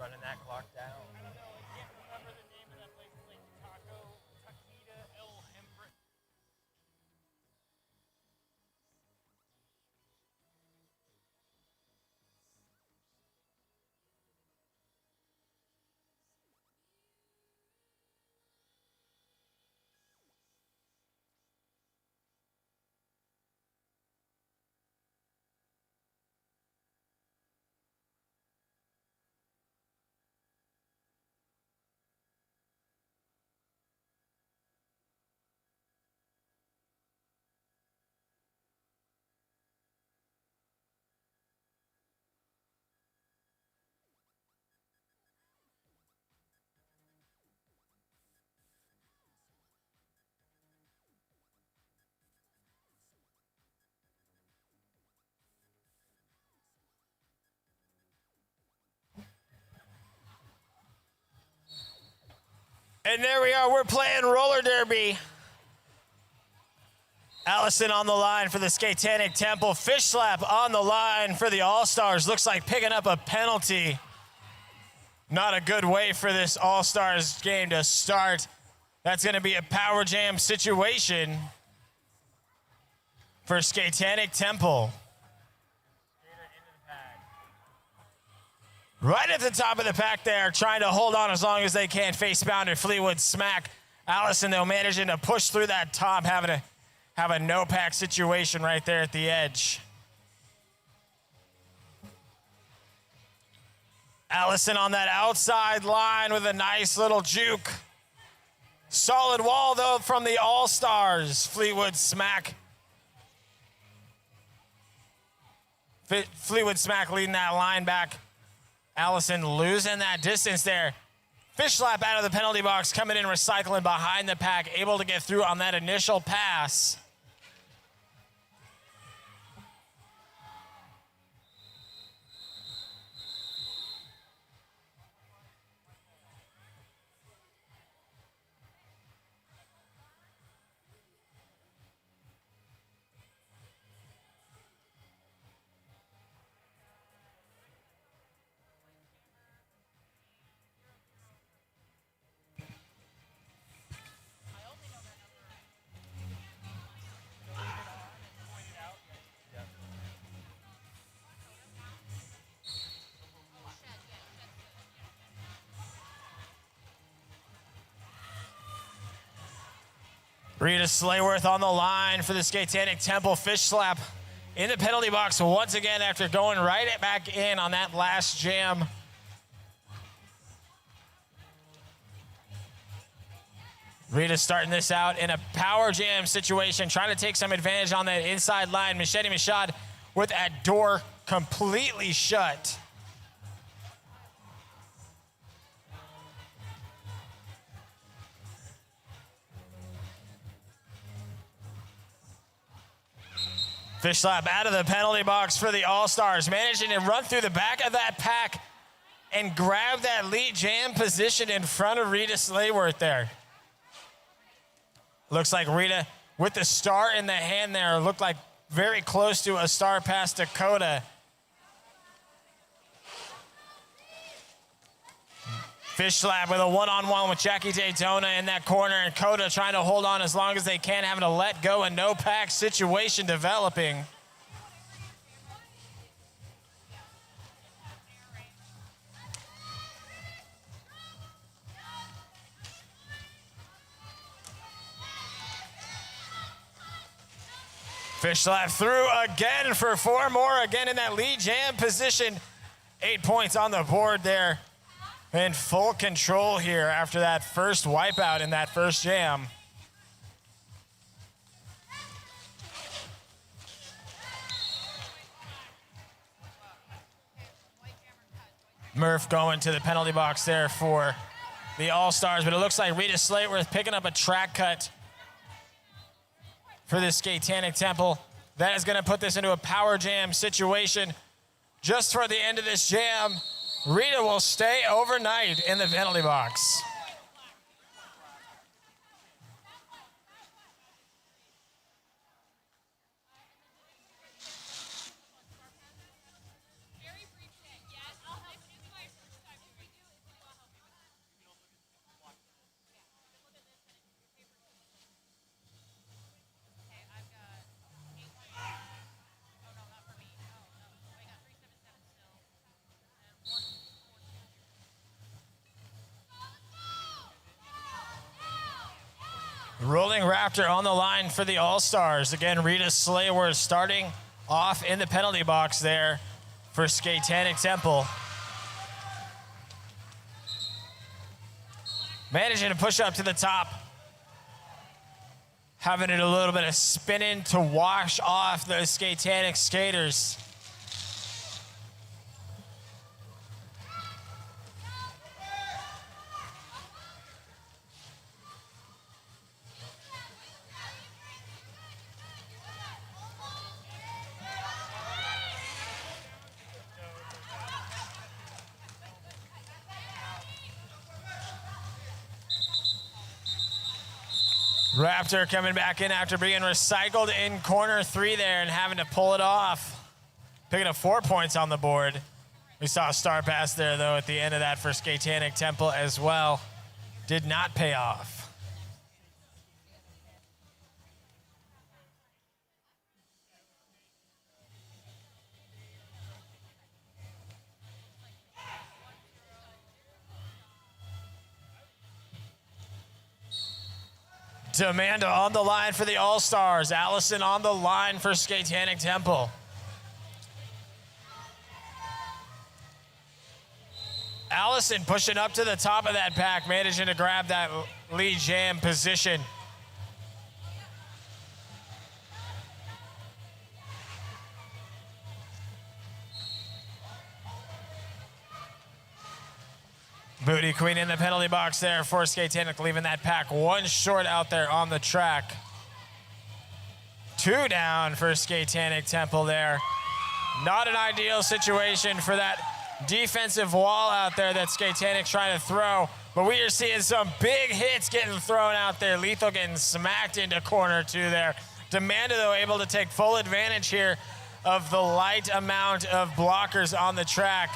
running that clock down. I don't know. I can't remember the name of that place. It's like Taquita El Hembra. And there we are. We're playing roller derby. Allison on the line for the SKATETANIC Temple. Fish slap on the line for the All-Stars. Looks like picking up a penalty. Not a good way for this All-Stars game to start. That's going to be a power jam situation for SKATETANIC Temple. Right at the top of the pack there, trying to hold on as long as they can. Face bounded Fleetwood smack. Allison, though, managing to push through that top, having to have a no-pack situation right there at the edge. Allison on that outside line with a nice little juke. Solid wall, though, from the All-Stars. Fleetwood smack. Fleetwood smack leading that line back. Allison losing that distance there. Fish slap out of the penalty box, coming in, recycling behind the pack, able to get through on that initial pass. Rita Slayworth on the line for the SKATETANIC Temple. Fish slap in the penalty box once again after going right back in on that last jam. Rita starting this out in a power jam situation, trying to take some advantage on that inside line. Machete Machad with that door completely shut. Fish slap out of the penalty box for the All-Stars, managing to run through the back of that pack and grab that lead jam position in front of Rita Slayworth there. Looks like Rita with the star in the hand there, looked like very close to a star past Dakota. Fish slap with a one-on-one with Jackie Daytona in that corner, and Coda trying to hold on as long as they can, having to let go, and no pack situation developing. Fish slap through again for 4 more, again in that lead jam position. 8 points on the board there. In full control here after that first wipeout in that first jam. Murph going to the penalty box there for the All-Stars, but it looks like Rita Slayworth picking up a track cut for this SKATETANIC Temple. That is going to put this into a power jam situation just for the end of this jam. Rita will stay overnight in the penalty box. Rolling Raptor on the line for the All-Stars. Again, Rita Slayworth starting off in the penalty box there for SKATETANIC Temple. Managing to push up to the top. Having it a little bit of spinning to wash off the SKATETANIC skaters. Raptor coming back in after being recycled in corner 3 there and having to pull it off. Picking up 4 points on the board. We saw a star pass there, though, at the end of that for SKATETANIC Temple as well. Did not pay off. Amanda on the line for the All-Stars. Allison on the line for SKATETANIC Temple. Allison pushing up to the top of that pack, managing to grab that lead jam position. Booty Queen in the penalty box there for SKATETANIC, leaving that pack 1 short out there on the track. 2 down for SKATETANIC Temple there. Not an ideal situation for that defensive wall out there that SKATETANIC's trying to throw, but we are seeing some big hits getting thrown out there. Lethal getting smacked into corner 2 there. Demanda, though, able to take full advantage here of the light amount of blockers on the track.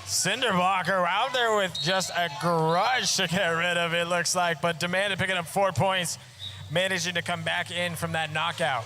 Cinderblocker out there with just a grudge to get rid of, it looks like, but Demanda picking up 4 points, managing to come back in from that knockout.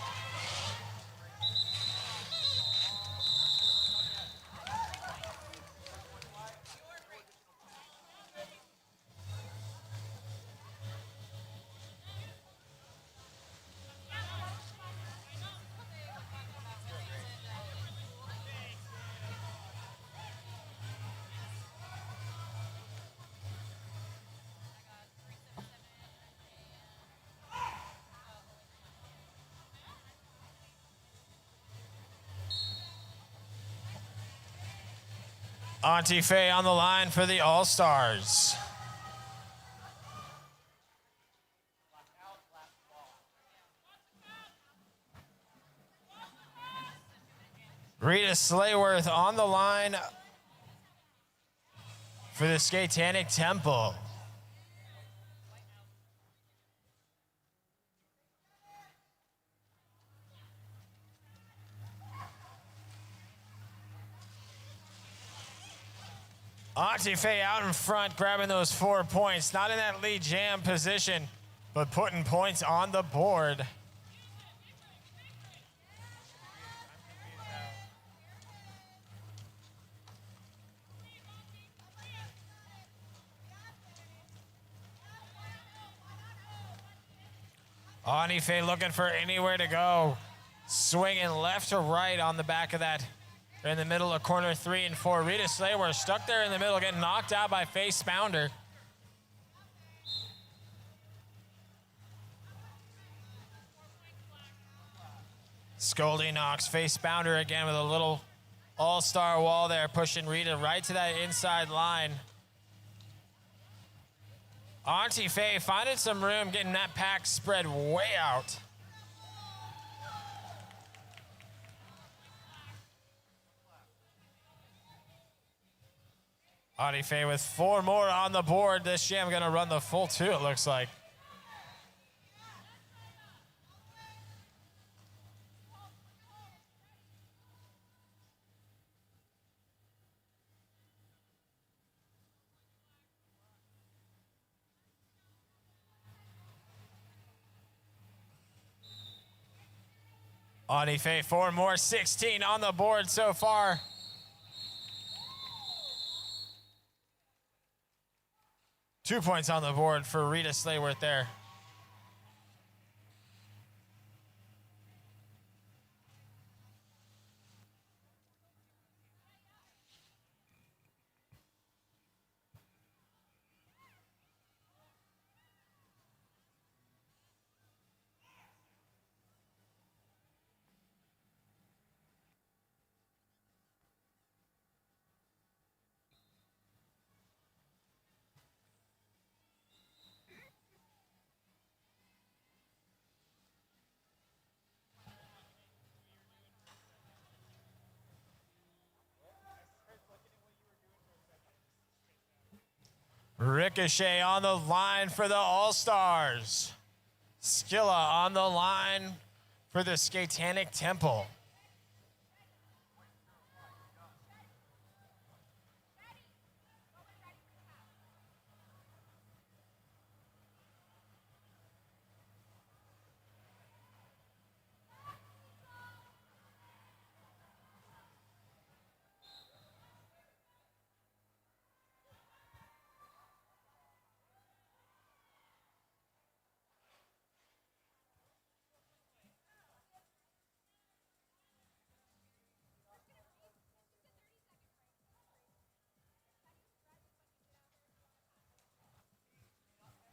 Auntie Faye on the line for the All-Stars. Rita Slayworth on the line for the SKATETANIC Temple. Auntie Faye out in front, grabbing those 4 points. Not in that lead jam position, but putting points on the board. Auntie Faye looking for anywhere to go. Swinging left to right on the back of that. They're in the middle of corner 3 and 4. Rita Slayworth stuck there in the middle, getting knocked out by Faye Spounder. Scolding knocks Faye Spounder again with a little all-star wall there, pushing Rita right to that inside line. Auntie Faye finding some room, getting that pack spread way out. Auntie Faye with 4 more on the board. This jam gonna run the full 2, it looks like. Auntie Faye, 4 more, 16 on the board so far. 2 points on the board for Rita Slayworth there. Ricochet on the line for the All-Stars. Skilla on the line for the SKATETANIC Temple.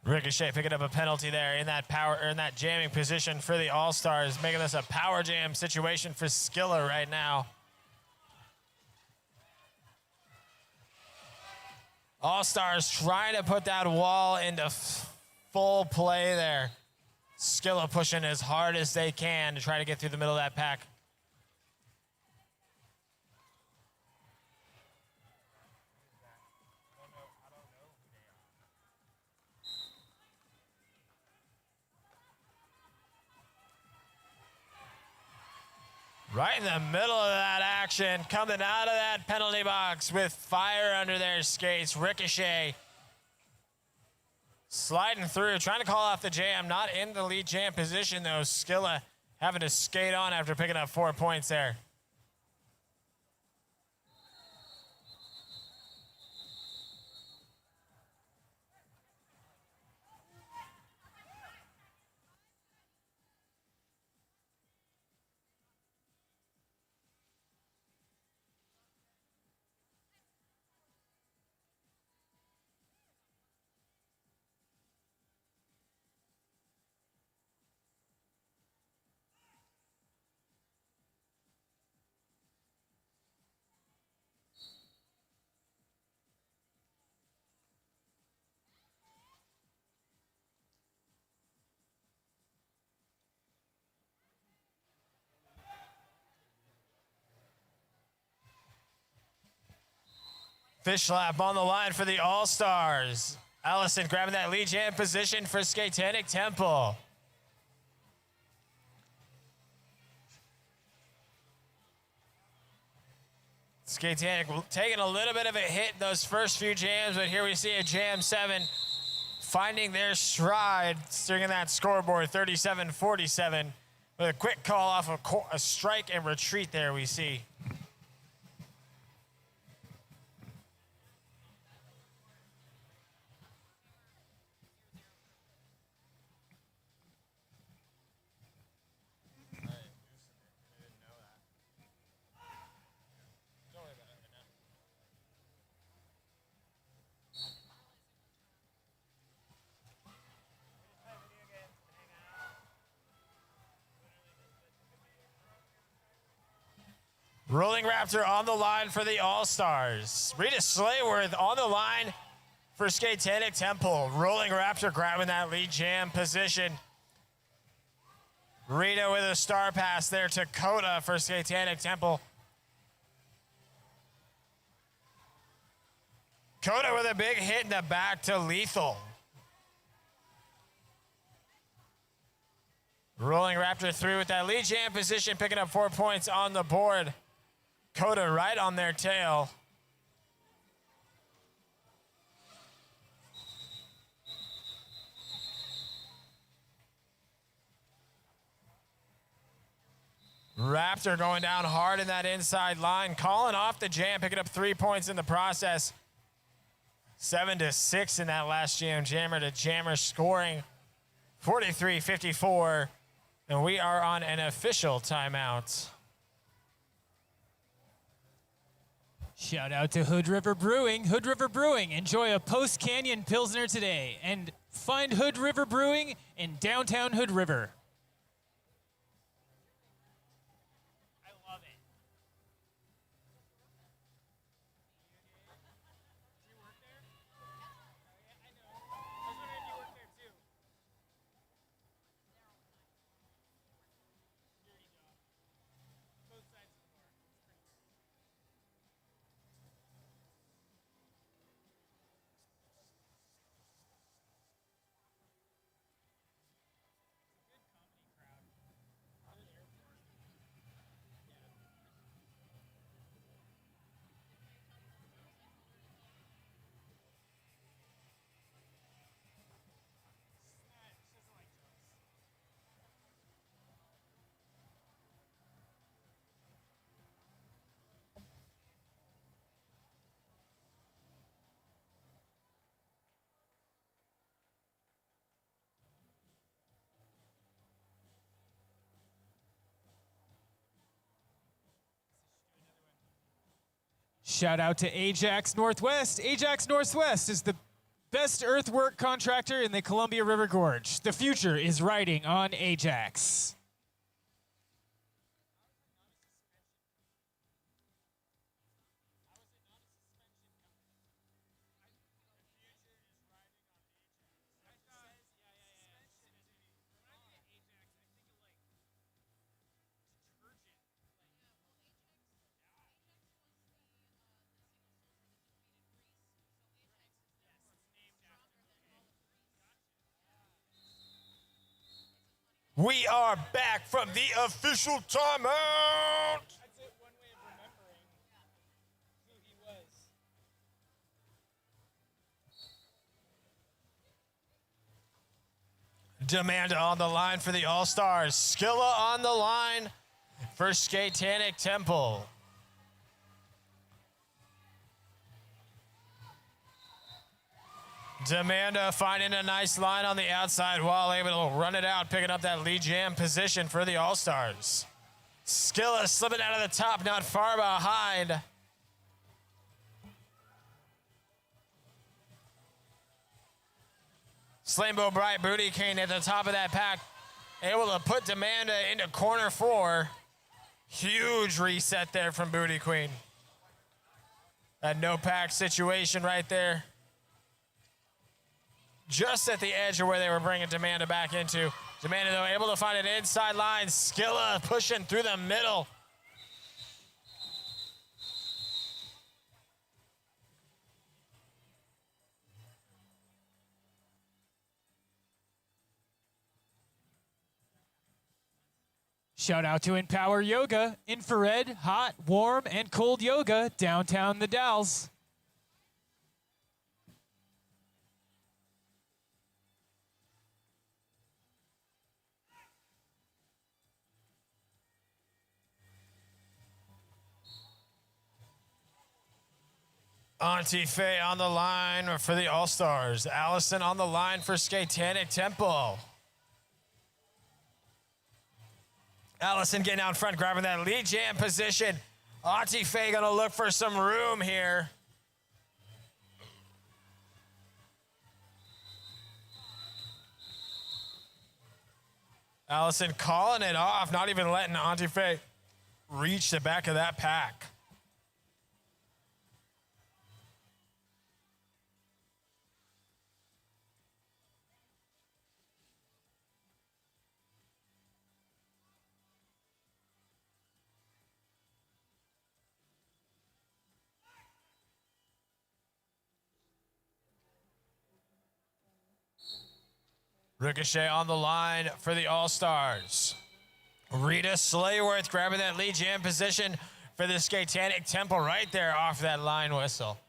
Ricochet picking up a penalty there in that jamming position for the All-Stars, making this a power jam situation for Skilla right now. All-Stars trying to put that wall into full play there. Skilla pushing as hard as they can to try to get through the middle of that pack. Right in the middle of that action, coming out of that penalty box with fire under their skates. Ricochet sliding through, trying to call off the jam. Not in the lead jam position, though. Skilla having to skate on after picking up 4 points there. Fish slap on the line for the All-Stars. Allison grabbing that lead jam position for SKATETANIC Temple. SKATETANIC taking a little bit of a hit in those first few jams, but here we see a jam 7 finding their stride, stringing that scoreboard 37-47 with a quick call off a strike and retreat there we see. Rolling Raptor on the line for the All-Stars. Rita Slayworth on the line for SKATETANIC Temple. Rolling Raptor grabbing that lead jam position. Rita with a star pass there to Coda for SKATETANIC Temple. Coda with a big hit in the back to Lethal. Rolling Raptor through with that lead jam position, picking up 4 points on the board. Coda right on their tail. Raptor going down hard in that inside line, calling off the jam, picking up 3 points in the process. 7-6 in that last jammer to jammer, scoring 43-54. And we are on an official timeout. Shout out to Hood River Brewing. Hood River Brewing, enjoy a Post Canyon Pilsner today. And find Hood River Brewing in downtown Hood River. I love it. Do you work there? Yeah, I know. I was wondering if you work there too. Dirty job. Both sides of the door. It's pretty dirty. Good comedy crowd. Good airport. She doesn't like jokes. Shout out to Ajax Northwest. Ajax Northwest is the best earthwork contractor in the Columbia River Gorge. The future is riding on Ajax. We are back from the official timeout. That's it, one way of remembering who he was. Demanda on the line for the All-Stars. Skilla on the line for SKATETANIC Temple. Demanda finding a nice line on the outside while able to run it out, picking up that lead jam position for the All-Stars. Skilla slipping out of the top, not far behind. Slambo Bright Booty Cane at the top of that pack, able to put Demanda into corner 4. Huge reset there from Booty Queen. That no pack situation right there. Just at the edge of where they were bringing Demanda back into. Demanda, though, able to find an inside line. Skilla pushing through the middle. Shout out to Empower Yoga, infrared, hot, warm, and cold yoga, downtown the Dalles. Auntie Faye on the line for the All-Stars. Allison on the line for SKATETANIC Temple. Allison getting out front, grabbing that lead jam position. Auntie Faye gonna look for some room here. Allison calling it off, not even letting Auntie Faye reach the back of that pack. Ricochet on the line for the All-Stars. Rita Slayworth grabbing that lead jam position for the SKATETANIC Temple right there off that line whistle.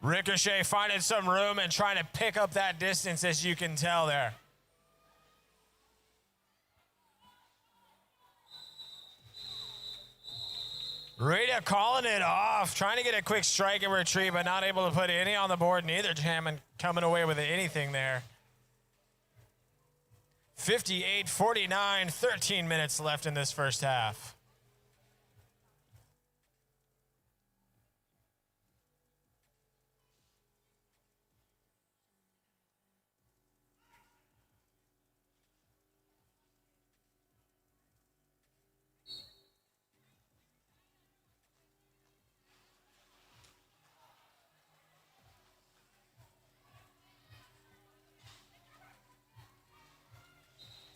Ricochet finding some room and trying to pick up that distance, as you can tell there. Rita calling it off, trying to get a quick strike and retreat, but not able to put any on the board. Neither jam and coming away with anything there. 58-49, 13 minutes left in this first half.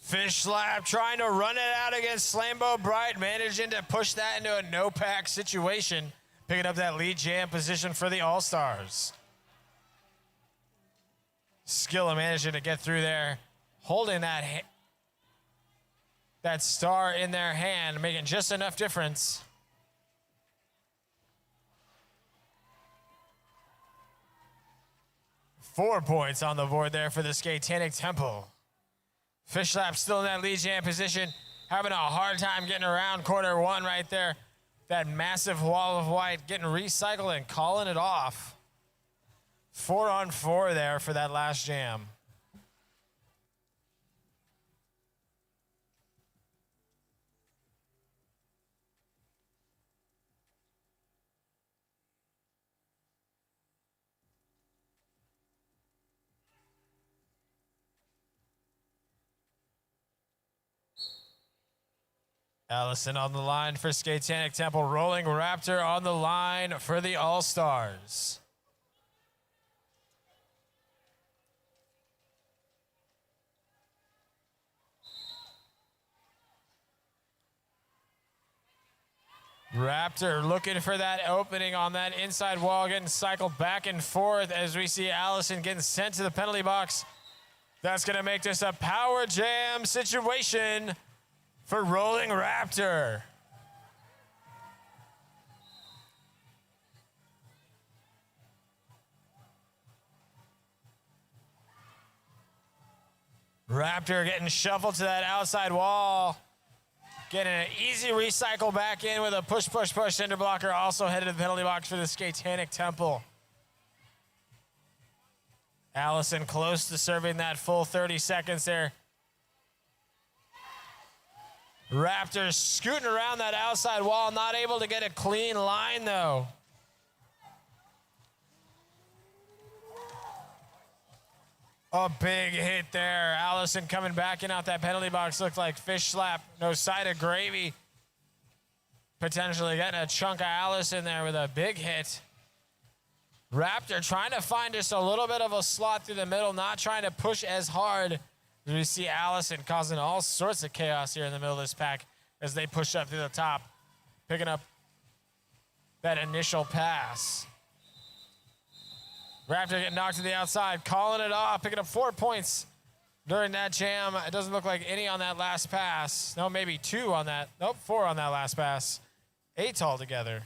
Fish slap trying to run it out against Slambo Bright, managing to push that into a no-pack situation, picking up that lead jam position for the All-Stars. Skilla managing to get through there, holding that star in their hand, making just enough difference. Four points on the board there for the SKATETANIC Temple. Fish slap still in that lead jam position, having a hard time getting around quarter one right there. That massive wall of white getting recycled and calling it off. 4-on-4 there for that last jam. Allison on the line for SKATETANIC Temple. Rolling Raptor on the line for the All-Stars. Raptor looking for that opening on that inside wall, getting cycled back and forth as we see Allison getting sent to the penalty box. That's going to make this a power jam situation for Rolling Raptor. Raptor getting shuffled to that outside wall. Getting an easy recycle back in with a push, push, push. Cinder blocker also headed to the penalty box for the SKATETANIC Temple. Allison close to serving that full 30 seconds there. Raptors scooting around that outside wall, not able to get a clean line though. A big hit there. Allison coming back in out that penalty box. Looked like fish slap. No side of gravy. Potentially getting a chunk of Allison there with a big hit. Raptor trying to find just a little bit of a slot through the middle, not trying to push as hard. We see Allison causing all sorts of chaos here in the middle of this pack as they push up through the top, picking up that initial pass. Raptor getting knocked to the outside, calling it off, picking up 4 points during that jam. It doesn't look like any on that last pass. No, maybe 2 on that. Nope, 4 on that last pass. 8 altogether.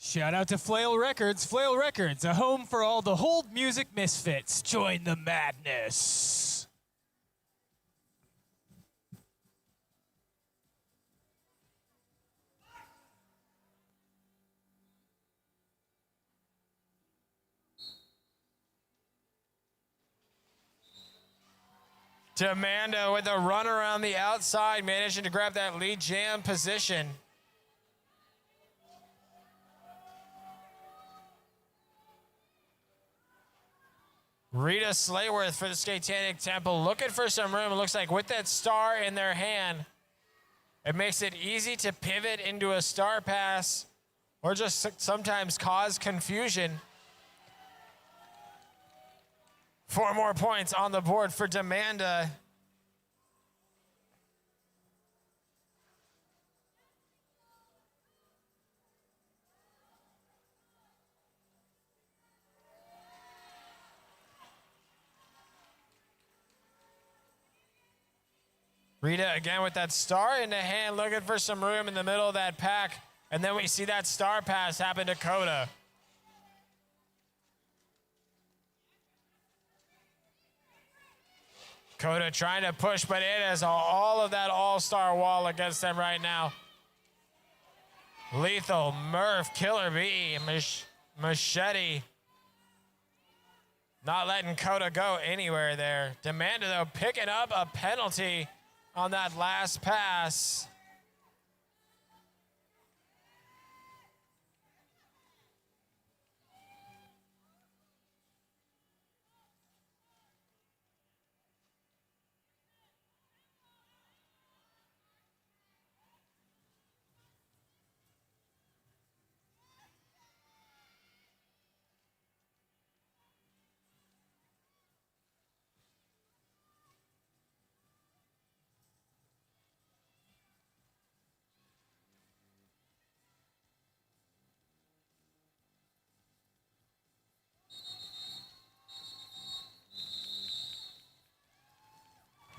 Shout out to Flail Records. Flail Records, a home for all the hold music misfits. Join the madness. Demanda with a run around the outside, managing to grab that lead jam position. Rita Slayworth for the SKATETANIC Temple looking for some room. It looks like with that star in their hand, it makes it easy to pivot into a star pass or just sometimes cause confusion. 4 more points on the board for Demanda. Rita again with that star in the hand, looking for some room in the middle of that pack. And then we see that star pass happen to Coda. Coda trying to push, but it has all of that all-star wall against them right now. Lethal, Murph, Killer Bee, Machete. Not letting Coda go anywhere there. Demanda, though, picking up a penalty on that last pass.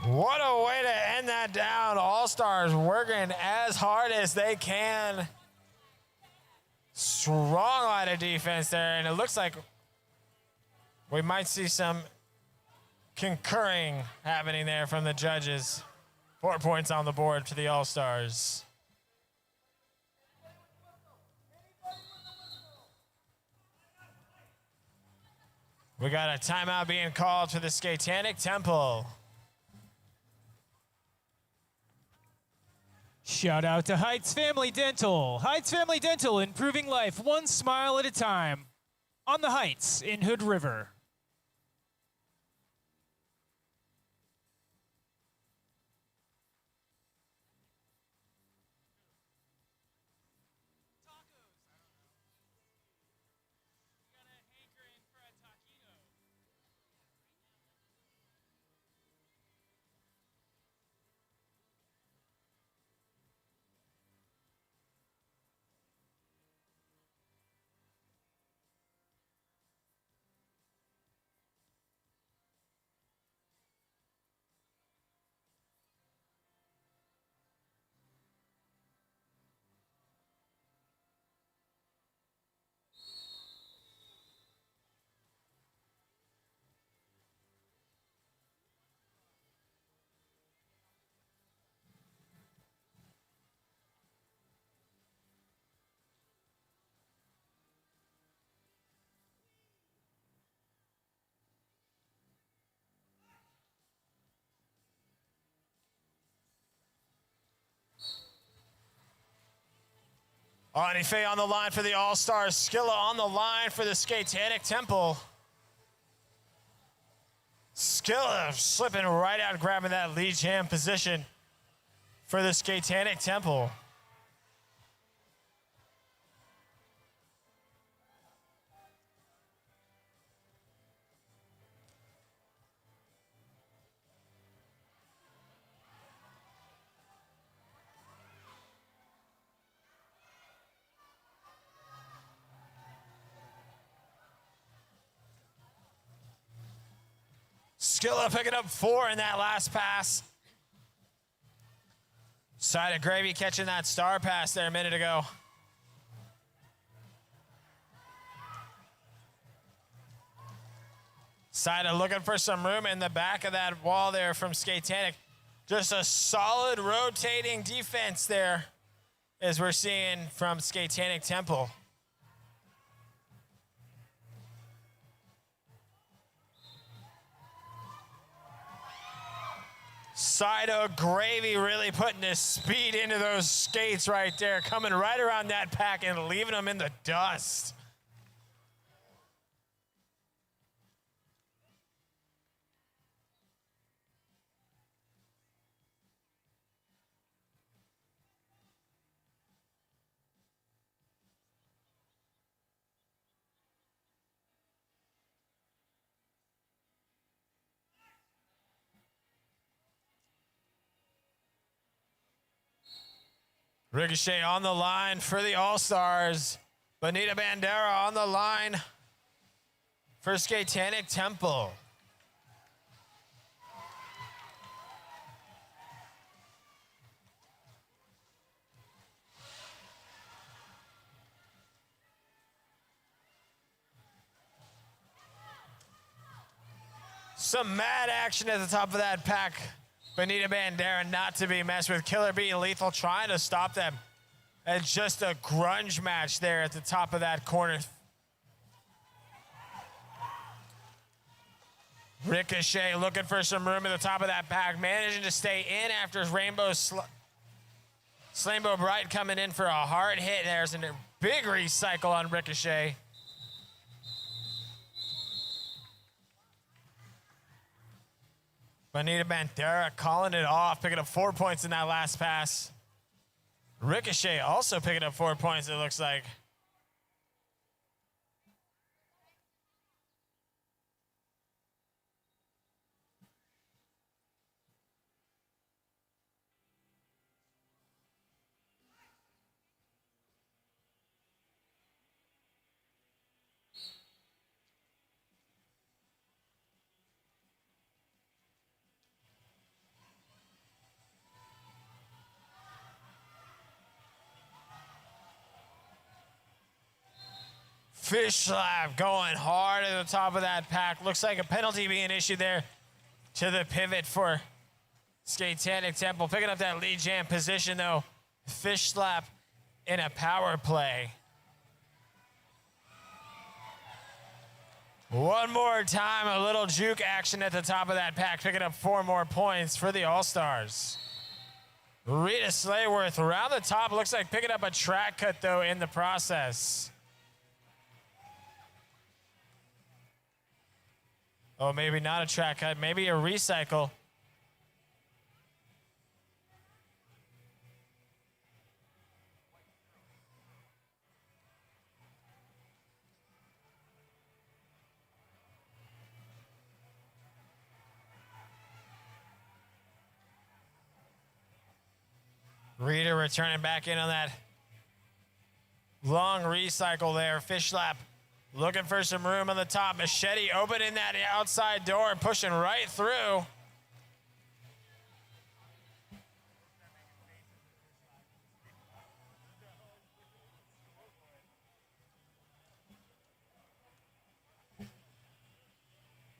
What a way to end that down. All-Stars working as hard as they can. Strong line of defense there, and it looks like we might see some concurring happening there from the judges. 4 points on the board to the All-Stars. We got a timeout being called for the SKATETANIC Temple. Shout out to Heights Family Dental. Heights Family Dental, improving life one smile at a time. On the Heights in Hood River. Anife on the line for the All-Stars. Skilla on the line for the SKATETANIC Temple. Skilla slipping right out, grabbing that lead hand position for the SKATETANIC Temple. Skilla picking up 4 in that last pass. Side of Gravy catching that star pass there a minute ago. Side of looking for some room in the back of that wall there from SKATETANIC. Just a solid rotating defense there as we're seeing from SKATETANIC Temple. Side of Gravy really putting his speed into those skates right there, coming right around that pack and leaving them in the dust. Ricochet on the line for the All-Stars. Bonita Bandera on the line for SKATETANIC Temple. Some mad action at the top of that pack. Bonita Bandera not to be messed with. Killer Bee Lethal trying to stop them And just a grunge match there at the top of that corner. Ricochet looking for some room at the top of that pack, managing to stay in after Slambo Bright coming in for a hard hit. There's a big recycle on Ricochet. Bonita Bandera calling it off, picking up 4 points in that last pass. Ricochet also picking up 4 points, it looks like. Fish slap going hard at the top of that pack. Looks like a penalty being issued there to the pivot for SKATETANIC Temple. Picking up that lead jam position though. Fish slap in a power play. One more time, a little juke action at the top of that pack, picking up 4 more points for the All-Stars. Rita Slayworth around the top, looks like picking up a track cut though in the process. Oh, maybe not a track cut, maybe a recycle. Rita returning back in on that long recycle there. Fish slap looking for some room on the top. Machete opening that outside door and pushing right through.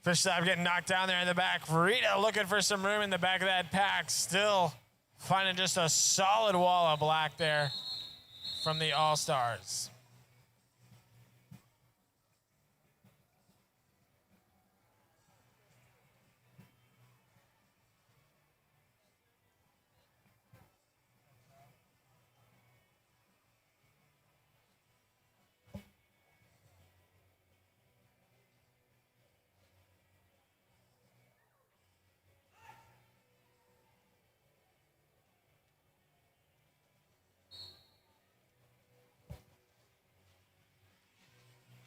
Fish slap getting knocked down there in the back. Rita looking for some room in the back of that pack. Still finding just a solid wall of black there from the All-Stars.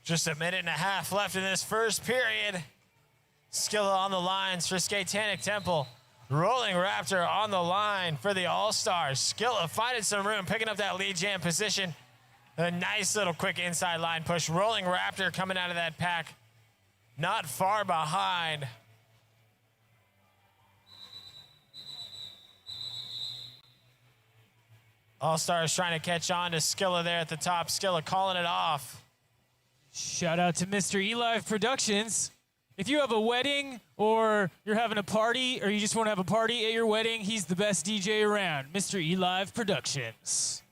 Just a minute and a half left in this first period. Skilla on the lines for SKATETANIC Temple. Rolling Raptor on the line for the All-Stars. Skilla finding some room, picking up that lead jam position. A nice little quick inside line push. Rolling Raptor coming out of that pack. Not far behind. All-Stars trying to catch on to Skilla there at the top. Skilla calling it off. Shout out to Mr. eLive Productions. If you have a wedding or you're having a party or you just want to have a party at your wedding, he's the best DJ around. Mr. eLive Productions.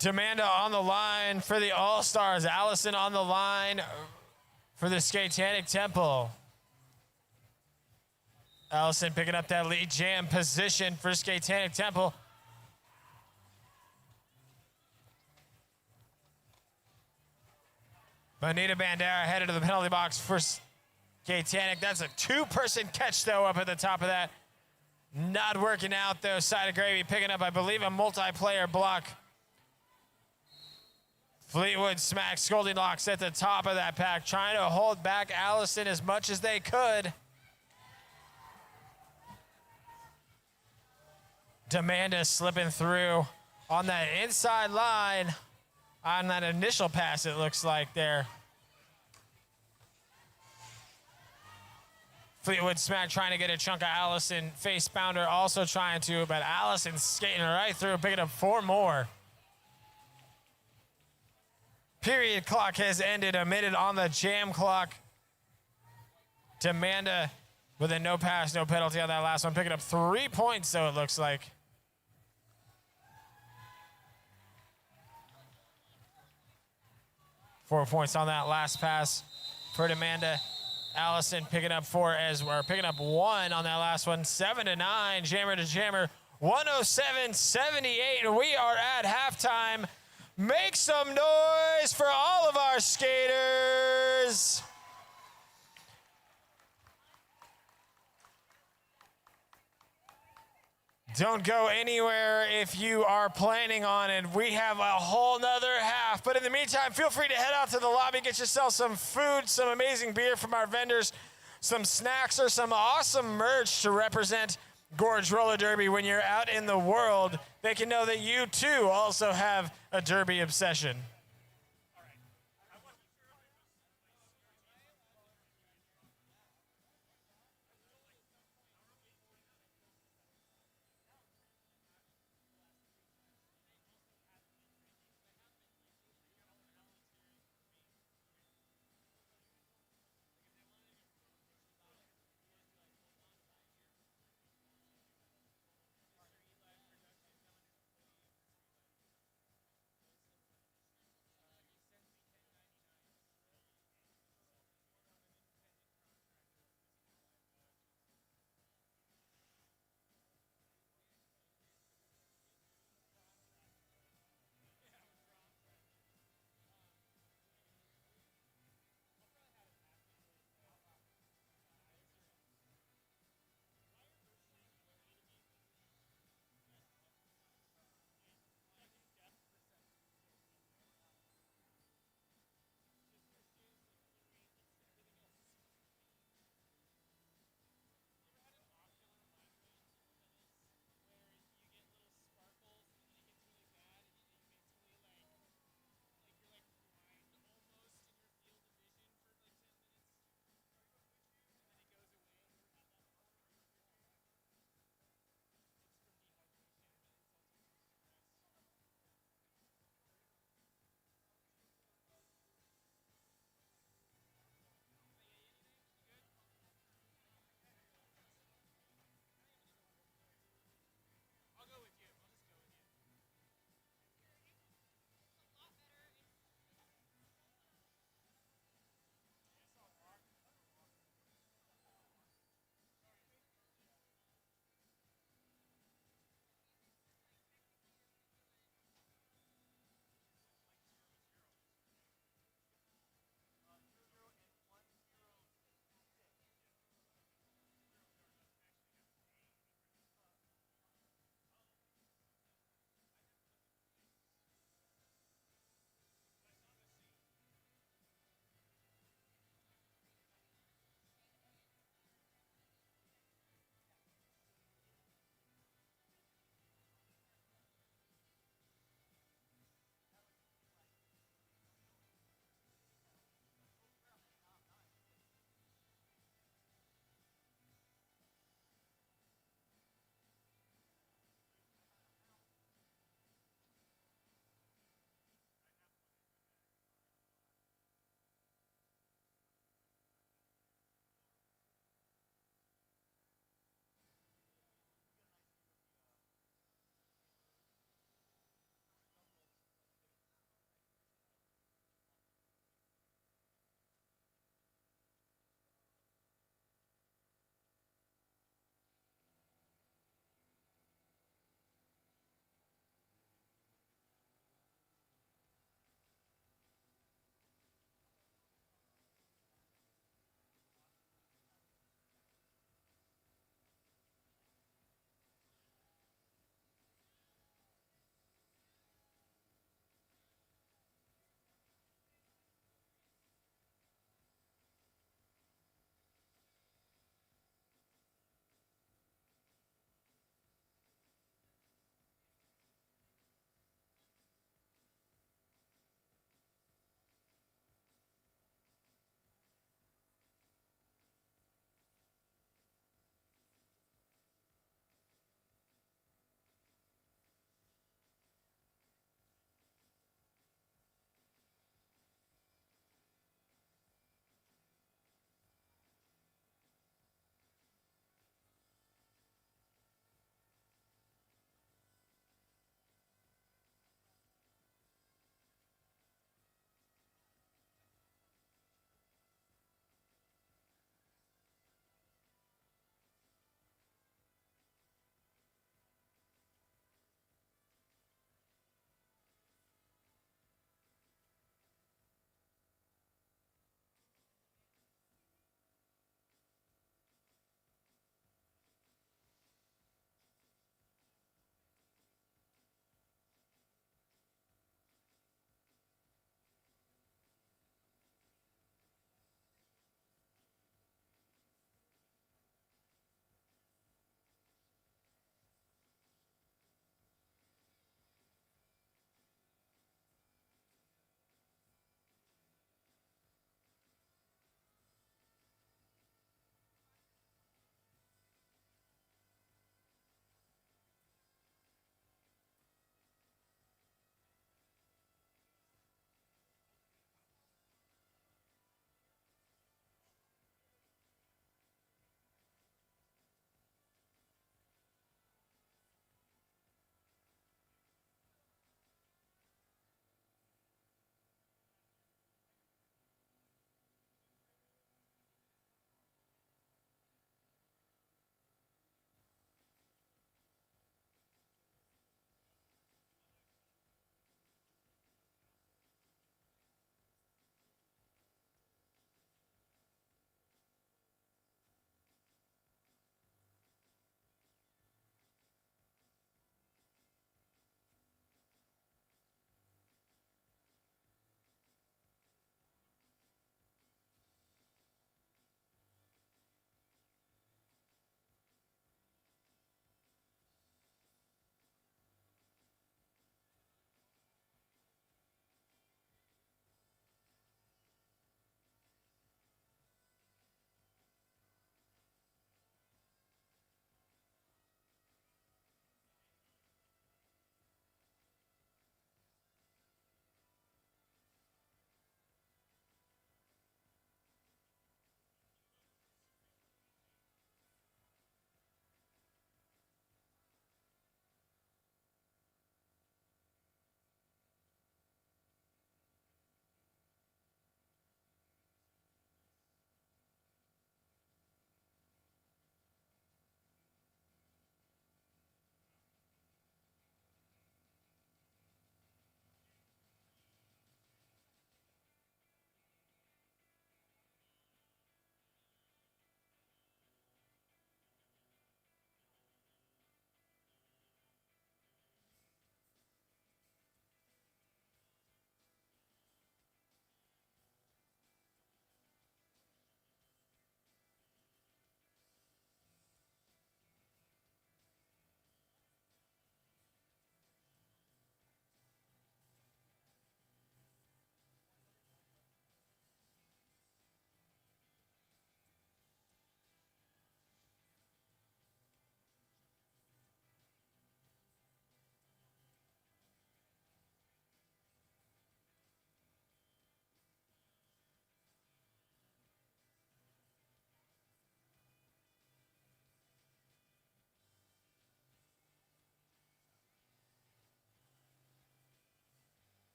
Demanda on the line for the All-Stars. Allison on the line for the SKATETANIC Temple. Allison picking up that lead jam position for SKATETANIC Temple. Bonita Bandera headed to the penalty box for SKATETANIC. That's a 2-person catch, though, up at the top of that. Not working out, though. Side of Gravy picking up, I believe, a multiplayer block. Fleetwood smacks Goldilocks at the top of that pack, trying to hold back Allison as much as they could. Demanda slipping through on that inside line on that initial pass, it looks like there. Fleetwood smack trying to get a chunk of Allison. Face pounder also trying to, but Allison skating right through, picking up 4 more. period clock has ended. A minute on the jam clock. Demanda with a no pass, no penalty on that last one. Picking up 3 points, so it looks like. Four points on that last pass for Demanda. Allison picking up picking up 1 on that last one. 7-9, jammer to jammer. 107-78. We are at halftime. Make some noise for all of our skaters. Don't go anywhere if you are planning on it. We have a whole nother half. But in the meantime, feel free to head out to the lobby, get yourself some food, some amazing beer from our vendors, some snacks, or some awesome merch to represent Gorge Roller Derby when you're out in the world. They can know that you, too, also have a derby obsession.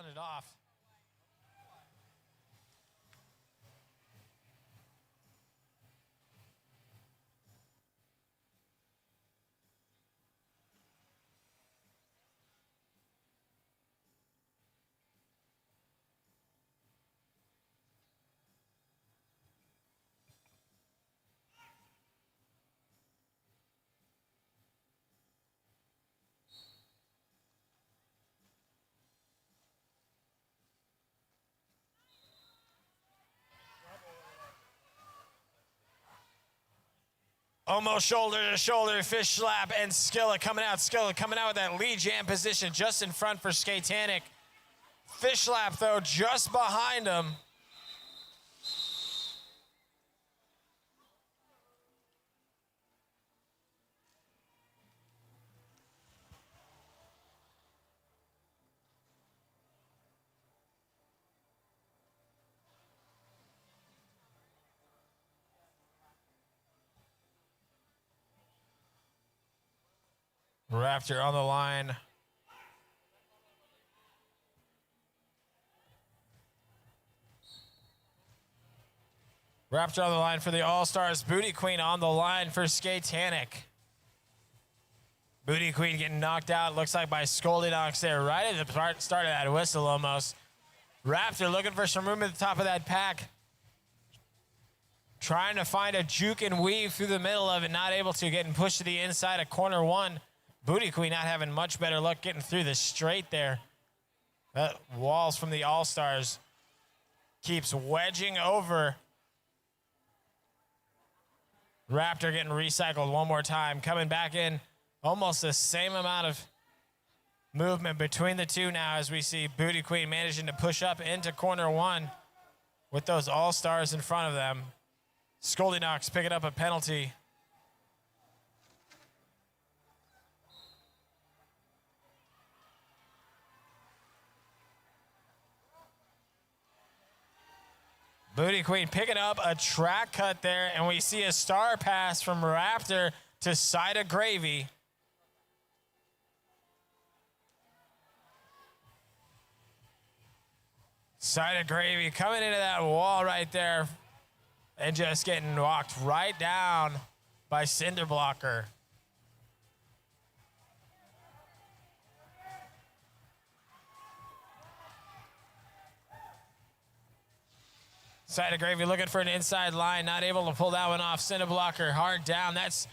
calling it off. Almost shoulder to shoulder, fish slap, and Skillet coming out. Skillet coming out with that lead jam position just in front for SKATETANIC. Fish slap, though, just behind him. Raptor on the line. Raptor on the line for the All-Stars. Booty Queen on the line for SKATETANIC. Booty Queen getting knocked out, looks like by Goldilocks there, right at the start of that whistle almost. Raptor looking for some room at the top of that pack. Trying to find a juke and weave through the middle of it, not able to, getting pushed to the inside of corner one. Booty Queen not having much better luck getting through the straight there. That Walls from the All-Stars keeps wedging over. Raptor getting recycled one more time. Coming back in, almost the same amount of movement between the two now as we see Booty Queen managing to push up into corner one with those All-Stars in front of them. Goldilocks picking up a penalty. Booty Queen picking up a track cut there, and we see a star pass from Raptor to Side of Gravy. Side of Gravy coming into that wall right there and just getting walked right down by Cinder Blocker. Side of Gravy looking for an inside line, not able to pull that one off. Cinder Blocker hard down. That's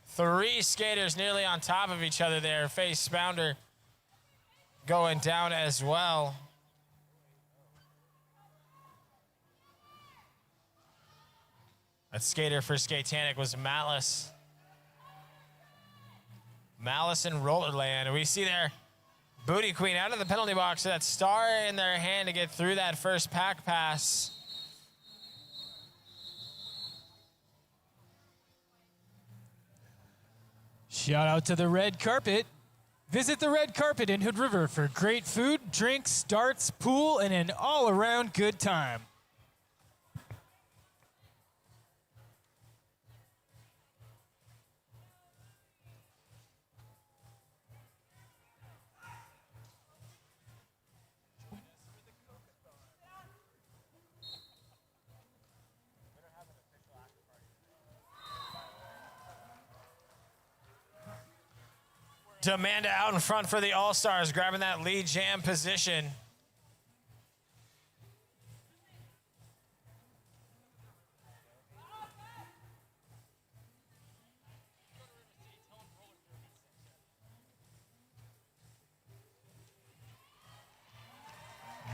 three skaters nearly on top of each other there. Face Spounder going down as well. That skater for SKATETANIC was Malice. Malice and Rollerland. We see there Booty Queen out of the penalty box. That star in their hand to get through that first pack pass. Shout out to the red carpet. Visit the red carpet in Hood River for great food, drinks, darts, pool, and an all-around good time. Demanda out in front for the All-Stars, grabbing that lead jam position.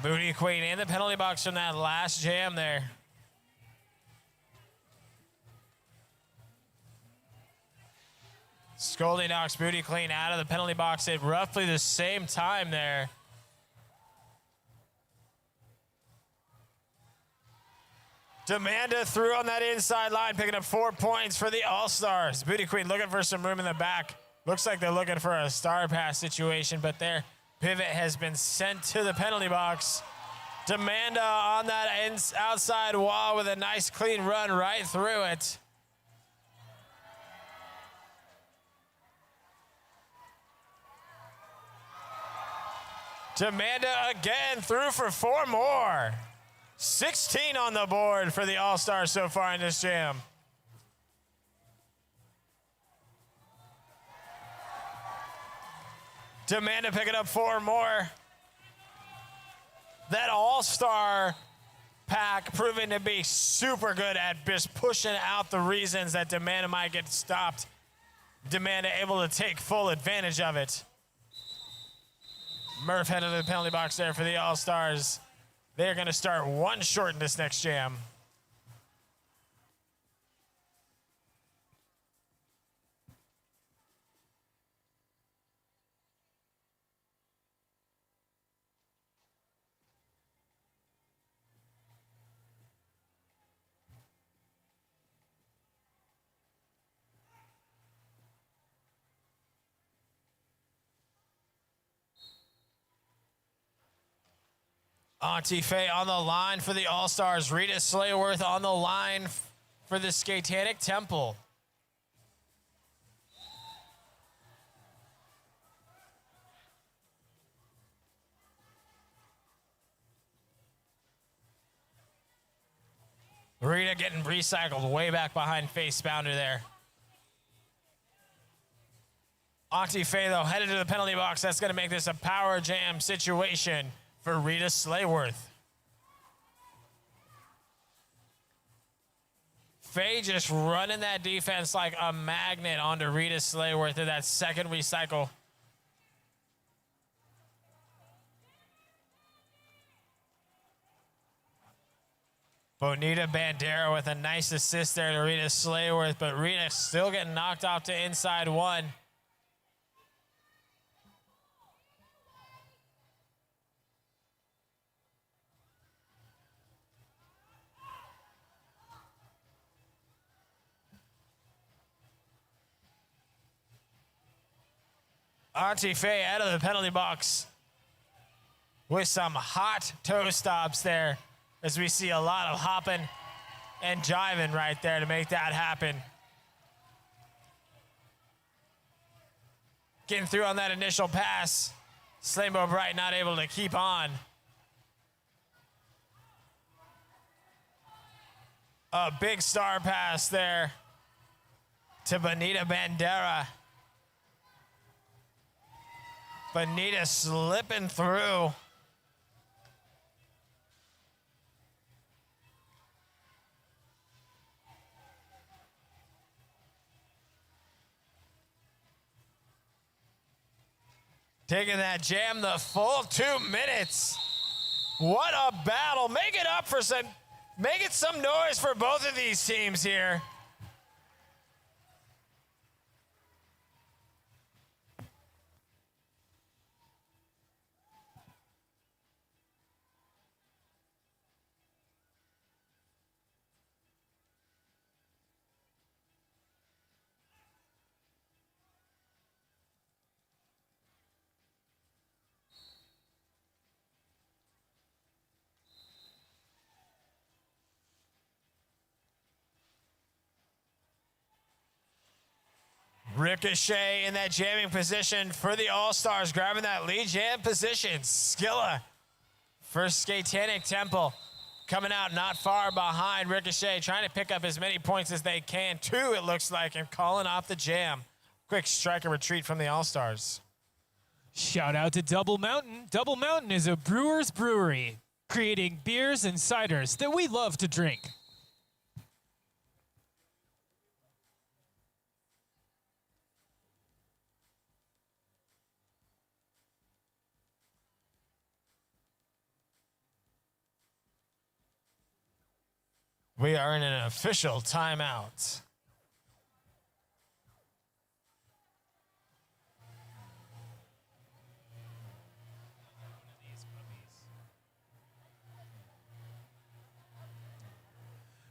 Booty Queen in the penalty box from that last jam there. Goldilocks, Booty Queen out of the penalty box at roughly the same time there. Demanda through on that inside line, picking up 4 points for the All-Stars. Booty Queen looking for some room in the back. Looks like they're looking for a star pass situation, but their pivot has been sent to the penalty box. Demanda on that outside wall with a nice clean run right through it. Demanda again through for 4 more. 16 on the board for the All-Stars so far in this jam. Demanda picking up 4 more. That All-Star pack proving to be super good at just pushing out the reasons that Demanda might get stopped. Demanda able to take full advantage of it. Murph headed to the penalty box there for the All-Stars. They're going to start 1 short in this next jam. Auntie Faye on the line for the All-Stars. Rita Slayworth on the line for the SKATETANIC Temple. Rita getting recycled way back behind Face Bounder there. Auntie Faye, though, headed to the penalty box. That's going to make this a power jam situation for Rita Slayworth. Faye just running that defense like a magnet onto Rita Slayworth in that second recycle. Bonita Bandera with a nice assist there to Rita Slayworth, but Rita still getting knocked off to inside 1. Auntie Faye out of the penalty box with some hot toe stops there, as we see a lot of hopping and jiving right there to make that happen. Getting through on that initial pass. Slambo Bright not able to keep on. A big star pass there to Bonita Bandera. Bonita slipping through. Taking that jam the full 2 minutes. What a battle. Make it some noise for both of these teams here. Ricochet in that jamming position for the All-Stars, grabbing that lead jam position. Skilla for SKATETANIC Temple coming out not far behind Ricochet, trying to pick up as many points as they can. 2, it looks like, and calling off the jam. Quick striker retreat from the All-Stars. Shout out to Double Mountain. Double Mountain is a brewer's brewery, creating beers and ciders that we love to drink. We are in an official timeout.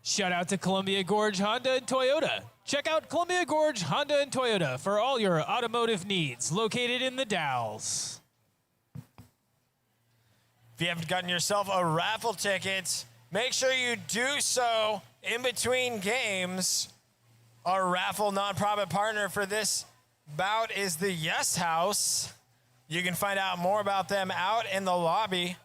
Shout out to Columbia Gorge Honda and Toyota. Check out Columbia Gorge Honda and Toyota for all your automotive needs, located in the Dalles. If you haven't gotten yourself a raffle ticket, make sure you do so in between games. Our raffle nonprofit partner for this bout is the Yes House. You can find out more about them out in the lobby.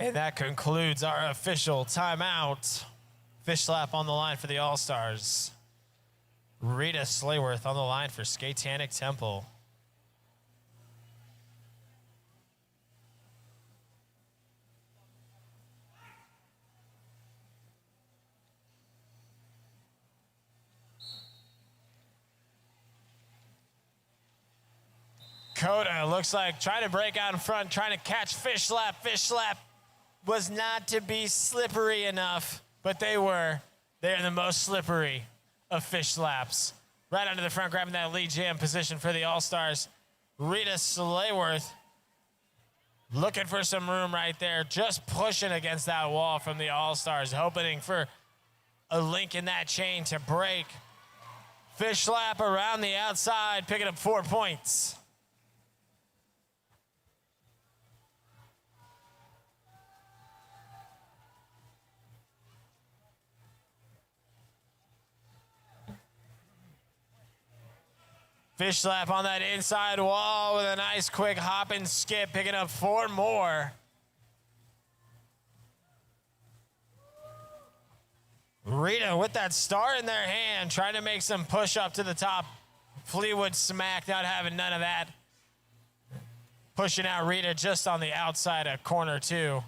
And that concludes our official timeout. Fish slap on the line for the All-Stars. Rita Slayworth on the line for SKATETANIC Temple. Coda looks like trying to break out in front, trying to catch Fish slap. Fish slap was not to be slippery enough, but they were. They are the most slippery of fish slaps. Right under the front, grabbing that lead jam position for the All-Stars. Rita Slayworth looking for some room right there, just pushing against that wall from the All-Stars, hoping for a link in that chain to break. Fish slap around the outside, picking up 4 points. Fish slap on that inside wall with a nice quick hop and skip, picking up 4 more. Rita with that star in their hand, trying to make some push up to the top. Fleetwood smack, not having none of that. Pushing out Rita just on the outside of corner 2.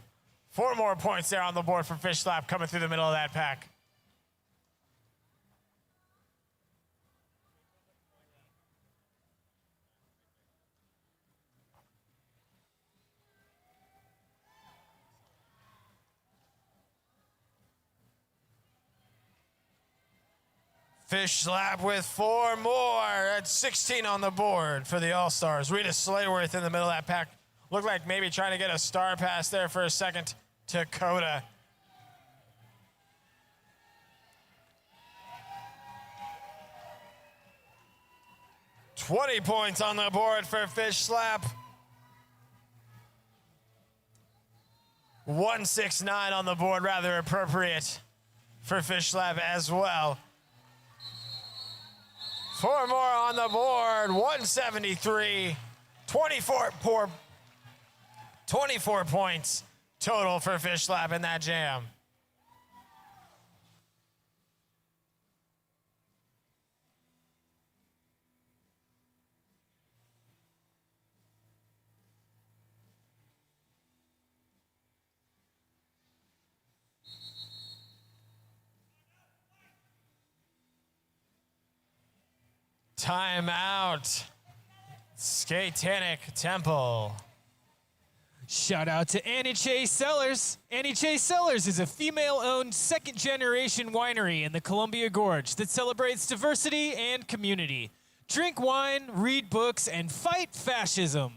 4 more points there on the board for Fish slap coming through the middle of that pack. Fish slap with 4 more. That's 16 on the board for the All-Stars. Rita Slayworth in the middle of that pack. Looked like maybe trying to get a star pass there for a second to Coda. $20 points on the board for Fish slap. 169 on the board, rather appropriate for Fish slap as well. 4 more on the board, 173, 24 points total for Fish slap in that jam. Timeout. SKATETANIC Temple. Shout out to Annie Chase Cellars. Annie Chase Cellars is a female-owned second-generation winery in the Columbia Gorge that celebrates diversity and community. Drink wine, read books, and fight fascism.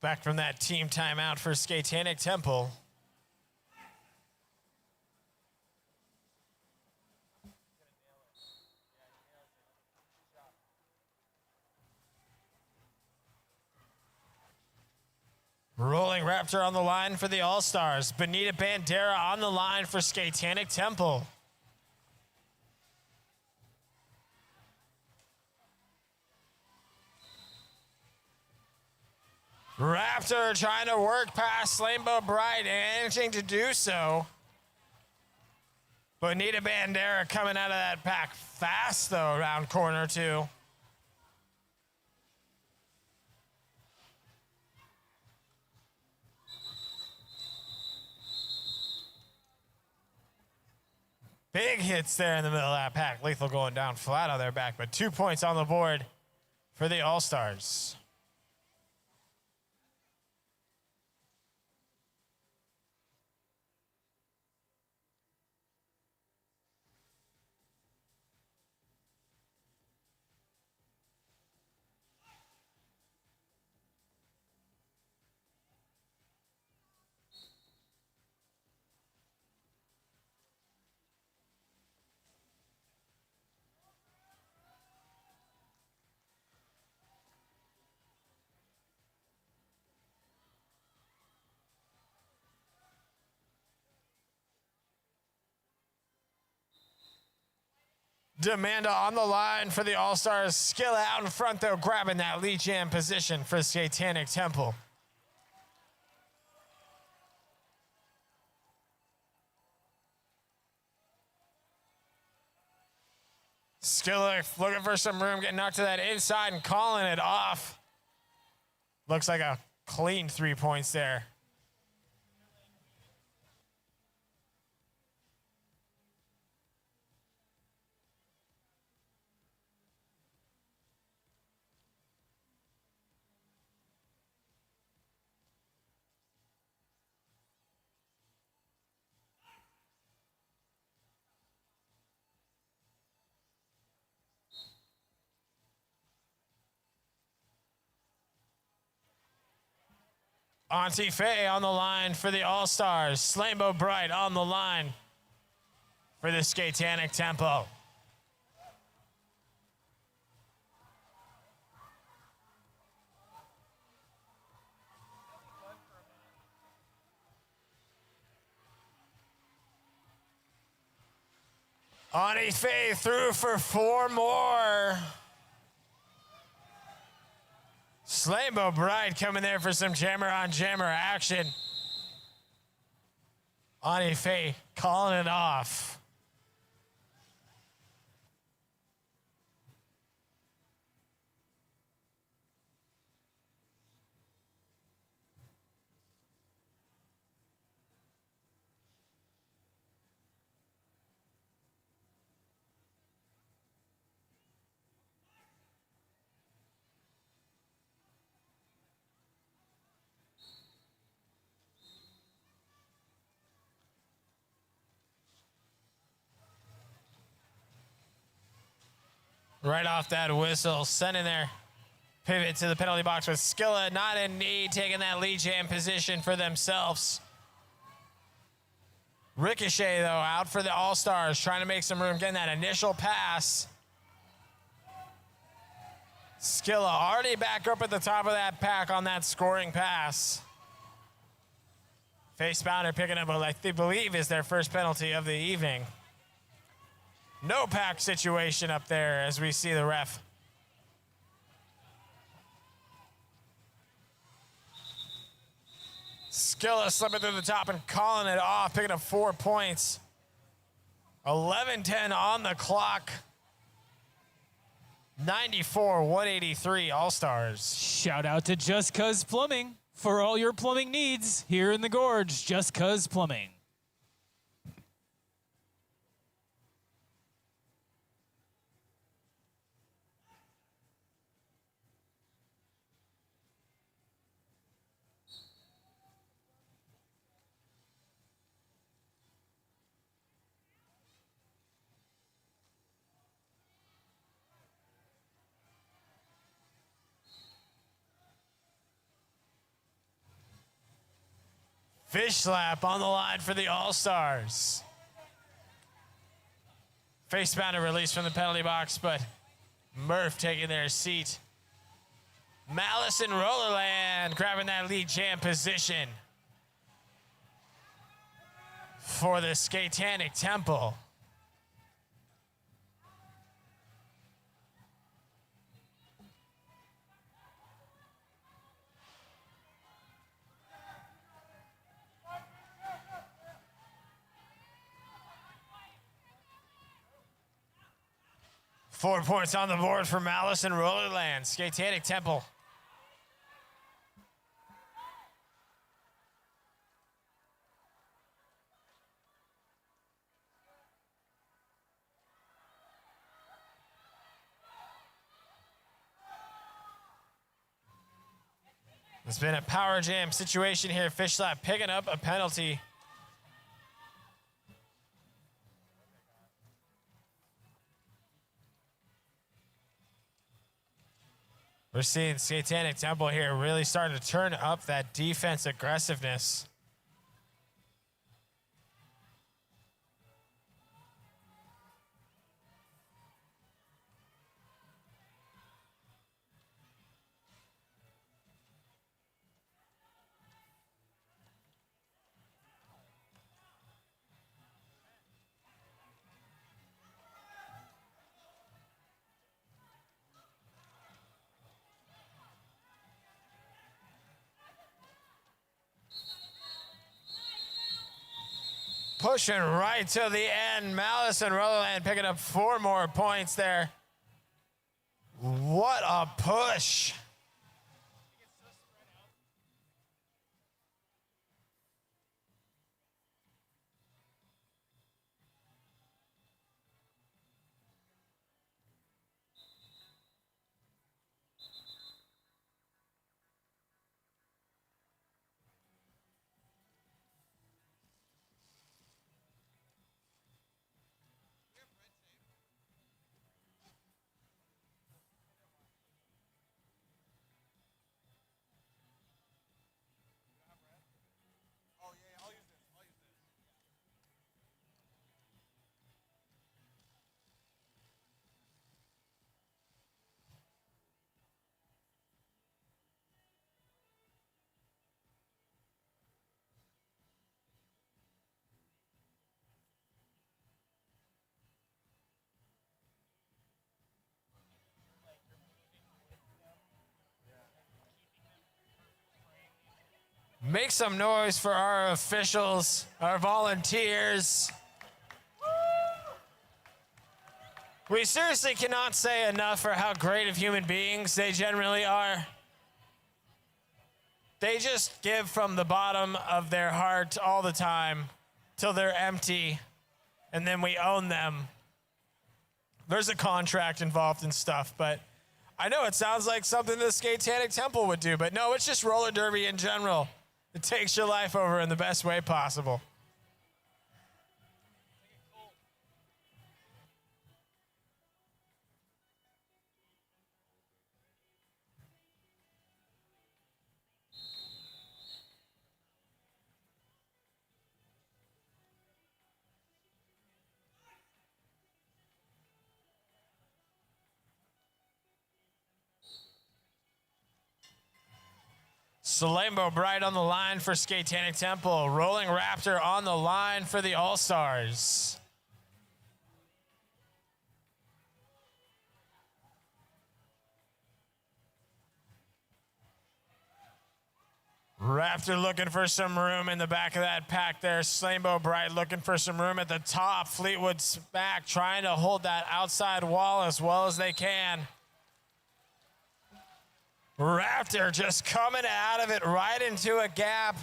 Back from that team timeout for SKATETANIC Temple. Rolling Raptor on the line for the All-Stars. Bonita Bandera on the line for SKATETANIC Temple. Raptor trying to work past Slambo Bright, managing to do so. Bonita Bandera coming out of that pack fast, though, around corner two. Big hits there in the middle of that pack. Lethal going down flat on their back, but 2 points on the board for the All-Stars. Demanda on the line for the All-Stars. Skill out in front, though, grabbing that lead jam position for SKATETANIC Temple. Skillet looking for some room, getting knocked to that inside and calling it off. Looks like a clean 3 points there. Auntie Faye on the line for the All-Stars. Slambo Bright on the line for the SKATETANIC Temple. Auntie Faye through for 4 more. Slambo Bright coming there for some jammer on jammer action. Auntie Faye calling it off. Right off that whistle, sending their pivot to the penalty box with Skilla not in need, taking that lead jam position for themselves. Ricochet, though, out for the All-Stars, trying to make some room, getting that initial pass. Skilla already back up at the top of that pack on that scoring pass. Face Pounder picking up what I believe is their first penalty of the evening. No pack situation up there as we see the ref. Skilla slipping through the top and calling it off, picking up 4 points. 11-10 on the clock. 94-183 All-Stars. Shout out to Just Cuz Plumbing for all your plumbing needs here in the Gorge. Just Cuz Plumbing. Fish slap on the line for the All-Stars. Face bound and release from the penalty box, but Murph taking their seat. Malice and Rollerland grabbing that lead jam position for the SKATETANIC Temple. Four points on the board for Malice and Rollerland. SKATETANIC Temple. It's been a power jam situation here. Fish slap picking up a penalty. We're seeing SKATETANIC Temple here really starting to turn up that defense aggressiveness. Pushing right to the end. Malice and Rollerland picking up 4 more points there. What a push. Make some noise for our officials, our volunteers. We seriously cannot say enough for how great of human beings they generally are. They just give from the bottom of their heart all the time till they're empty, and then we own them. There's a contract involved and stuff, but I know it sounds like something the SKATETANIC Temple would do, but no, it's just roller derby in general. It takes your life over in the best way possible. Salembo Bright on the line for SKATETANIC Temple. Rolling Raptor on the line for the All-Stars. Raptor looking for some room in the back of that pack there. Salembo Bright looking for some room at the top. Fleetwood's back trying to hold that outside wall as well as they can. Raptor just coming out of it right into a gap,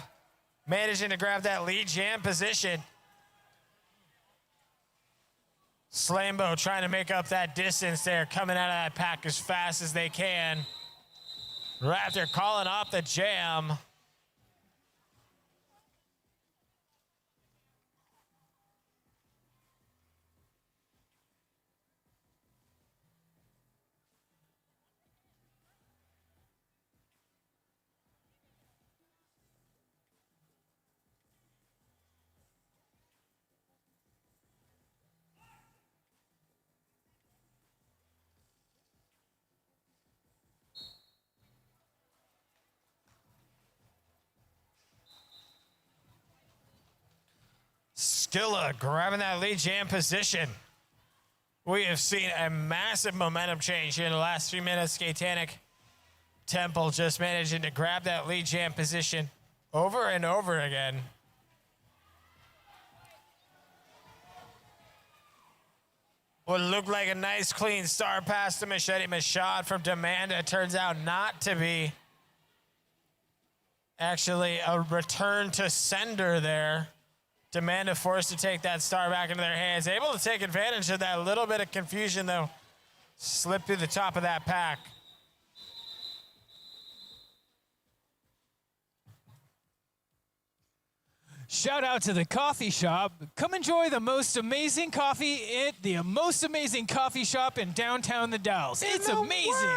managing to grab that lead jam position. Salembo trying to make up that distance there, coming out of that pack as fast as they can. Raptor calling off the jam. Skilla grabbing that lead jam position. We have seen a massive momentum change here in the last 3 minutes. SKATETANIC Temple just managing to grab that lead jam position over and over again. What looked like a nice clean start past the machete machado from Demanda turns out not to be. Actually, a return to sender there. Demanda forced to take that star back into their hands. Able to take advantage of that little bit of confusion, though. Slip through the top of that pack. Shout out to the coffee shop. Come enjoy the most amazing coffee at the most amazing coffee shop in downtown The Dalles. It's amazing.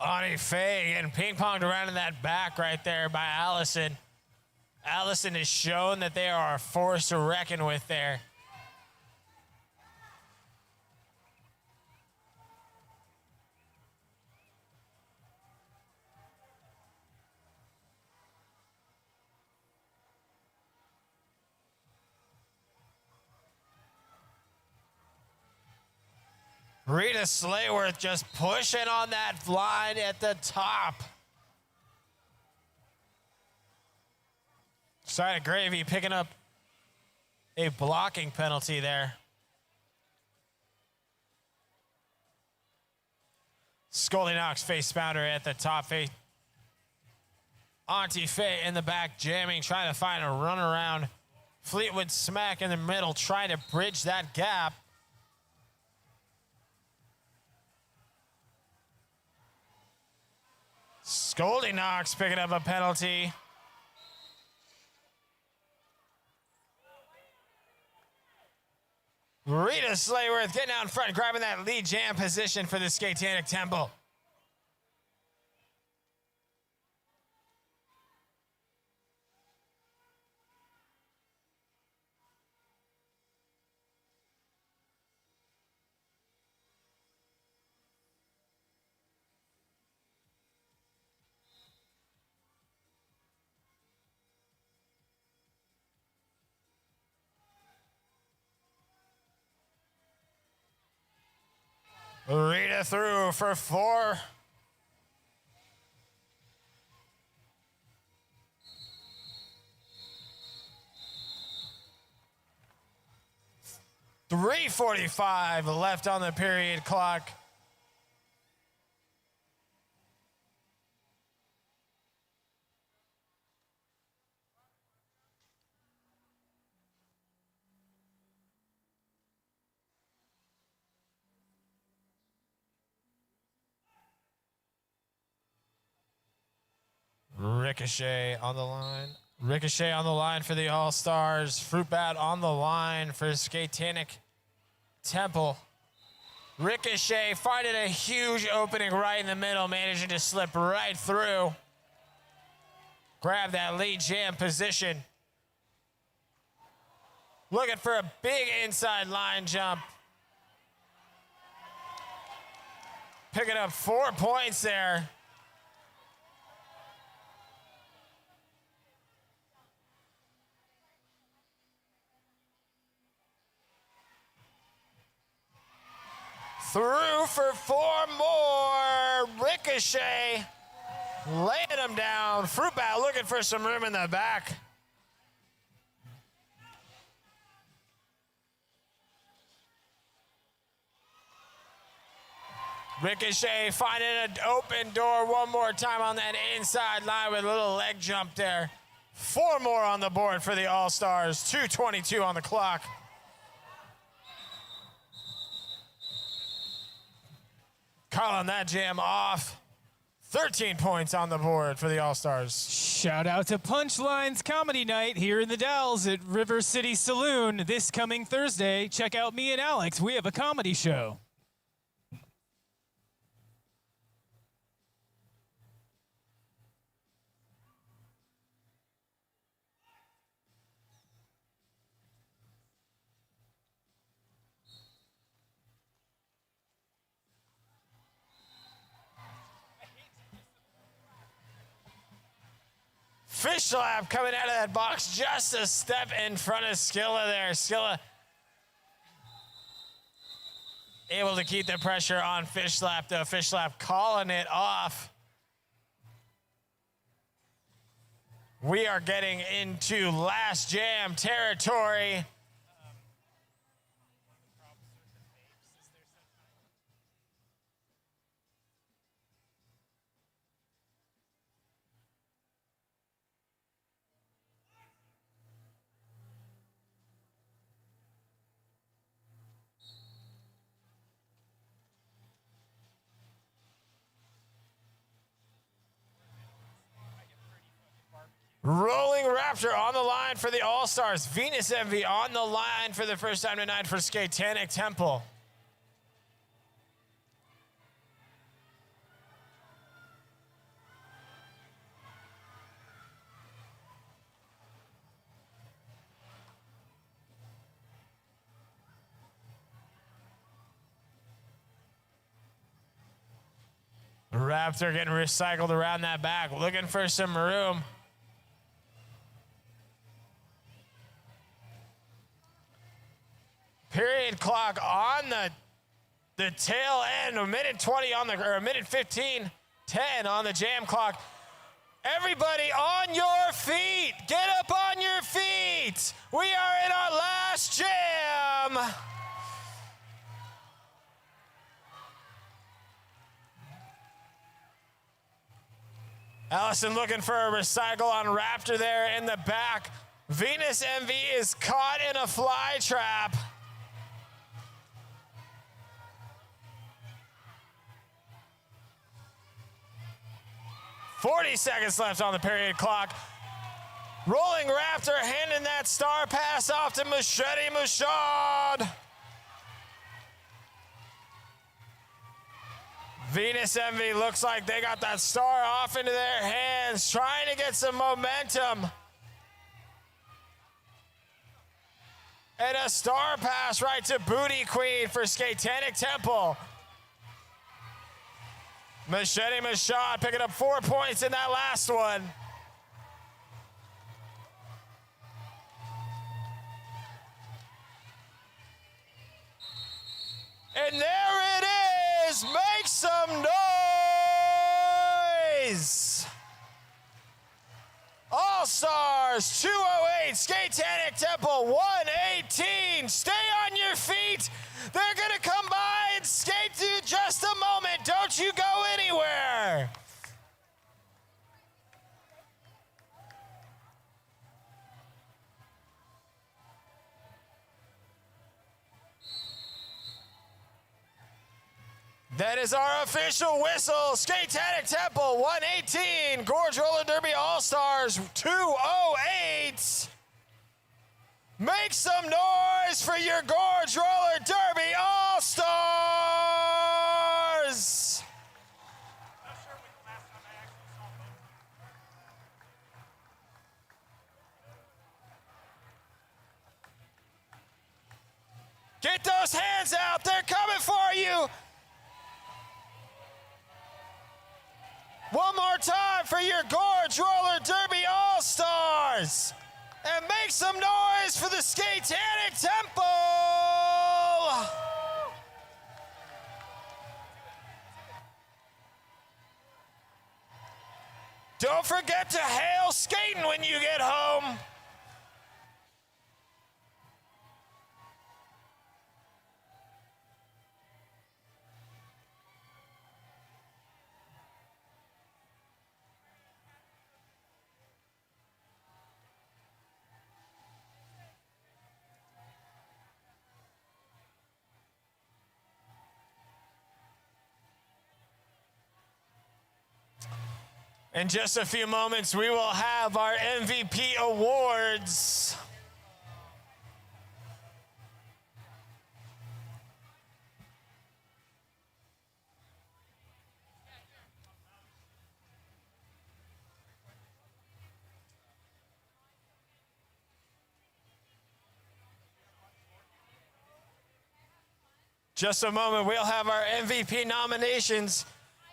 Ani Faye and ping-ponged around in that back right there by Allison. Allison has shown that they are a force to reckon with there. Rita Slayworth just pushing on that line at the top. Side of Gravy picking up a blocking penalty there. Scully Knox face pounder at the top. Auntie Faye in the back jamming, trying to find a run around. Fleetwood smack in the middle, trying to bridge that gap. Scully Knox picking up a penalty. Rita Slayworth getting out in front, grabbing that lead jam position for the SKATETANIC Temple. Rita through for 4. .345 left on the period clock. Ricochet on the line. Ricochet on the line for the All-Stars. Fruit Bat on the line for SKATETANIC Temple. Ricochet finding a huge opening right in the middle, managing to slip right through. Grab that lead jam position. Looking for a big inside line jump. Picking up 4 points there. Through for 4 more. Ricochet laying him down. Fruit Bat looking for some room in the back. Ricochet finding an open door one more time on that inside line with a little leg jump there. 4 more on the board for the All-Stars. 2:22 on the clock. Calling that jam off. 13 points on the board for the All-Stars. Shout out to Punchlines Comedy Night here in the Dalles at River City Saloon this coming Thursday. Check out me and Alex. We have a comedy show. Fish Slap coming out of that box just a step in front of Skilla there. Skilla able to keep the pressure on Fish Slap, though. Fish Slap calling it off. We are getting into last jam territory. Rolling Raptor on the line for the All-Stars. Venus Envy on the line for the first time tonight for SKATETANIC Temple. Raptor getting recycled around that back, looking for some room. Period clock on the tail end, a minute 20 on the, or a minute 15, 10 on the jam clock. Everybody on your feet, get up on your feet. We are in our last jam. Allison looking for a recycle on Raptor there in the back. Venus Envy is caught in a fly trap. "40 seconds left on the period clock. Rolling Raptor handing that star pass off to Machete Mashad. Venus Envy looks like they got that star off into their hands, trying to get some momentum. And a star pass right to Booty Queen for SKATETANIC Temple. Machete Mashad picking up 4 points in that last one. And there it is. Make some noise. All-Stars 208, SKATETANIC Temple 118. Stay on your feet. They're going to come by and skate to just a moment. Don't you go anywhere. That is our official whistle. SKATETANIC Temple 118, Gorge Roller Derby All-Stars 208. Make some noise for your Gorge Roller Derby All-Stars. Not sure when the last time I actually saw both. Get those hands out. They're coming for you. One more time for your Gorge Roller Derby All-Stars. And make some noise for the SKATETANIC Temple. Don't forget to hail skating when you get home. In just a few moments, we will have our MVP awards. Just a moment, we'll have our MVP nominations.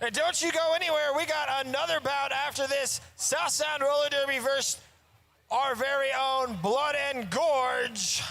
And don't you go anywhere. We got another bout after this. South Sound Roller Derby versus our very own Blood and Gorge.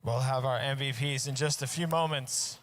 We'll have our MVPs in just a few moments.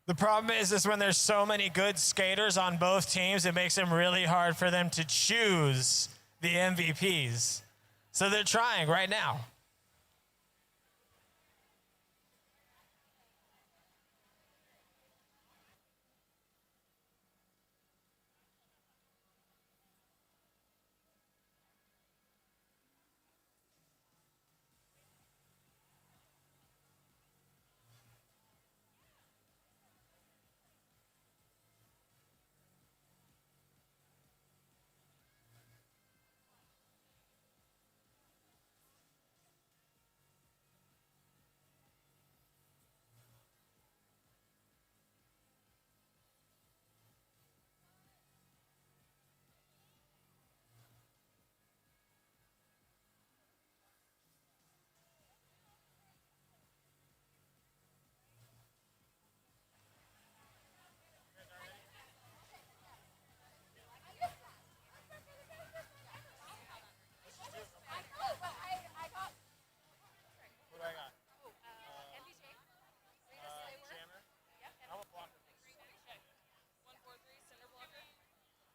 The problem is when there's so many good skaters on both teams, it makes it really hard for them to choose the MVPs. So they're trying right now.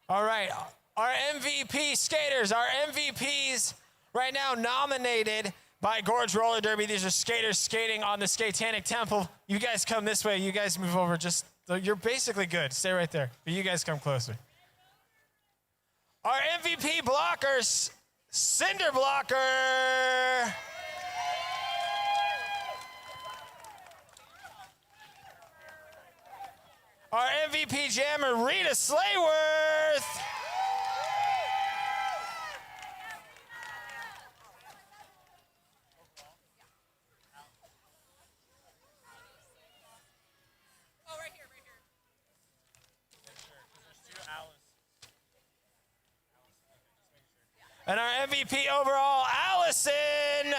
All right, our MVP skaters, our MVPs right now nominated by Gorge Roller Derby. These are skaters skating on the SKATETANIC Temple. You guys come this way. You guys move over. You're basically good. Stay right there. But you guys come closer. Our MVP blockers, Cinder Blocker. Our MVP jammer, Rita Slayworth. And our MVP overall, Allison.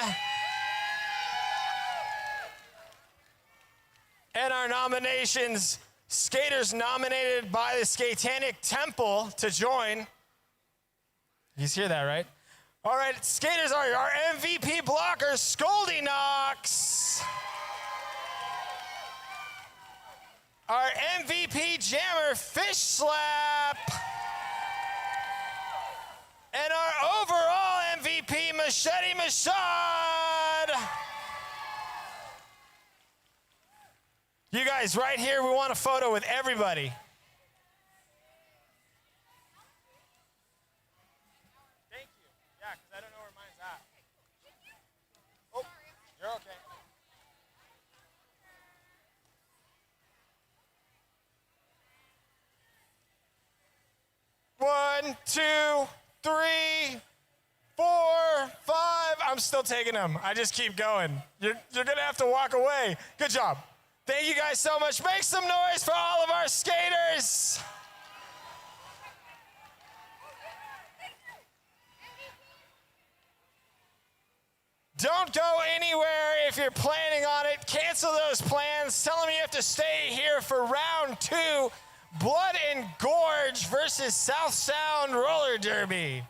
And our nominations, skaters nominated by the SKATETANIC Temple to join. You hear that, right? All right, skaters are our MVP blocker, Scoldy Knox. Our MVP jammer, Fish Slap. And our overall MVP, Machete Machad. You guys, right here, we want a photo with everybody. Thank you. Yeah, because I don't know where mine's at. Oh, you're okay. One, two, 3, 4, 5. I'm still taking them. I just keep going. You're going to have to walk away. Good job. Thank you guys so much. Make some noise for all of our skaters. Don't go anywhere if you're planning on it. Cancel those plans. Tell them you have to stay here for round 2. Blood and Gorge versus South Sound Roller Derby.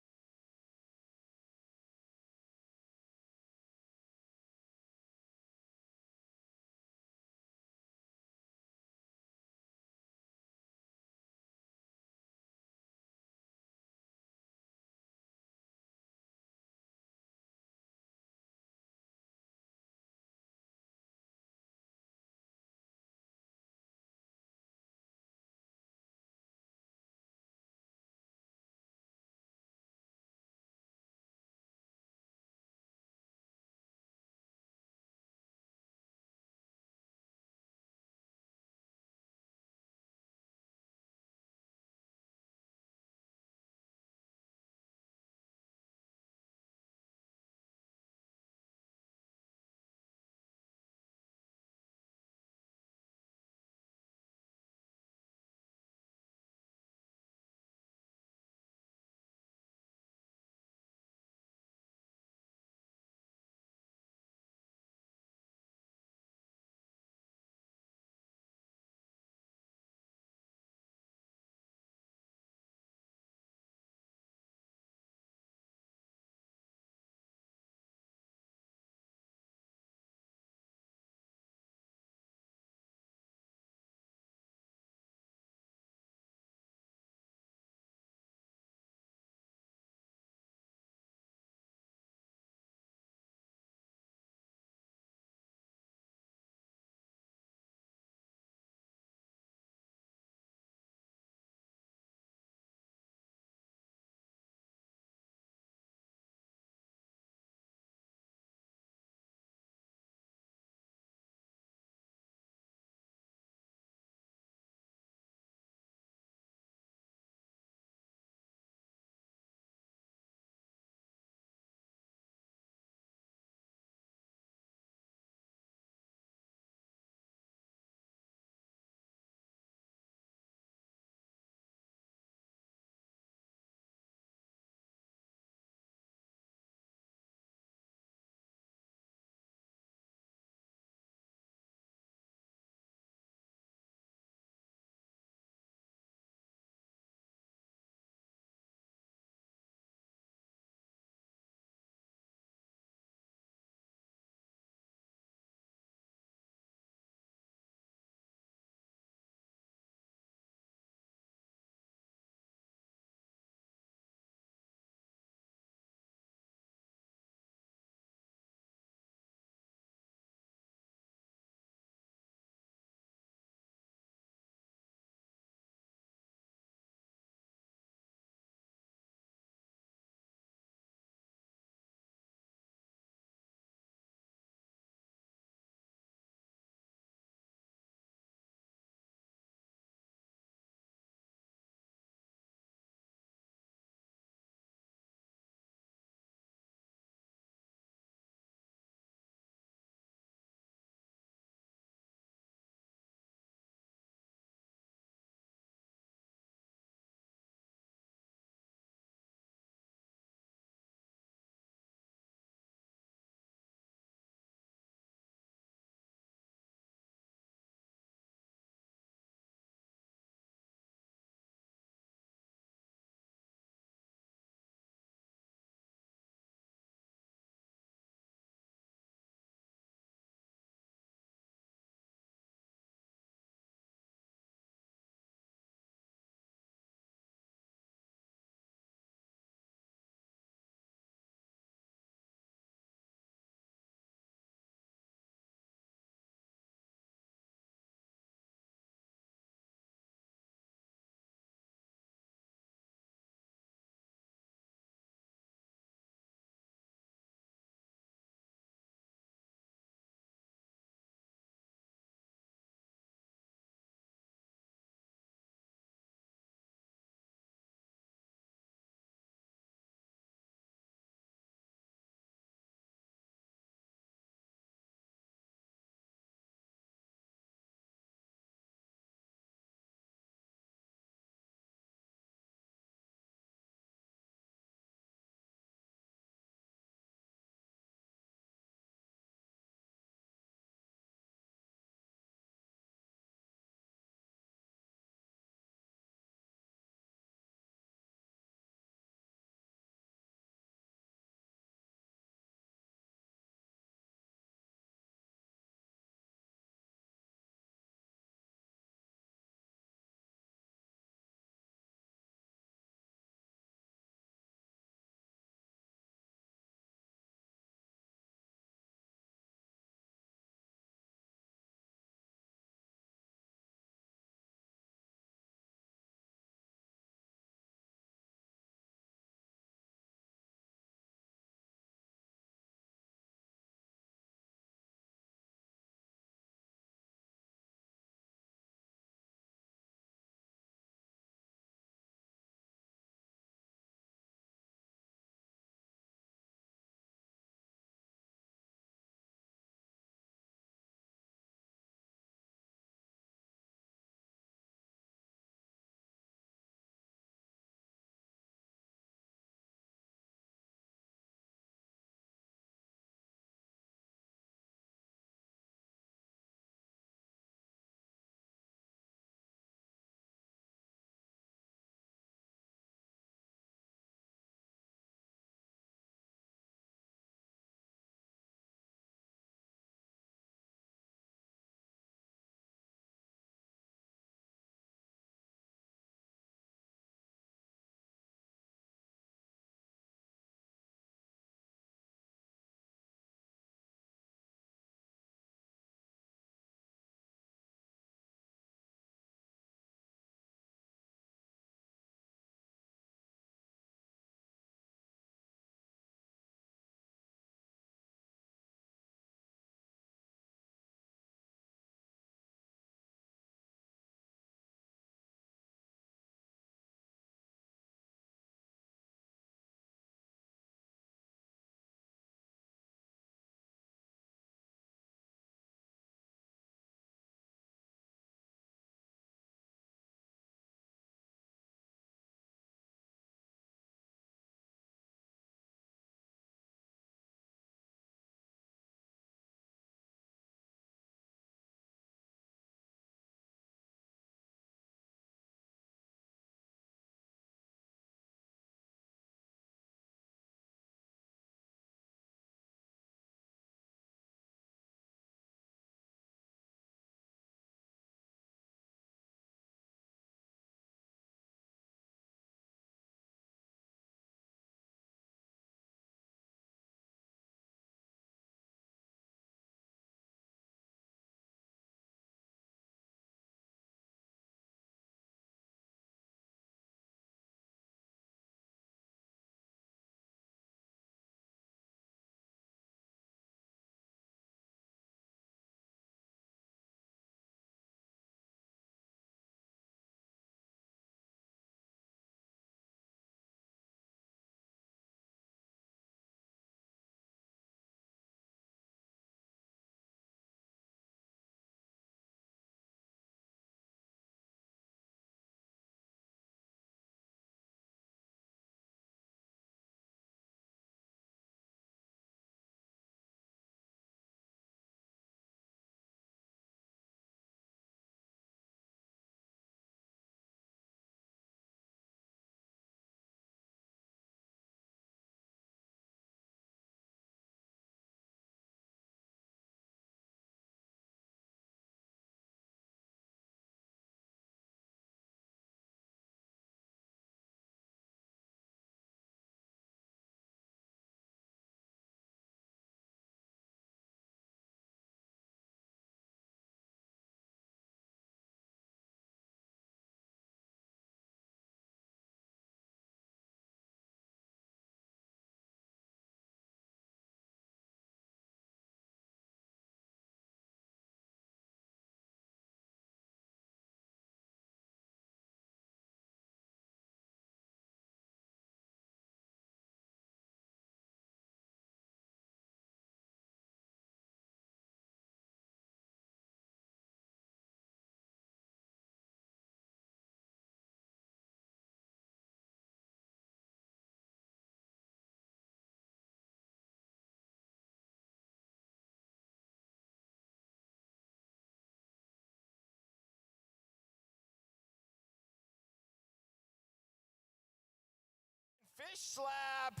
Slap.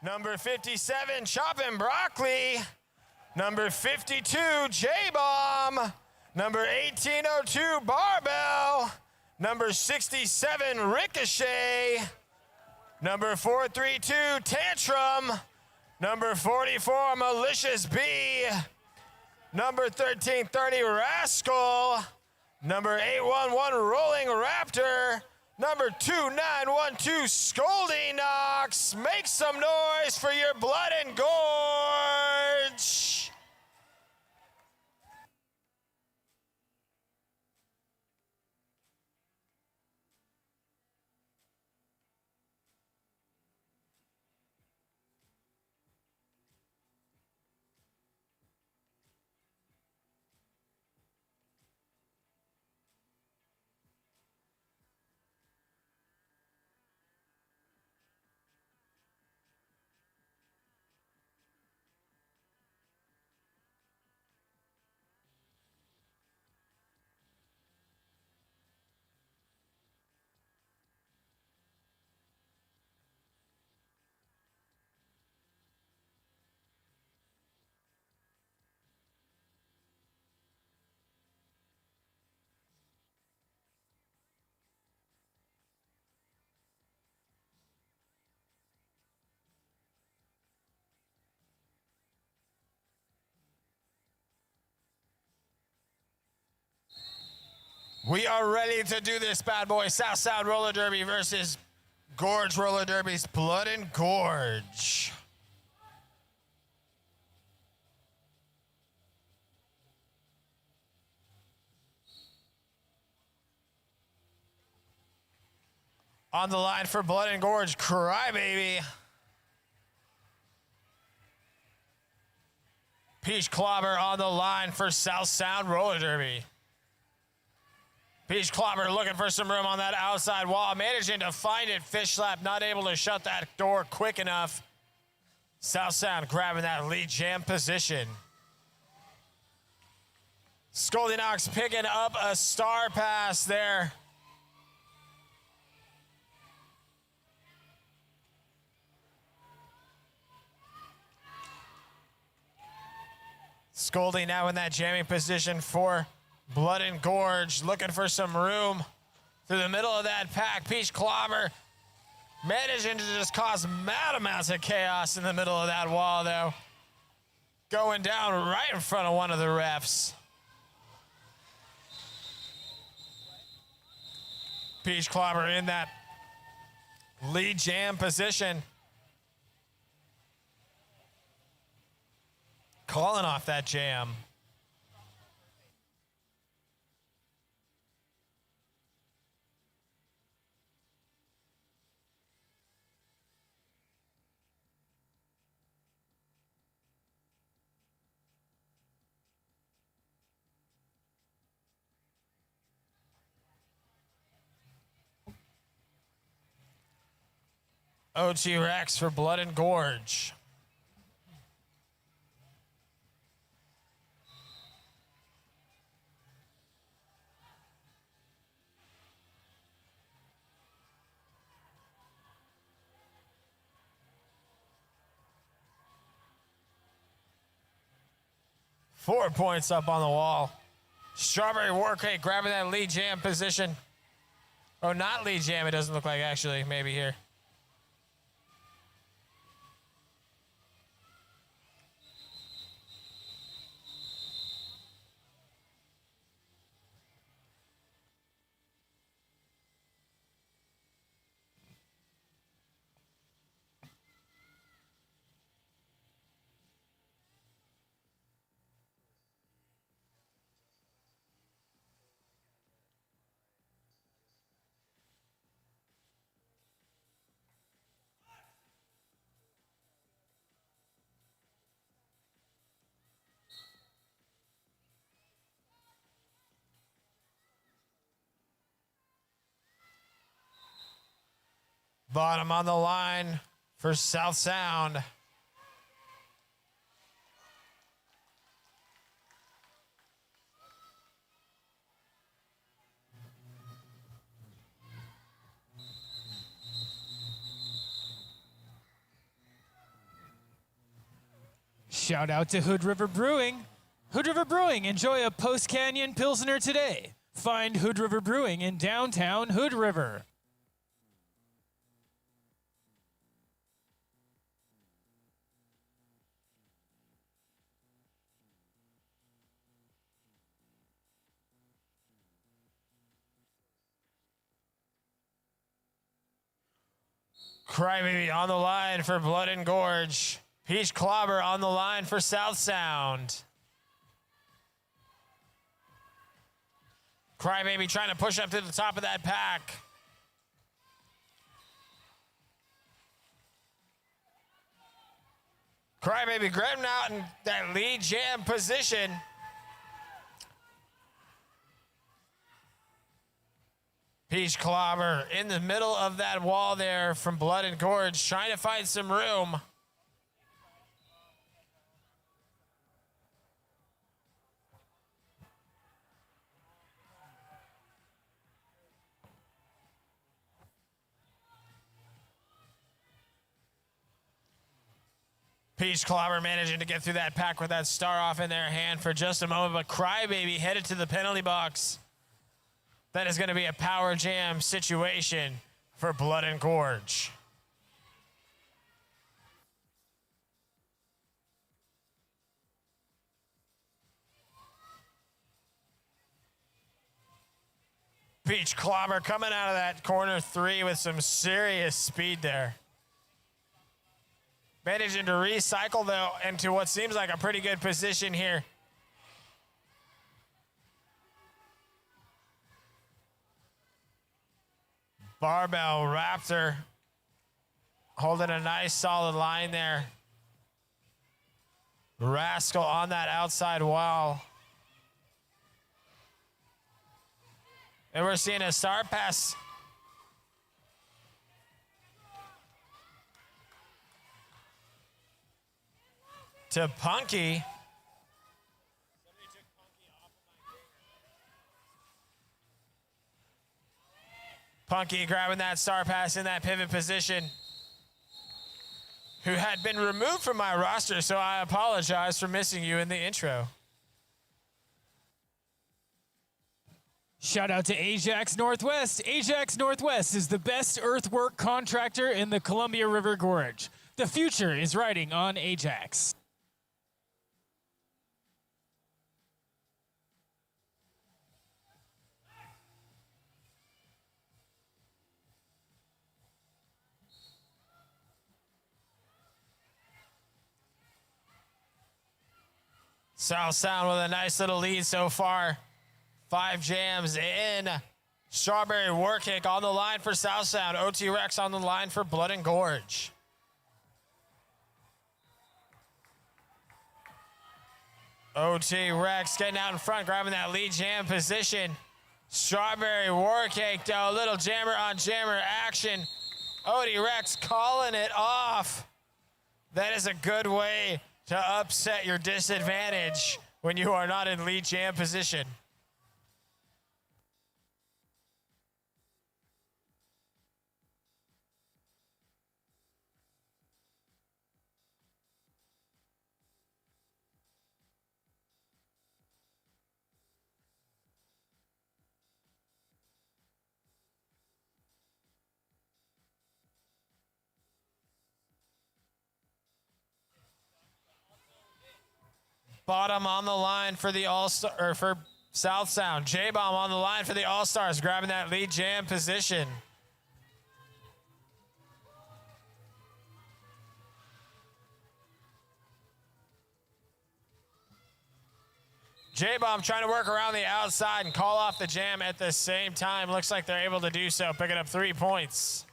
Number 57, Choppin' Broccoli. Number 52, J-Bomb. Number 1802, Barbell. Number 67, Ricochet. Number 432, Tantrum. Number 44, Malicious B. Number 1330, Rascal. Number 811, Rolling Raptor. Number 2912, Scolding Knox. Make some noise for your Blood and Gorge. We are ready to do this bad boy. South Sound Roller Derby versus Gorge Roller Derby's Blood and Gorge. On the line for Blood and Gorge, Crybaby. Peach Clobber on the line for South Sound Roller Derby. Peach Clobber looking for some room on that outside wall, managing to find it. Fish Slap not able to shut that door quick enough. South Sound grabbing that lead jam position. Scolding Knox picking up a star pass there. Scolding now in that jamming position for Blood and Gorge, looking for some room through the middle of that pack. Peach Clobber managing to just cause mad amounts of chaos in the middle of that wall, though. Going down right in front of one of the refs. Peach Clobber in that lead jam position. Calling off that jam. OG Rex for Blood and Gorge. Four points up on the wall. Strawberry Warcake grabbing that lead jam position. Oh, not lead jam, it doesn't look like, actually, maybe here. Bottom on the line for South Sound. Shout out to Hood River Brewing. Hood River Brewing, enjoy a Post Canyon Pilsner today. Find Hood River Brewing in downtown Hood River. Crybaby on the line for Blood and Gorge. Peach Clobber on the line for South Sound. Crybaby trying to push up to the top of that pack. Crybaby grabbing out in that lead jam position. Peach Clobber in the middle of that wall there from Blood and Gorge, trying to find some room. Peach Clobber managing to get through that pack with that star off in their hand for just a moment, but Crybaby headed to the penalty box. That is going to be a power jam situation for Blood and Gorge. Peach Clobber coming out of that corner three with some serious speed there. Managing to recycle, though, into what seems like a pretty good position here. Barbell Raptor holding a nice solid line there. Rascal on that outside wall. And we're seeing a star pass. To Punky. Punky grabbing that star pass in that pivot position. Who had been removed from my roster, so I apologize for missing you in the intro. Shout out to Ajax Northwest. Ajax Northwest is the best earthwork contractor in the Columbia River Gorge. The future is riding on Ajax. South Sound with a nice little lead so far. 5 jams in. Strawberry War Kick on the line for South Sound. OT Rex on the line for Blood and Gorge. OT Rex getting out in front, grabbing that lead jam position. Strawberry War Cake, though, a little jammer on jammer action. OT Rex calling it off. That is a good way to upset your disadvantage when you are not in lead jam position. Bottom on the line for the All-Star, or for South Sound. J-Bomb on the line for the All-Stars, grabbing that lead jam position. J-Bomb trying to work around the outside and call off the jam at the same time. Looks like they're able to do so, picking up 3 points.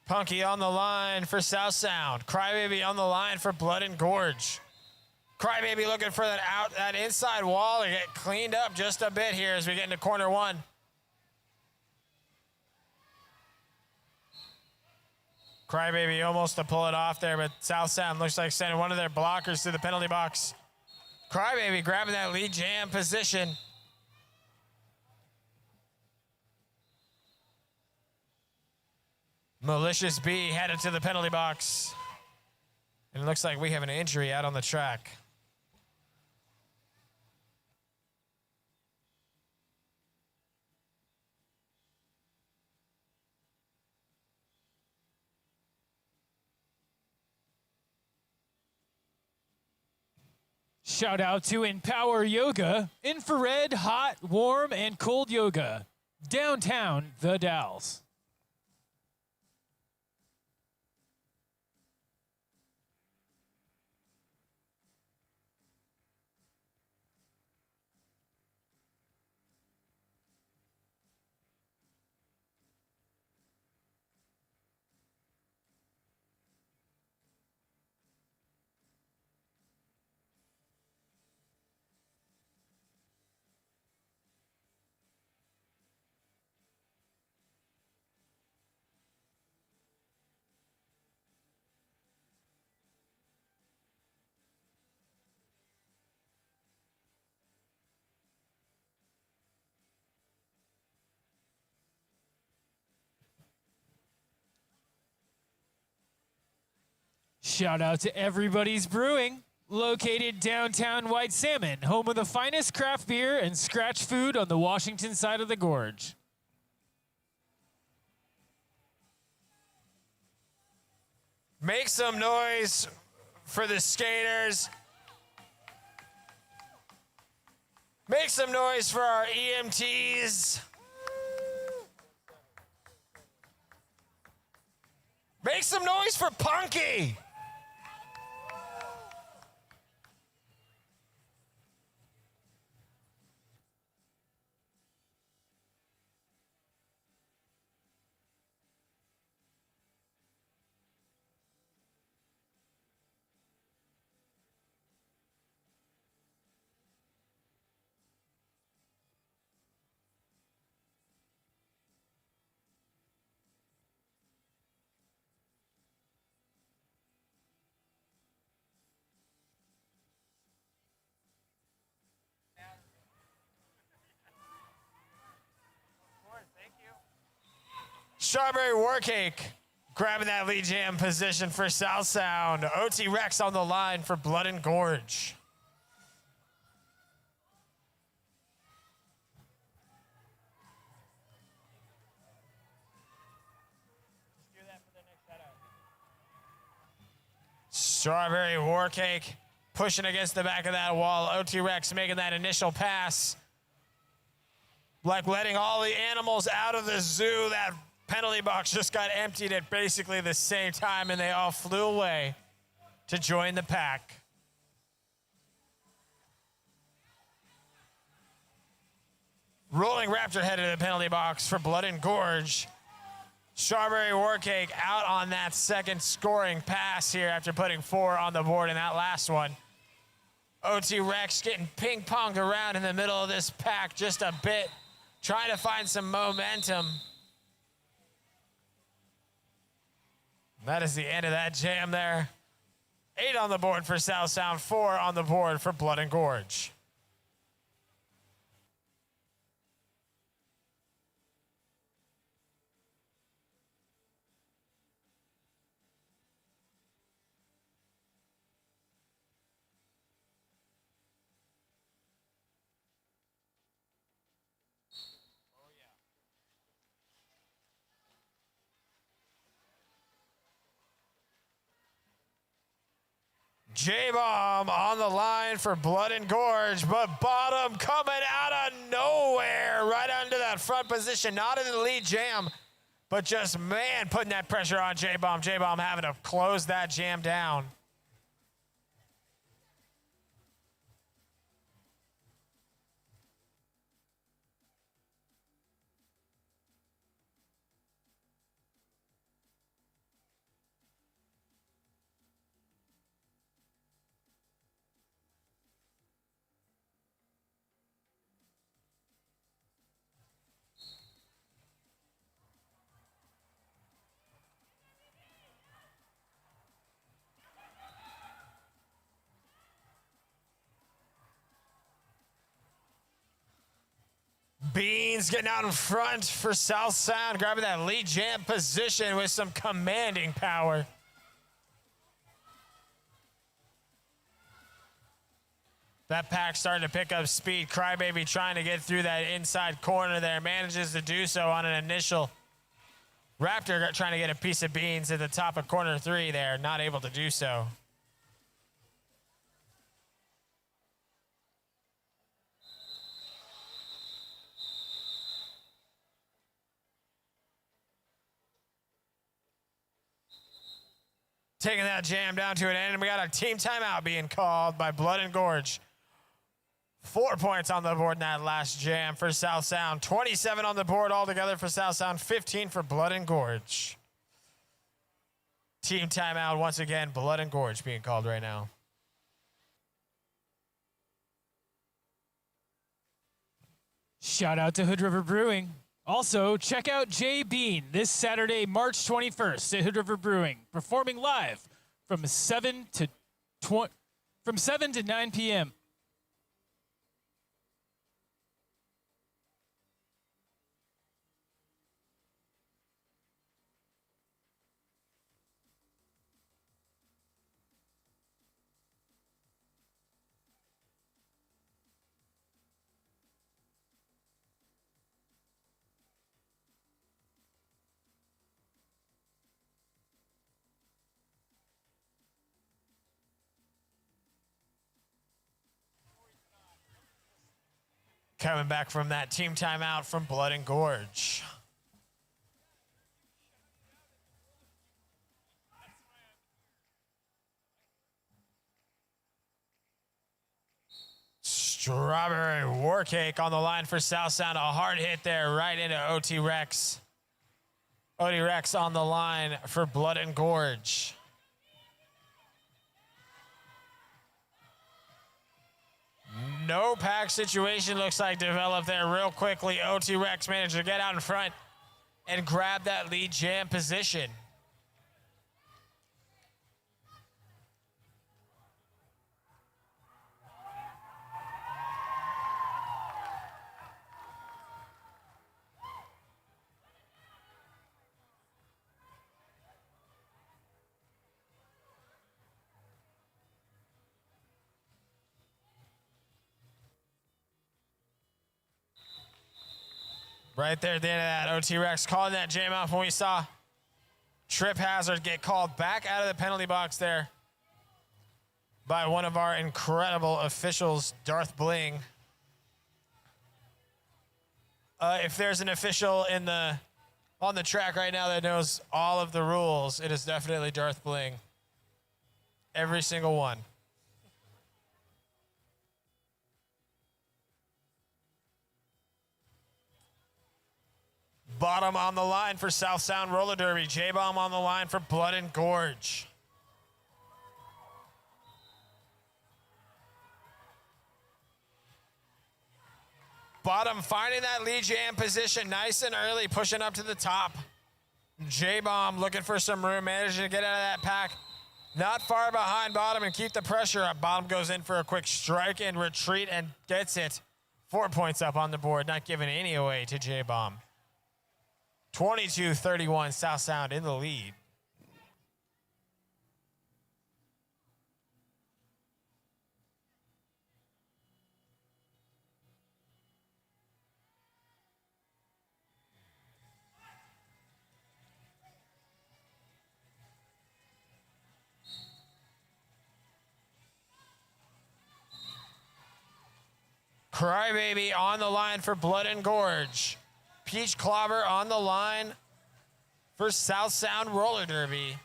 Punky on the line for South Sound. Crybaby on the line for Blood and Gorge. Crybaby looking for that inside wall to get cleaned up just a bit here as we get into corner one. Crybaby almost to pull it off there, but South Sound looks like sending one of their blockers to the penalty box. Crybaby grabbing that lead jam position. Malicious B headed to the penalty box. And it looks like we have an injury out on the track. Shout out to Empower Yoga, infrared, hot, warm, and cold yoga. Downtown, the Dalles. Shout out to Everybody's Brewing, located downtown White Salmon, home of the finest craft beer and scratch food on the Washington side of the Gorge. Make some noise for the skaters. Make some noise for our EMTs. Make some noise for Punky. Strawberry Warcake grabbing that lead jam position for South Sound. OT Rex on the line for Blood and Gorge. Strawberry Warcake pushing against the back of that wall. OT Rex making that initial pass. Like letting all the animals out of the zoo. That penalty box just got emptied at basically the same time, and they all flew away to join the pack. Rolling Raptor headed to the penalty box for Blood and Gorge. Strawberry Warcake out on that second scoring pass here after putting 4 on the board in that last one. OT Rex getting ping-ponged around in the middle of this pack just a bit, trying to find some momentum. That is the end of that jam there. 8 on the board for South Sound, 4 on the board for Blood and Gorge. J-Bomb on the line for Blood and Gorge, but Bottom coming out of nowhere right under that front position, not in the lead jam, but just, man, putting that pressure on J-Bomb. J-Bomb having to close that jam down. Beans getting out in front for South Sound, grabbing that lead jam position with some commanding power. That pack starting to pick up speed. Crybaby trying to get through that inside corner there. Manages to do so on an initial. Raptor trying to get a piece of Beans at the top of corner 3 there. Not able to do so. Taking that jam down to an end, and we got a team timeout being called by Blood and Gorge. 4 points on the board in that last jam for South Sound. 27 on the board altogether for South Sound, 15 for Blood and Gorge. Team timeout once again, Blood and Gorge being called right now. Shout out to Hood River Brewing. Also, check out Jay Bean this Saturday, March 21st at Hood River Brewing, performing live from 7 to 9 p.m. Coming back from that team timeout from Blood and Gorge. Strawberry War Cake on the line for South Sound. A hard hit there right into OT Rex. OT Rex on the line for Blood and Gorge. No pack situation looks like developed there real quickly. OT Rex managed to get out in front and grab that lead jam position. Right there at the end of that, OT Rex calling that jam off when we saw Trip Hazard get called back out of the penalty box there by one of our incredible officials, Darth Bling. If there's an official on the track right now that knows all of the rules, it is definitely Darth Bling. Every single one. Bottom on the line for South Sound Roller Derby. J-Bomb on the line for Blood and Gorge. Bottom finding that lead jam position nice and early, pushing up to the top. J-Bomb looking for some room, managing to get out of that pack. Not far behind Bottom and keep the pressure up. Bottom goes in for a quick strike and retreat and gets it. 4 points up on the board, not giving any away to J-Bomb. 22-31, South Sound in the lead. Crybaby on the line for Blood and Gorge. Peach Clobber on the line for South Sound Roller Derby.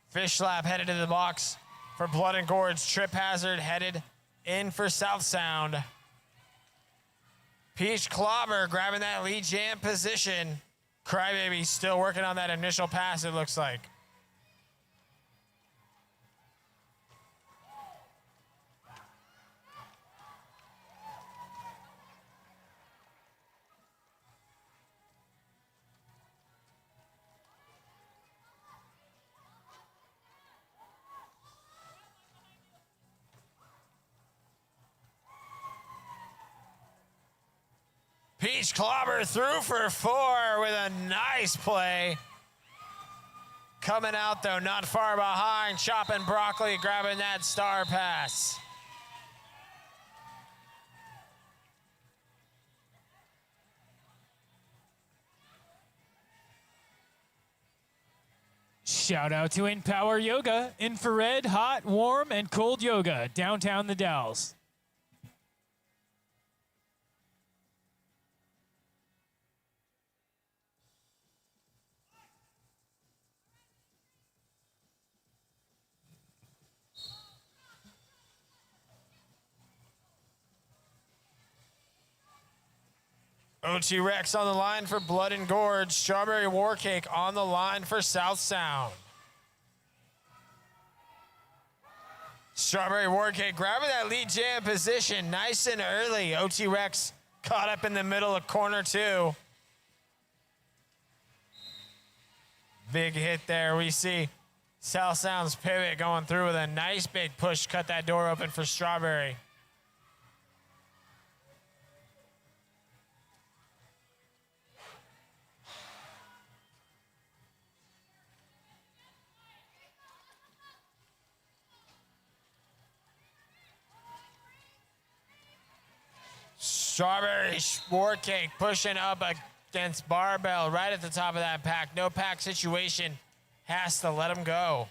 Fish Slap headed to the box for Blood and Gorge. Trip Hazard headed in for South Sound. Peach Clobber grabbing that lead jam position. Crybaby still working on that initial pass, it looks like. Beach clobber through for 4 with a nice play. Coming out, though, not far behind. Chopping Broccoli, grabbing that star pass. Shout out to Empower Yoga, infrared, hot, warm, and cold yoga, downtown the Dalles. OT Rex on the line for Blood and Gorge. Strawberry Warcake on the line for South Sound. Strawberry Warcake grabbing that lead jam position nice and early. OT Rex caught up in the middle of corner 2. Big hit there. We see South Sound's pivot going through with a nice big push. Cut that door open for Strawberry. Strawberry Warcake pushing up against Barbell right at the top of that pack. No pack situation. Has to let him go.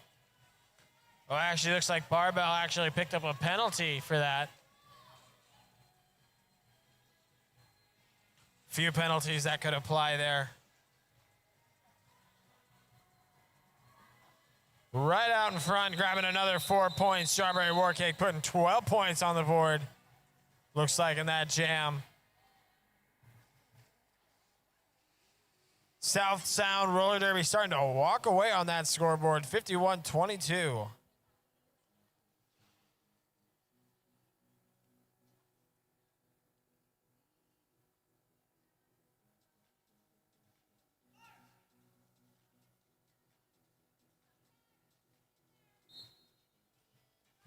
Well, actually looks like Barbell actually picked up a penalty for that. Few penalties that could apply there. Right out in front, grabbing another 4 points. Strawberry Warcake putting 12 points on the board. Looks like in that jam. South Sound Roller Derby starting to walk away on that scoreboard, 51-22.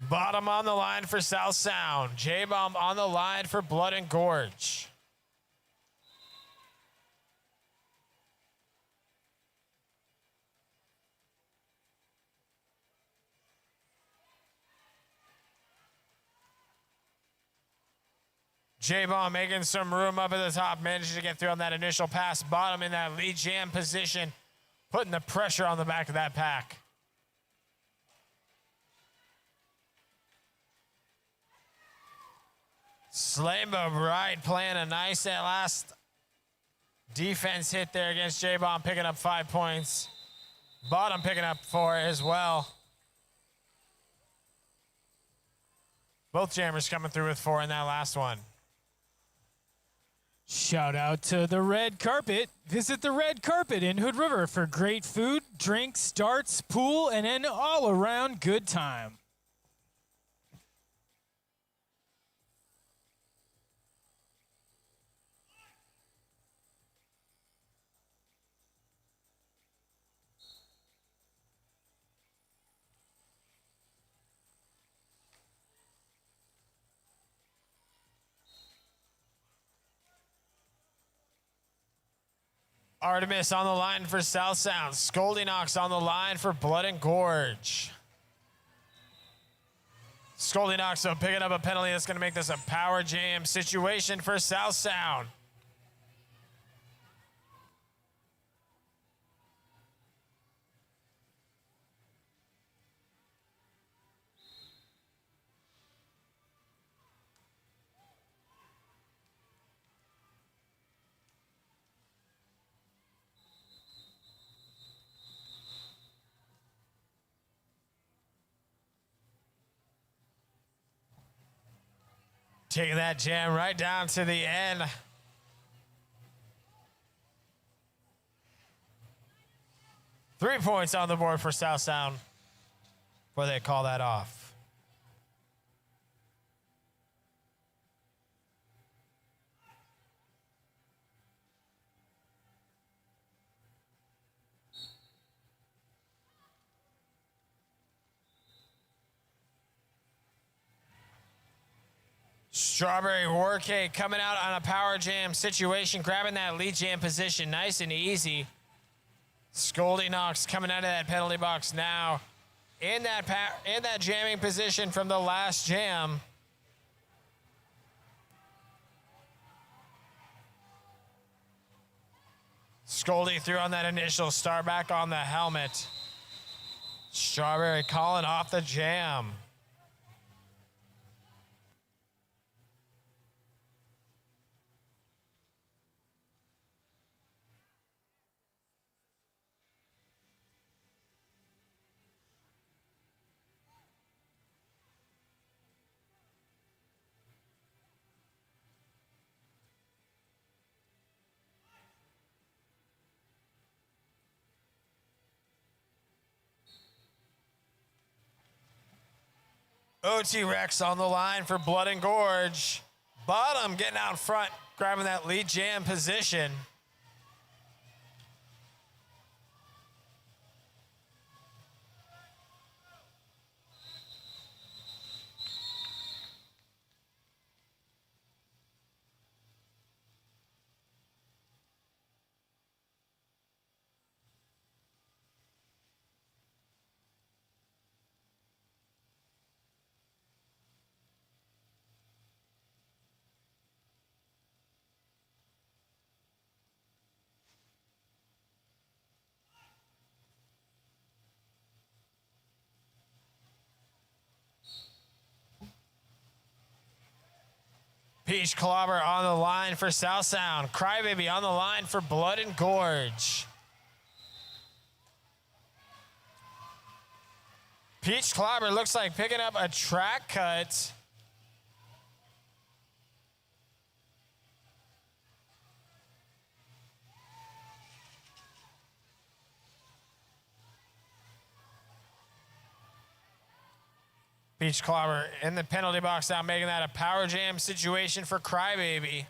Bottom on the line for South Sound. J-Bomb on the line for Blood and Gorge. J-Bomb making some room up at the top, managing to get through on that initial pass. Bottom in that lead jam position, putting the pressure on the back of that pack. Slambo Bright playing a nice that last defense hit there against J-Bomb, picking up 5 points. Bottom picking up 4 as well. Both jammers coming through with 4 in that last one. Shout out to the Red Carpet. Visit the Red Carpet in Hood River for great food, drinks, darts, pool, and an all-around good time. Artemis on the line for South Sound. Scoldinox on the line for Blood and Gorge. Scoldinox, so picking up a penalty that's going to make this a power jam situation for South Sound. Taking that jam right down to the end. Three points on the board for South Sound before they call that off. Strawberry Warcake coming out on a power jam situation, grabbing that lead jam position nice and easy. SKATETANIC coming out of that penalty box now in that jamming position from the last jam. Skoldy threw on that initial star back on the helmet. Strawberry calling off the jam. OT Rex on the line for Blood and Gorge. Bottom getting out front, grabbing that lead jam position. Peach Clobber on the line for South Sound. Crybaby on the line for Blood and Gorge. Peach Clobber looks like picking up a track cut. Peach Clobber in the penalty box now, making that a power jam situation for Crybaby.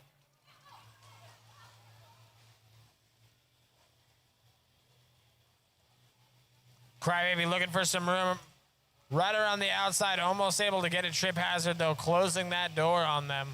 Crybaby looking for some room right around the outside, almost able to get a trip hazard though, closing that door on them.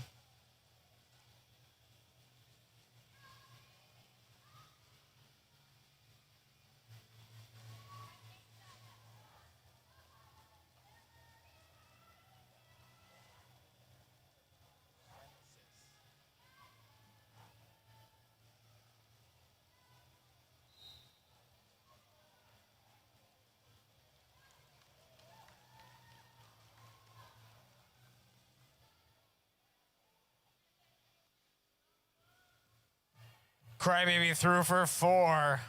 Crybaby threw for 4.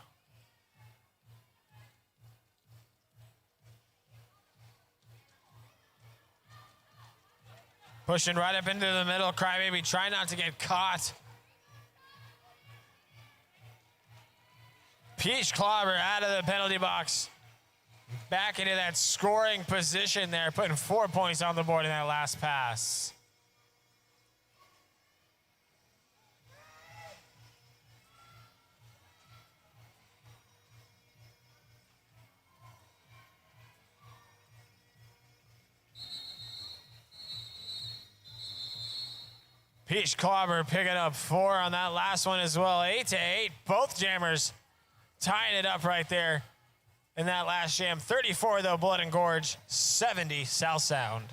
Pushing right up into the middle. Crybaby trying not to get caught. Peach Clobber out of the penalty box. Back into that scoring position there, putting 4 points on the board in that last pass. Peach Clobber picking up 4 on that last one as well. 8-8. Both jammers tying it up right there in that last jam. 34 though, Blood and Gorge. 70 South Sound.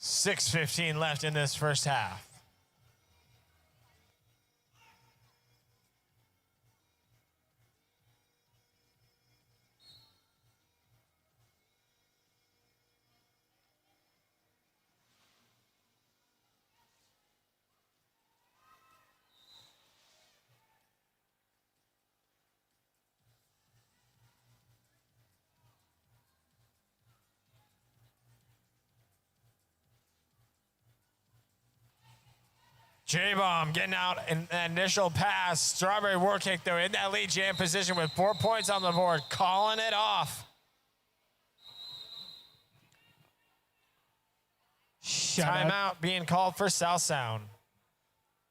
6:15 left in this first half. J-Bomb getting out in that initial pass. Strawberry Warcake, though, in that lead jam position with 4 points on the board, calling it off. Timeout being called for South Sound.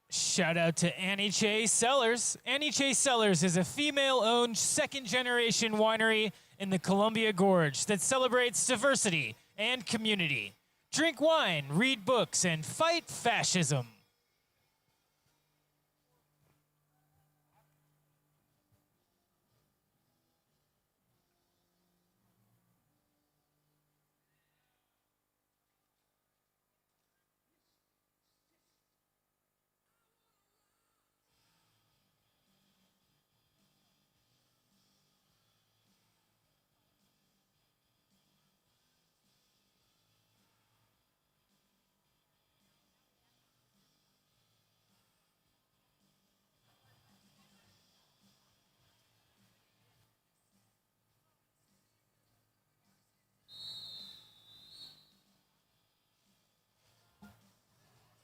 Shout out to Annie Chase Cellars. Annie Chase Cellars is a female-owned second-generation winery in the Columbia Gorge that celebrates diversity and community. Drink wine, read books, and fight fascism.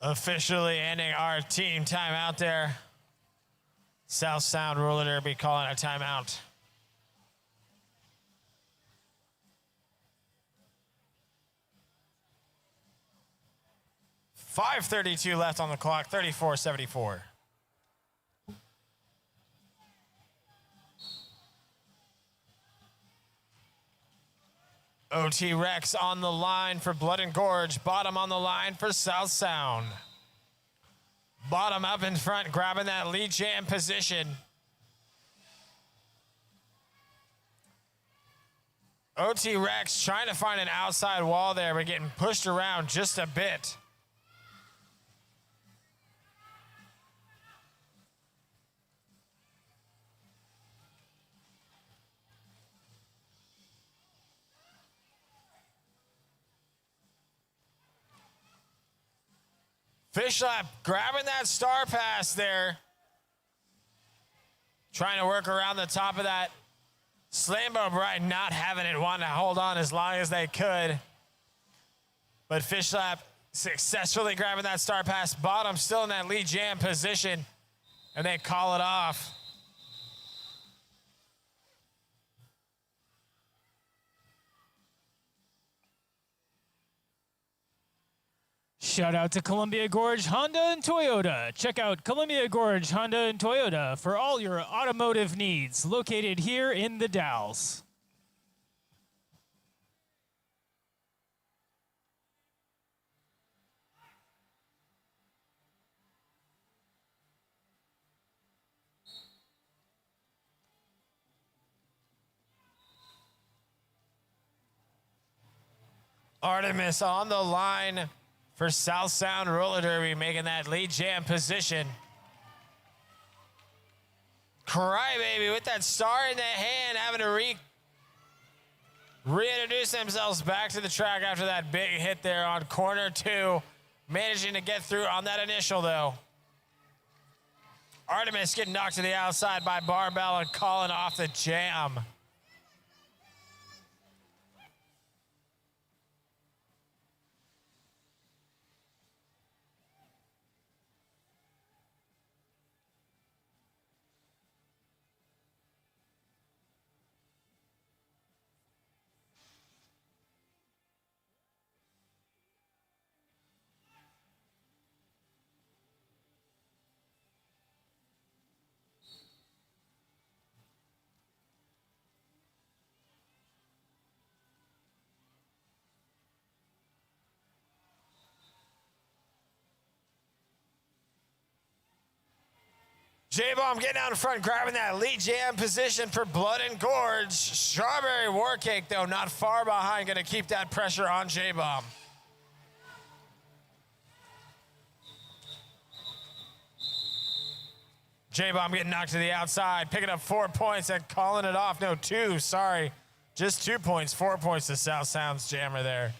Officially ending our team timeout there. South Sound Roller Derby calling a timeout. .532 left on the clock, 34-74. OT Rex on the line for Blood and Gorge. Bottom on the line for South Sound. Bottom up in front, grabbing that lead jam position. OT Rex trying to find an outside wall there, but getting pushed around just a bit. Fishlap grabbing that star pass there. Trying to work around the top of that. Slambo Bright not having it, wanting to hold on as long as they could. But Fishlap successfully grabbing that star pass. Bottom still in that lead jam position. And they call it off. Shout out to Columbia Gorge Honda and Toyota. Check out Columbia Gorge Honda and Toyota for all your automotive needs, located here in the Dalles. Artemis on the line for South Sound Roller Derby, making that lead jam position. Crybaby with that star in the hand, having to reintroduce themselves back to the track after that big hit there on corner 2. Managing to get through on that initial, though. Artemis getting knocked to the outside by Barbell and calling off the jam. J-Bomb getting out in front, grabbing that lead jam position for Blood and Gorge. Strawberry Warcake, though, not far behind, going to keep that pressure on J-Bomb. J-Bomb getting knocked to the outside, picking up 4 points and calling it off. No, 2, sorry. Just 2 points, 4 points to South Sound's jammer there.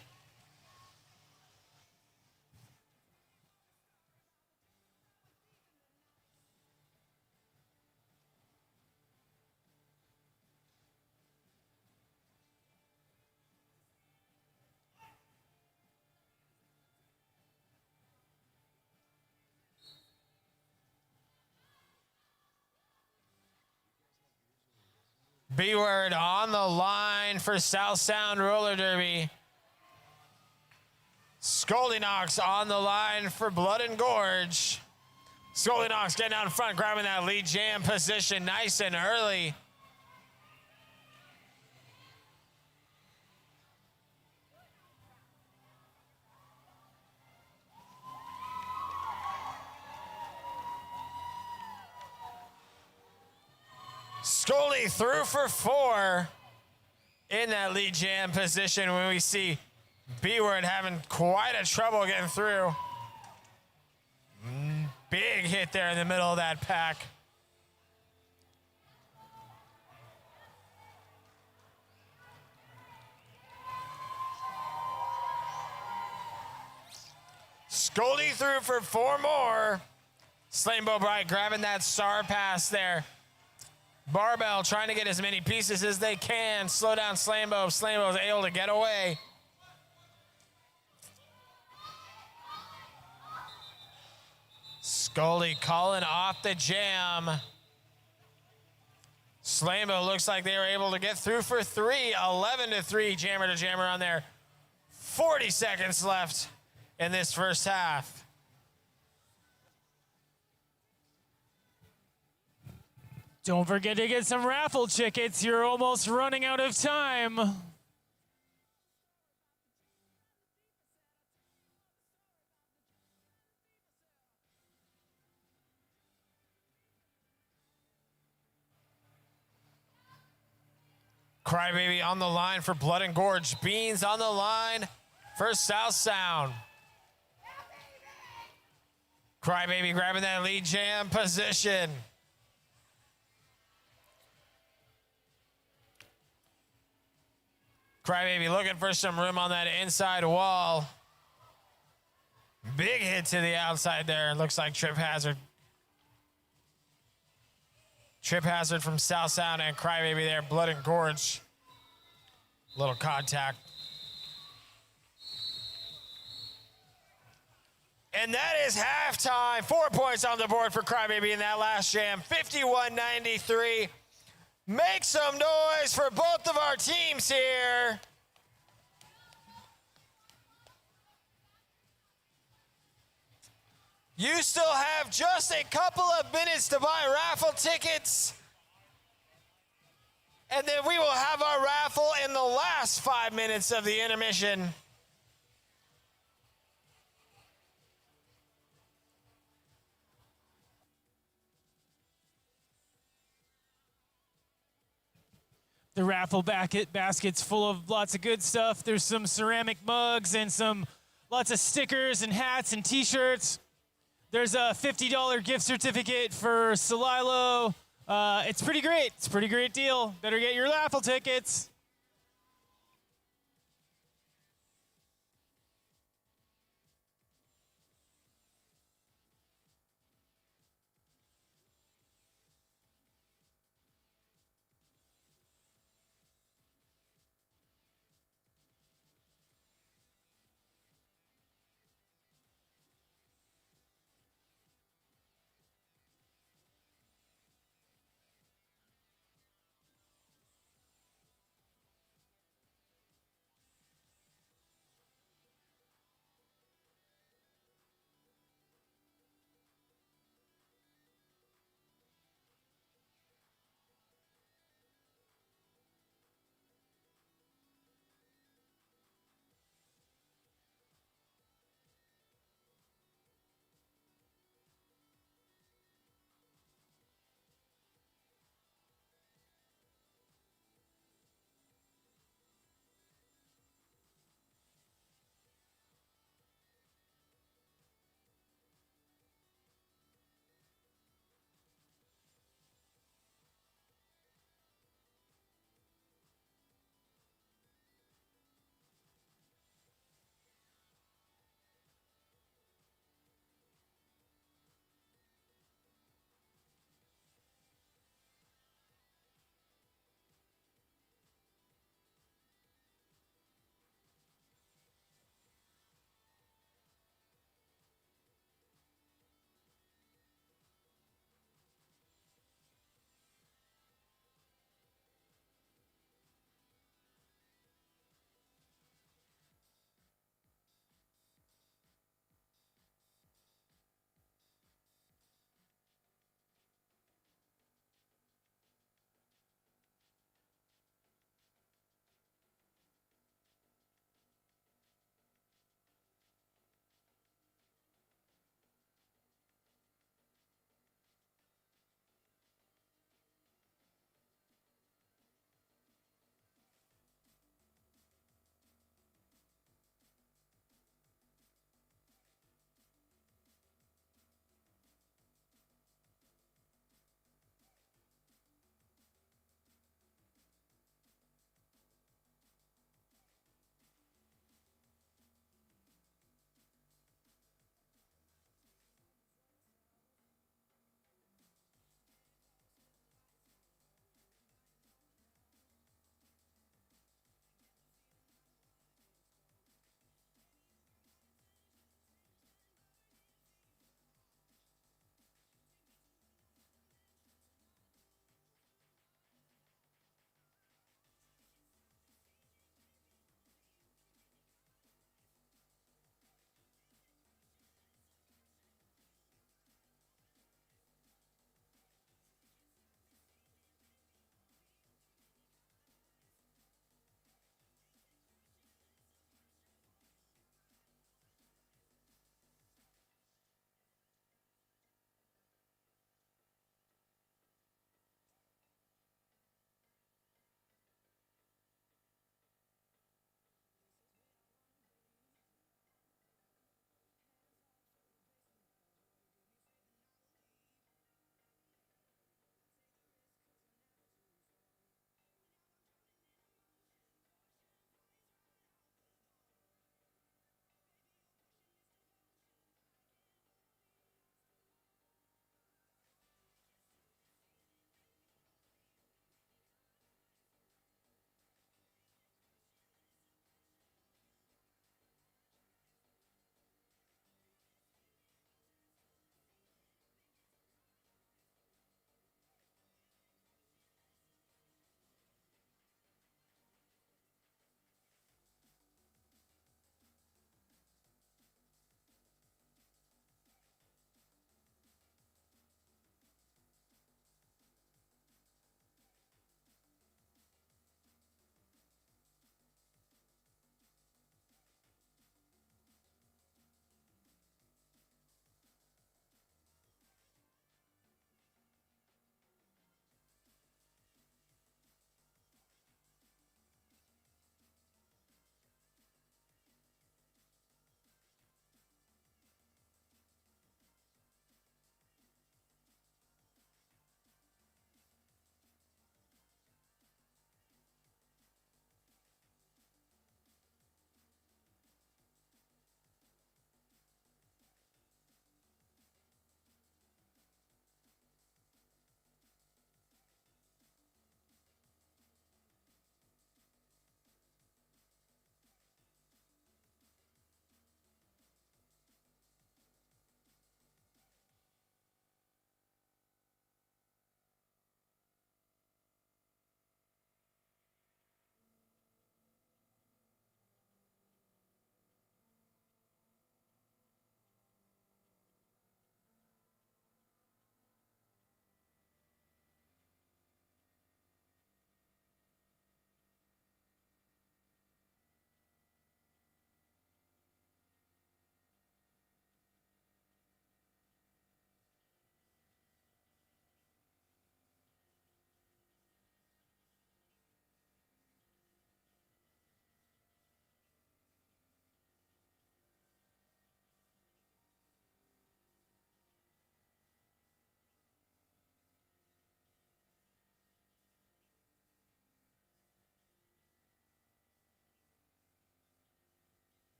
B-Word on the line for South Sound Roller Derby. Scoldinox on the line for Blood and Gorge. Skolinox getting out in front, grabbing that lead jam position nice and early. Scully through for 4 in that lead jam position when we see B-Word having quite a trouble getting through. Big hit there in the middle of that pack. Scully through for 4 more. Slambo Bright grabbing that star pass there. Barbell trying to get as many pieces as they can. Slow down Slambo. Slambo is able to get away. Scully calling off the jam. Slambo looks like they were able to get through for 3. 11-3, jammer to jammer on there. 40 seconds left in this first half. Don't forget to get some raffle tickets. You're almost running out of time. Crybaby on the line for Blood and Gorge. Beans on the line for South Sound. Crybaby grabbing that lead jam position. Crybaby looking for some room on that inside wall. Big hit to the outside there. It looks like Trip Hazard. Trip Hazard from South Sound and Crybaby there. Blood and Gorge. Little contact. And that is halftime. 4 points on the board for Crybaby in that last jam. 51-93. Make some noise for both of our teams here. You still have just a couple of minutes to buy raffle tickets. And then we will have our raffle in the last 5 minutes of the intermission. The raffle basket's full of lots of good stuff. There's some ceramic mugs and lots of stickers and hats and t-shirts. There's a $50 gift certificate for Solilo. It's pretty great. It's a pretty great deal. Better get your raffle tickets.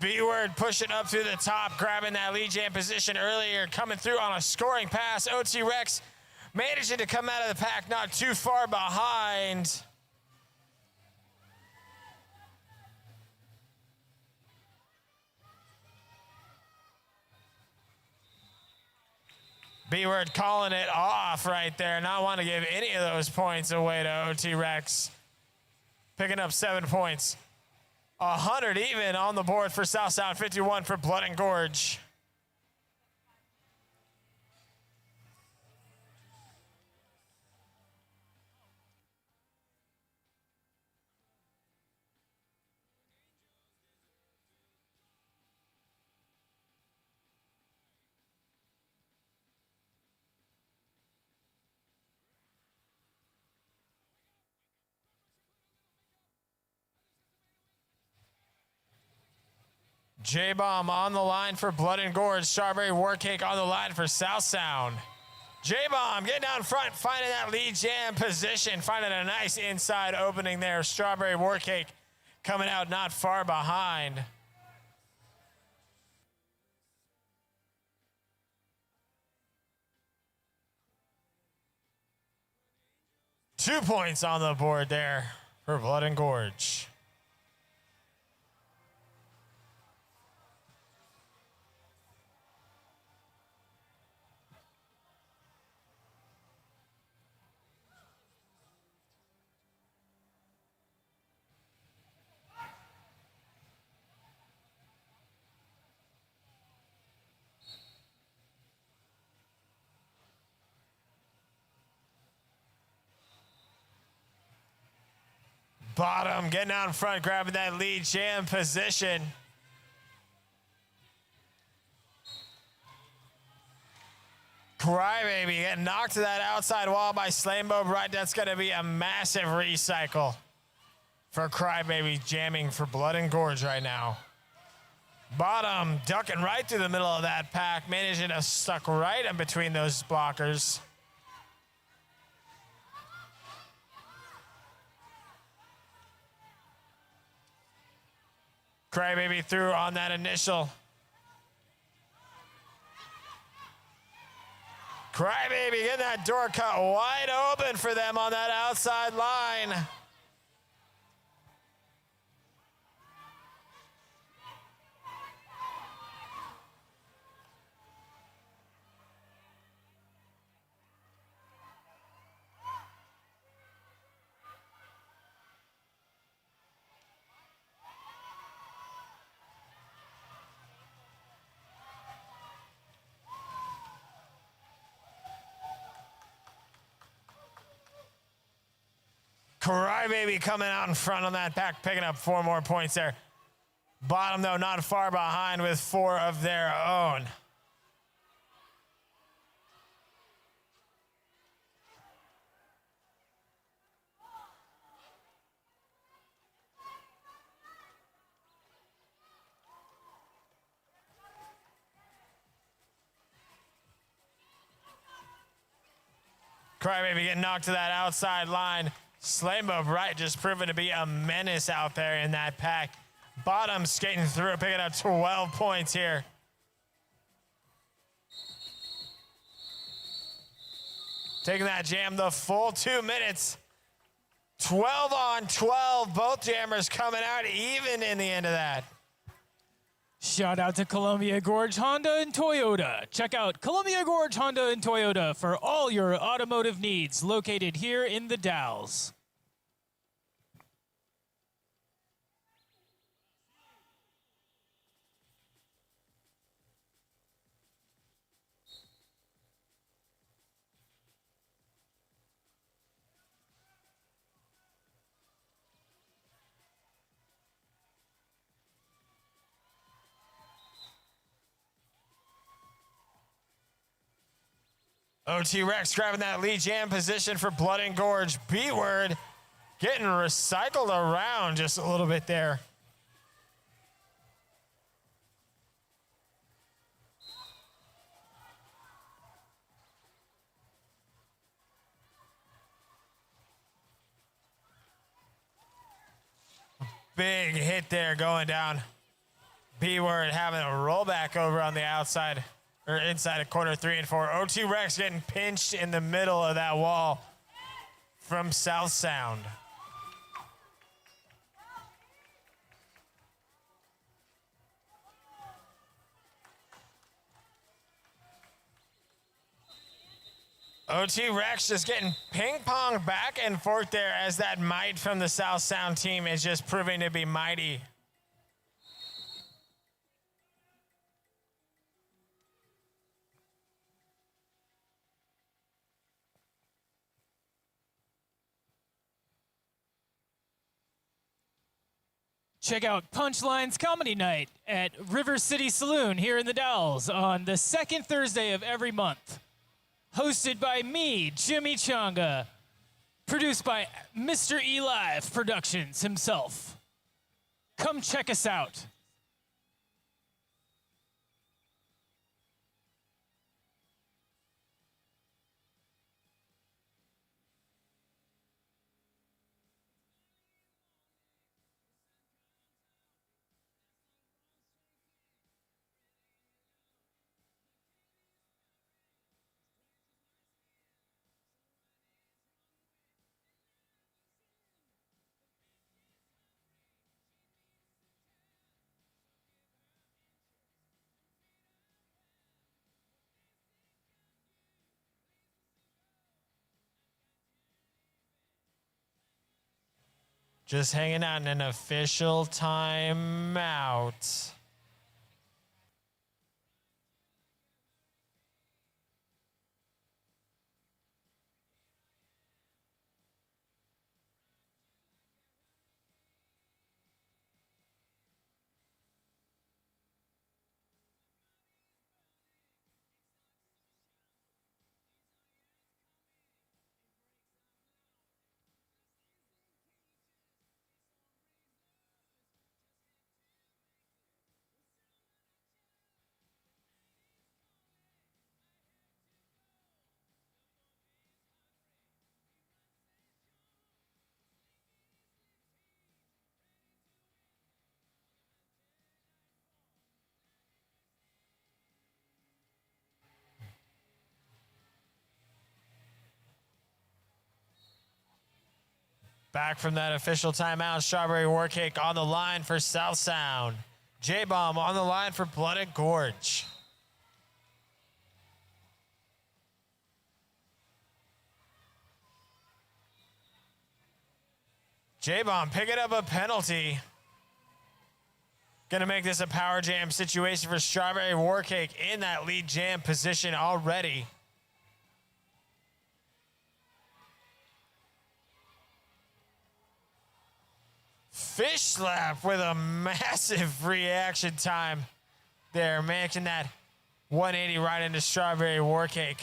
B-Word pushing up through the top, grabbing that lead jam position earlier, coming through on a scoring pass. OT Rex managing to come out of the pack not too far behind. B-Word calling it off right there. Not want to give any of those points away to OT Rex. Picking up 7 points. 100 even on the board for South Sound, 51 for Blood and Gorge. J-Bomb on the line for Blood and Gorge. Strawberry Warcake on the line for South Sound. J-Bomb getting down front, finding that lead jam position, finding a nice inside opening there. Strawberry Warcake coming out not far behind. Two points on the board there for Blood and Gorge. Bottom getting out in front, grabbing that lead jam position. Crybaby getting knocked to that outside wall by Slambo Bright. That's going to be a massive recycle for Crybaby, jamming for Blood and Gorge right now. Bottom ducking right through the middle of that pack, managing to stuck right in between those blockers. Crybaby through on that initial. Crybaby getting that door cut wide open for them on that outside line. Crybaby coming out in front on that pack, picking up 4 more points there. Bottom, though, not far behind with 4 of their own. Crybaby getting knocked to that outside line. Slambo Bright just proving to be a menace out there in that pack. Bottom skating through, picking up 12 points here. Taking that jam the full 2 minutes. 12 on 12. Both jammers coming out even in the end of that. Shout out to Columbia Gorge Honda and Toyota. Check out Columbia Gorge Honda and Toyota for all your automotive needs, located here in the Dalles. OT Rex grabbing that lead jam position for Blood and Gorge. B-Word getting recycled around just a little bit there. Big hit there going down B-word having a rollback over on the outside or inside of corner 3 and 4. O2 Rex getting pinched in the middle of that wall from South Sound. OT Rex just getting ping-pong back and forth there as that might from the South Sound team is just proving to be mighty. Check out Punchline's Comedy Night at River City Saloon here in the Dalles on the second Thursday of every month. Hosted by me, Jimmy Changa. Produced by Mr. Eli Productions himself. Come check us out. Just hanging out in an official timeout. Back from that official timeout, Strawberry Warcake on the line for South Sound. J-Bomb on the line for Blood and Gorge. J-Bomb picking up a penalty. Gonna make this a power jam situation for Strawberry Warcake in that lead jam position already. Fish slap with a massive reaction time there, making that 180 right into Strawberry Warcake.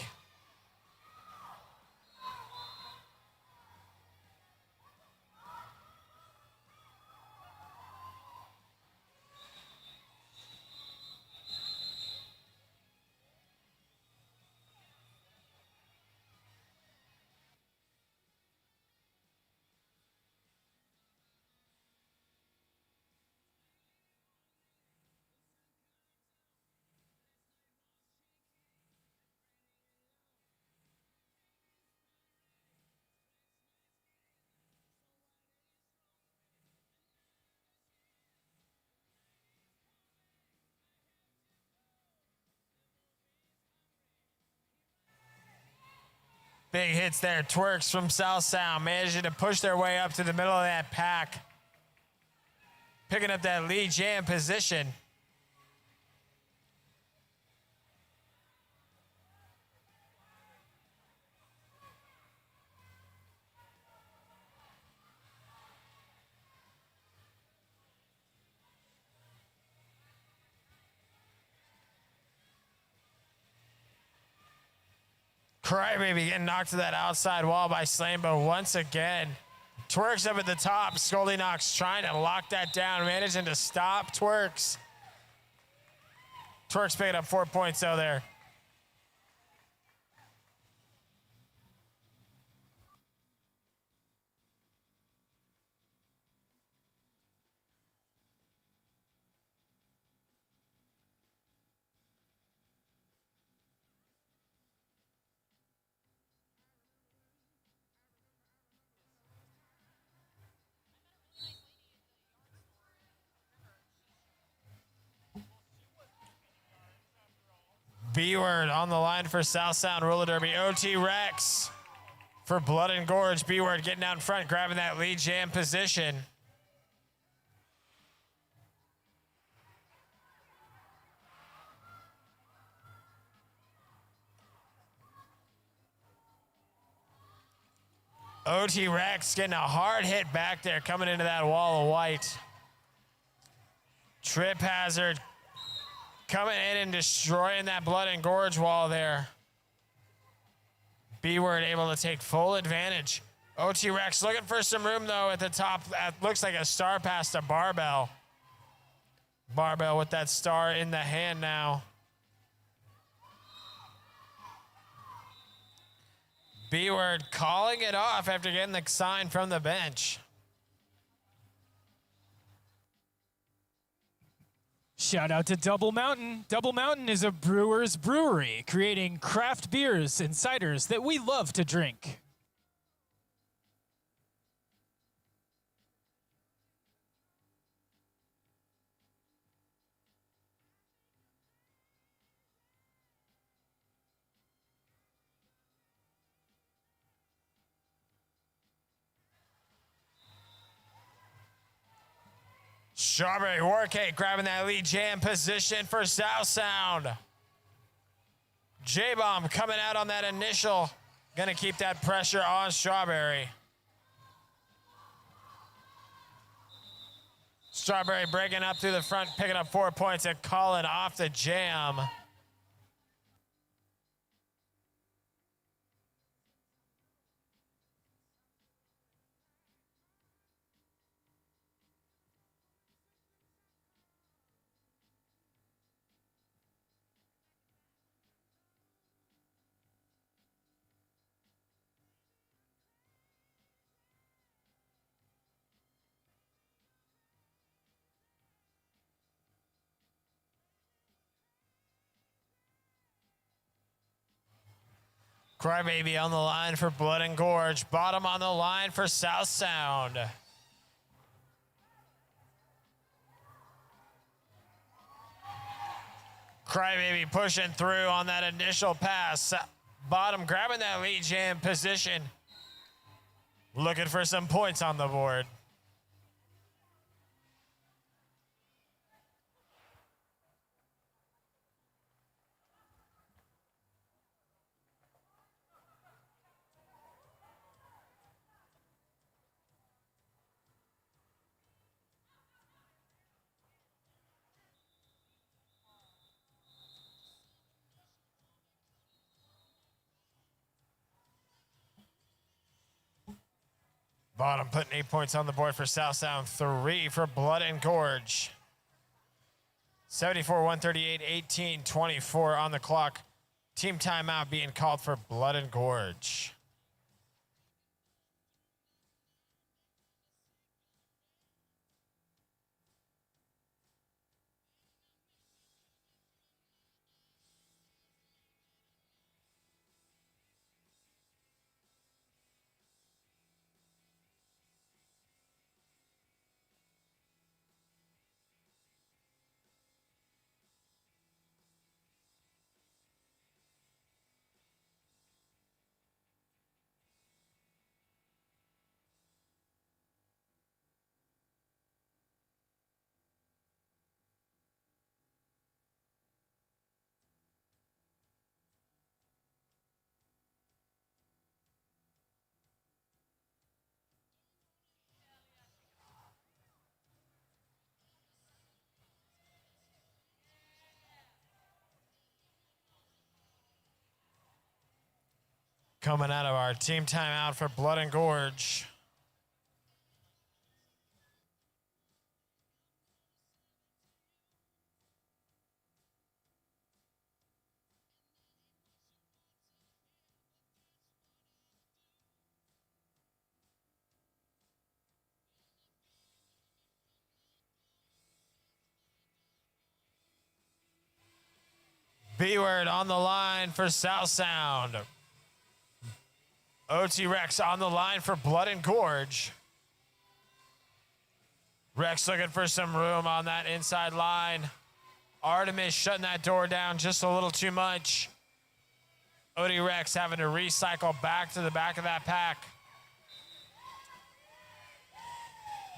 Big hits there. Twerks from South Sound managing to push their way up to the middle of that pack. Picking up that lead jam position. Crybaby getting knocked to that outside wall by Slambo once again. Twerks up at the top. Scully Knox trying to lock that down, managing to stop Twerks. Twerks picking up 4 points though there. B-Word on the line for South Sound Roller Derby. OT Rex for Blood and Gorge. B-Word getting out in front, grabbing that lead jam position. OT Rex getting a hard hit back there, coming into that wall of white. Trip Hazard coming in and destroying that Blood and Gorge wall there. B-Word able to take full advantage. OT Rex looking for some room though at the top. That looks like a star pass to Barbell. Barbell with that star in the hand now. B-Word calling it off after getting the sign from the bench. Shout out to Double Mountain. Double Mountain is a brewer's brewery, creating craft beers and ciders that we love to drink. Strawberry Warcake grabbing that lead jam position for South Sound. J-Bomb coming out on that initial. Gonna keep that pressure on Strawberry. Strawberry breaking up through the front, picking up 4 points and calling off the jam. Crybaby on the line for Blood and Gorge. Bottom on the line for South Sound. Crybaby pushing through on that initial pass. Bottom grabbing that lead jam position. Looking for some points on the board. Bottom putting 8 points on the board for South Sound, 3 for Blood and Gorge. 74, 138, 18, 24 on the clock. Team timeout being called for Blood and Gorge. Coming out of our team timeout for Blood and Gorge. B-Word on the line for South Sound. OT Rex on the line for Blood and Gorge. Rex looking for some room on that inside line. Artemis shutting that door down just a little too much. OD Rex having to recycle back to the back of that pack.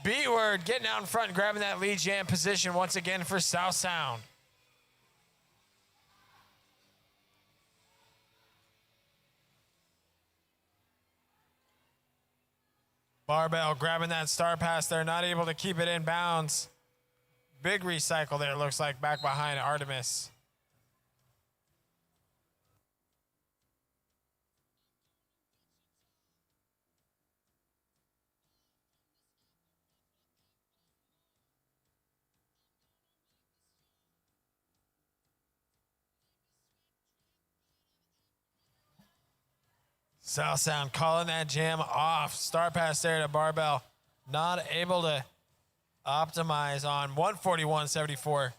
B-Word getting out in front and grabbing that lead jam position once again for South Sound. Barbell grabbing that star pass there, not able to keep it in bounds. Big recycle there, looks like, back behind Artemis. South Sound calling that jam off. Star pass there to Barbell. Not able to optimize on 141.74.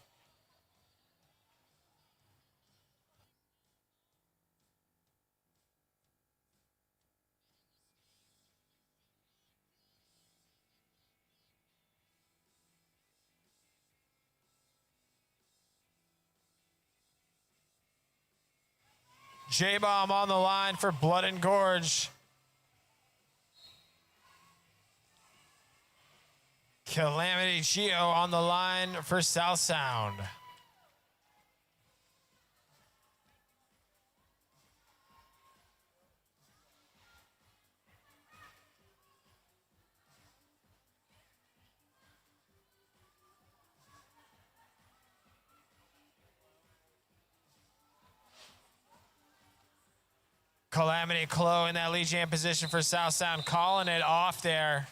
J-Bomb on the line for Blood and Gorge. Calamity Geo on the line for South Sound. Calamity Clo in that lead jam position for South Sound, calling it off there.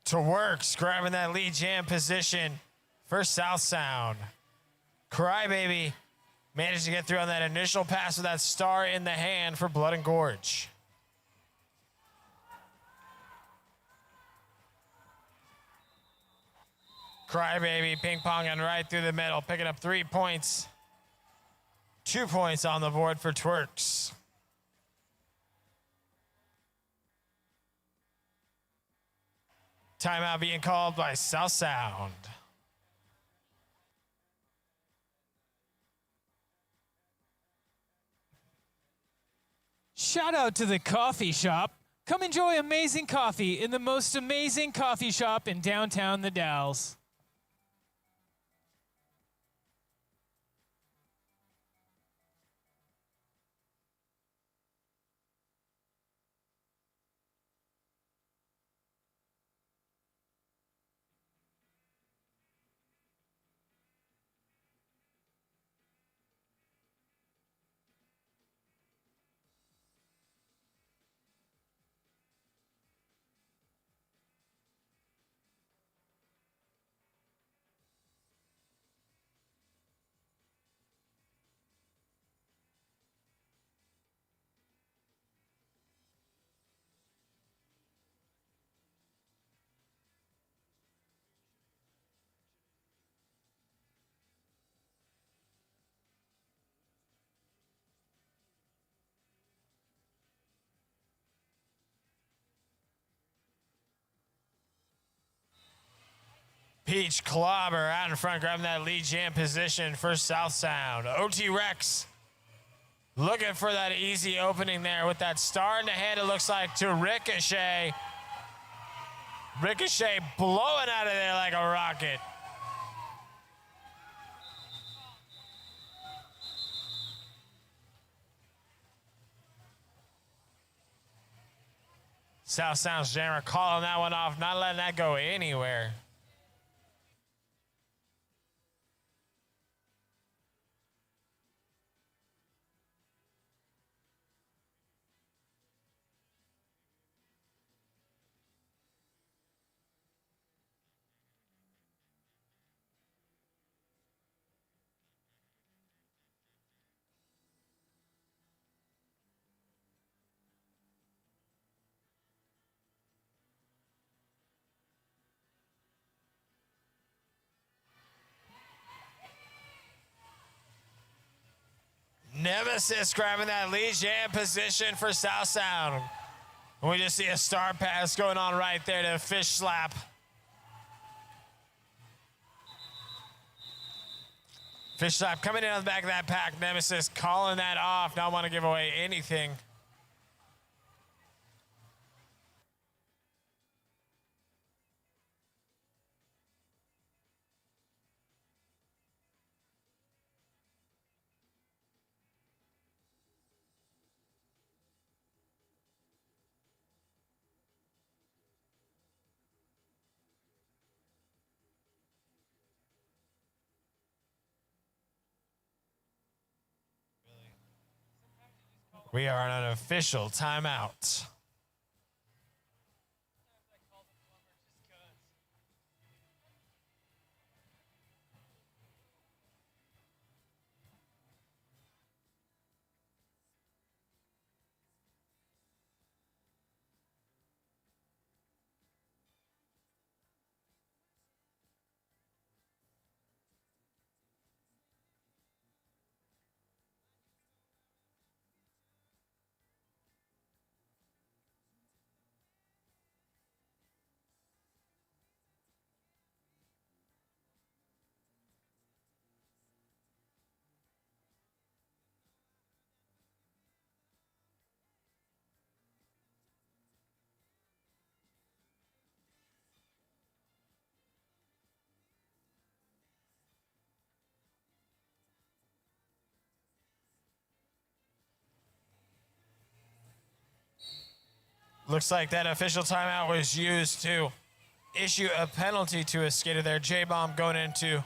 To Works, grabbing that lead jam position for South Sound. Crybaby managed to get through on that initial pass with that star in the hand for Blood and Gorge. Crybaby ping-ponging right through the middle, picking up 3 points. 2 points on the board for Twerks. Timeout being called by South Sound. Shout out to the coffee shop. Come enjoy amazing coffee in the most amazing coffee shop in downtown The Dalles. Peach Clobber out in front, grabbing that lead jam position for South Sound. OT Rex looking for that easy opening there with that star in the hand, it looks like, to Ricochet. Ricochet blowing out of there like a rocket. South Sound's jammer calling that one off, not letting that go anywhere. Nemesis grabbing that lead jam position for South Sound. And we just see a star pass going on right there to Fish Slap. Fish Slap coming in on the back of that pack. Nemesis calling that off. Not want to give away anything. We are on an official timeout. Looks like that official timeout was used to issue a penalty to a skater there. J-Bomb going into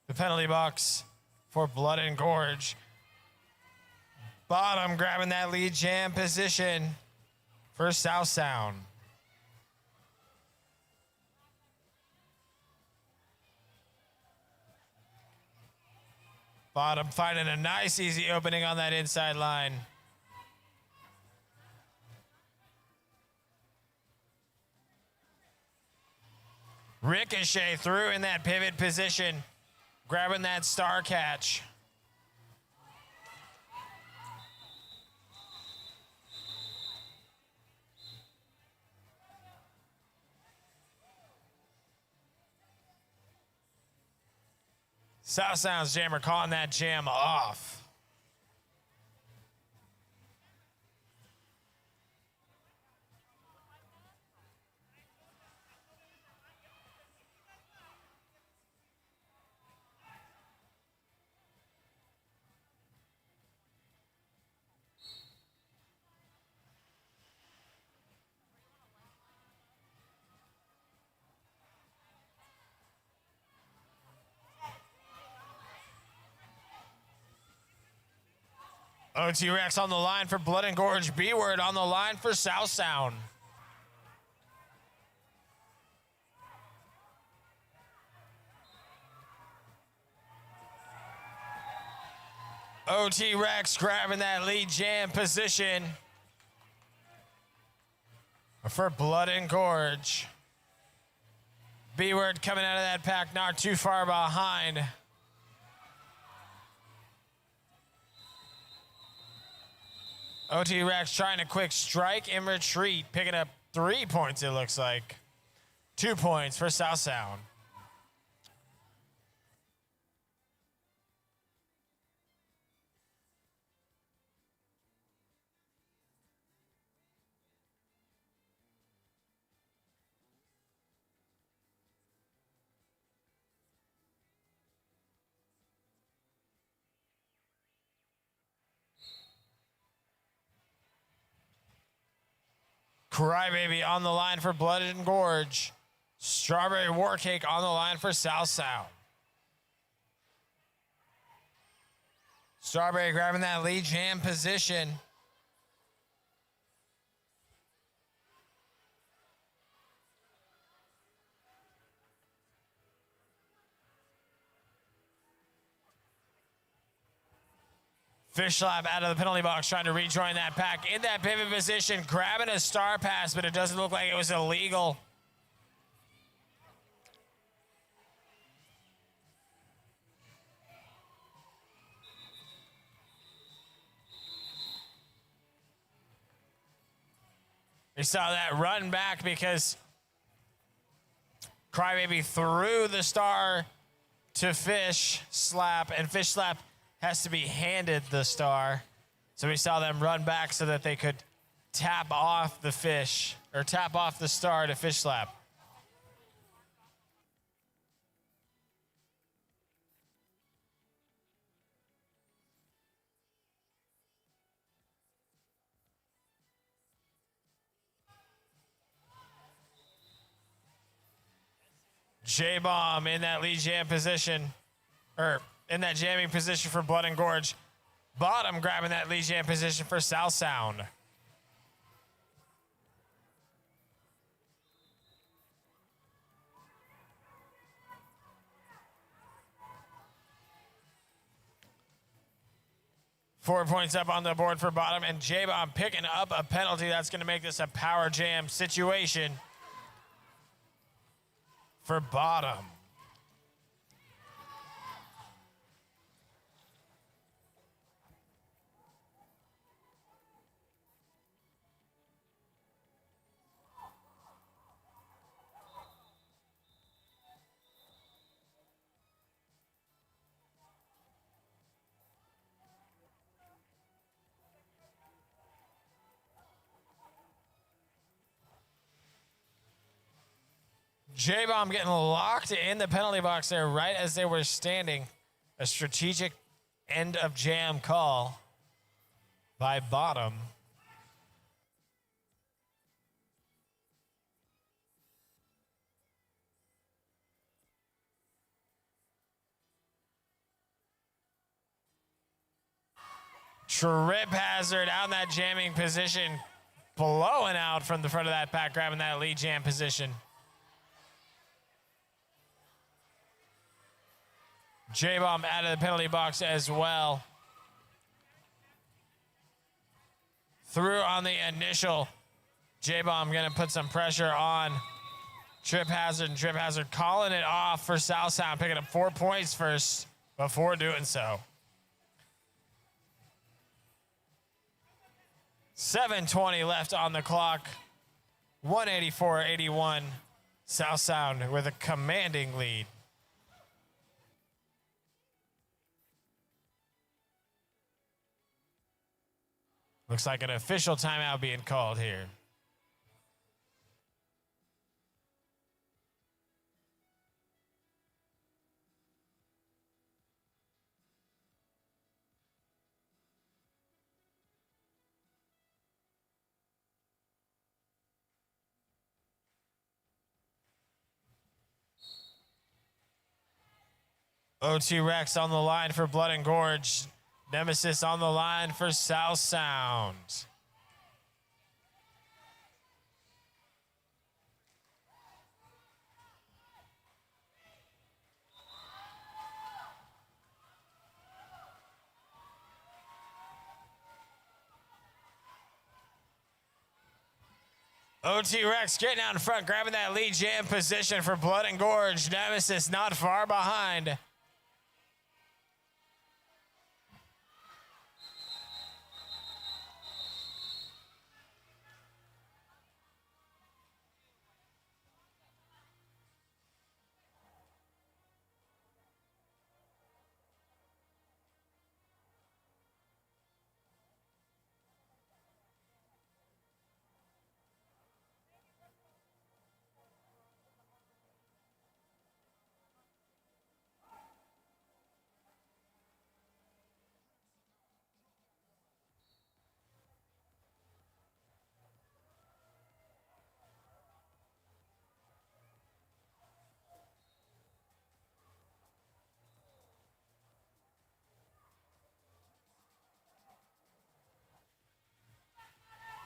the penalty box for Blood and Gorge. Bottom grabbing that lead jam position for South Sound. Bottom finding a nice easy opening on that inside line. Ricochet through in that pivot position, grabbing that star catch. South Sound's jammer calling that jam off. OT Rex on the line for Blood and Gorge. B-Word on the line for South Sound. OT Rex grabbing that lead jam position for Blood and Gorge. B-Word coming out of that pack not too far behind. OT Rex trying a quick strike and retreat, picking up 3 points, it looks like. 2 points for South Sound. Crybaby on the line for Blood and Gorge. Strawberry Warcake on the line for South Sound. Strawberry grabbing that lead jam position. Fish Slap out of the penalty box, trying to rejoin that pack in that pivot position, grabbing a star pass, but it doesn't look like it was illegal. We saw that run back because Crybaby threw the star to Fish Slap, and Fish Slap has to be handed the star. So we saw them run back so that they could tap off the fish, or tap off the star to Fish Slap. J-Bomb in that lead jam position, or in that jamming position for Blood and Gorge. Bottom grabbing that lead jam position for South Sound. Four points up on the board for Bottom, and J-Bomb picking up a penalty. That's going to make this a power jam situation for Bottom. J-Bomb getting locked in the penalty box there right as they were standing. A strategic end of jam call by Bottom. Trip hazard out in that jamming position, blowing out from the front of that pack, grabbing that lead jam position. J-Bomb out of the penalty box as well. Through on the initial. J-Bomb going to put some pressure on Trip Hazard, and Trip Hazard calling it off for South Sound, picking up 4 points first before doing so. 7:20 left on the clock. 184-81. South Sound with a commanding lead. Looks like an official timeout being called here. OT Rex on the line for Blood and Gorge. Nemesis on the line for South Sound. OT Rex getting out in front, grabbing that lead jam position for Blood and Gorge. Nemesis not far behind.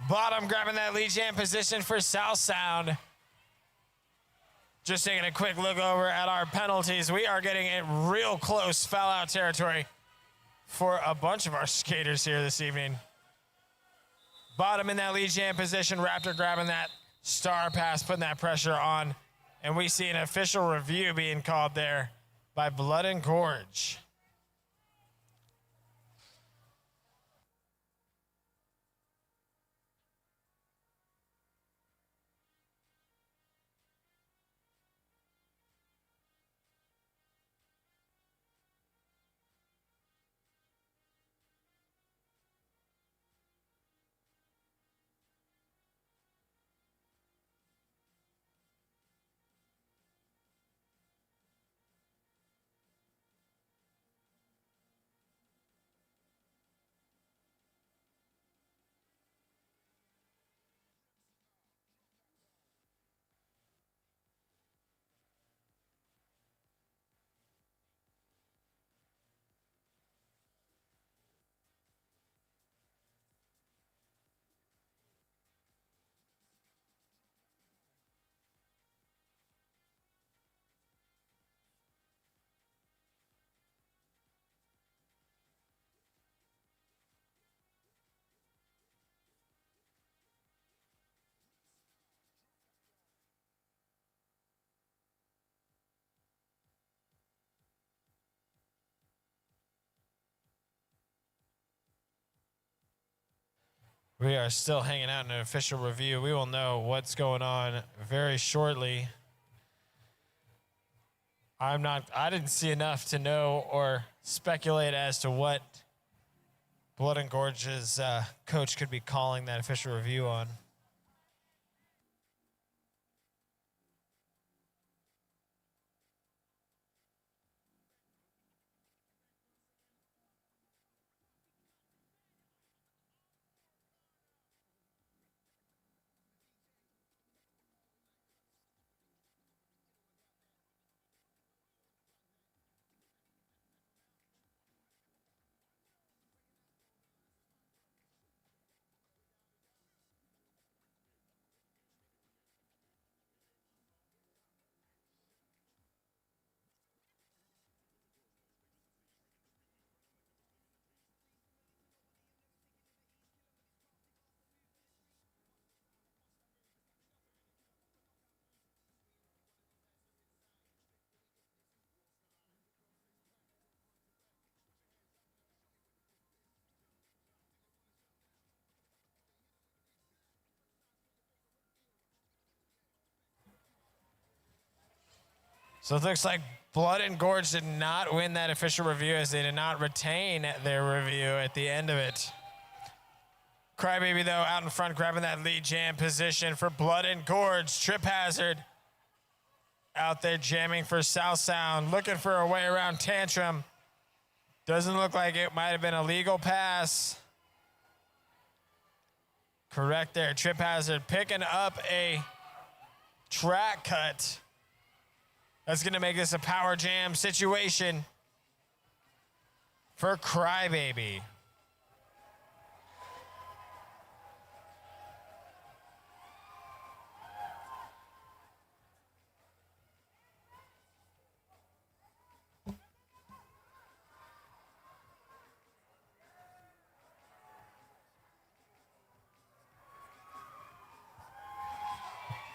Bottom grabbing that lead jam position for South Sound. Just taking a quick look over at our penalties. We are getting in real close foul out territory for a bunch of our skaters here this evening. Bottom in that lead jam position. Raptor grabbing that star pass, putting that pressure on. And we see an official review being called there by Blood and Gorge. We are still hanging out in an official review. We will know what's going on very shortly. I didn't see enough to know or speculate as to what Blood and Gorge's coach could be calling that official review on. So it looks like Blood and Gorge did not win that official review, as they did not retain their review at the end of it. Crybaby, though, out in front, grabbing that lead jam position for Blood and Gorge. Trip Hazard out there jamming for South Sound, looking for a way around Tantrum. Doesn't look like it might have been a legal pass. Correct there. Trip Hazard picking up a track cut. That's going to make this a power jam situation for Crybaby.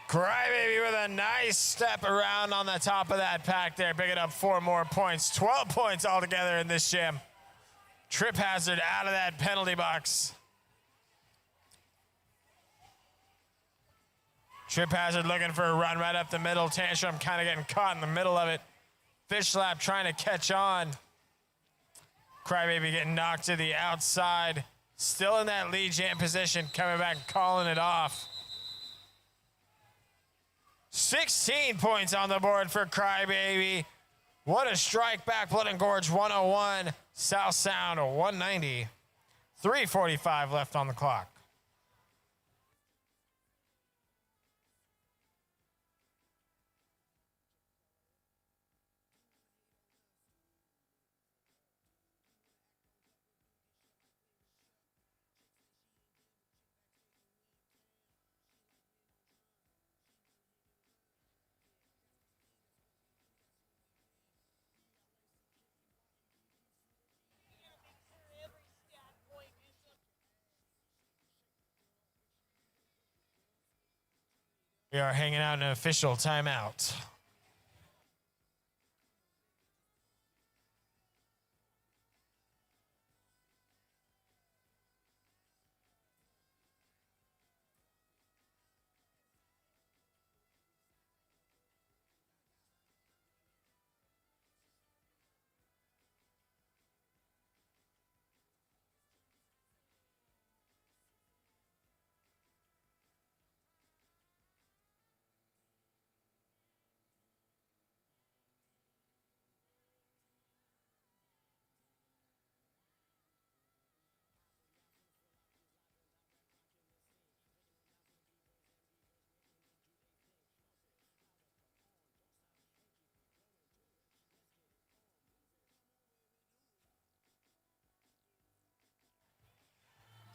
Crybaby with a nice step around on the top of that pack there, picking up 4 more points. 12 points altogether in this jam. Trip Hazard out of that penalty box. Trip Hazard looking for a run right up the middle. Tantrum kind of getting caught in the middle of it. Fish Slap trying to catch on. Crybaby getting knocked to the outside. Still in that lead jam position, coming back and calling it off. 16 points on the board for Crybaby. What a strike back. Blood and Gorge 101. South Sound 190. 3:45 left on the clock. We are hanging out in an official timeout.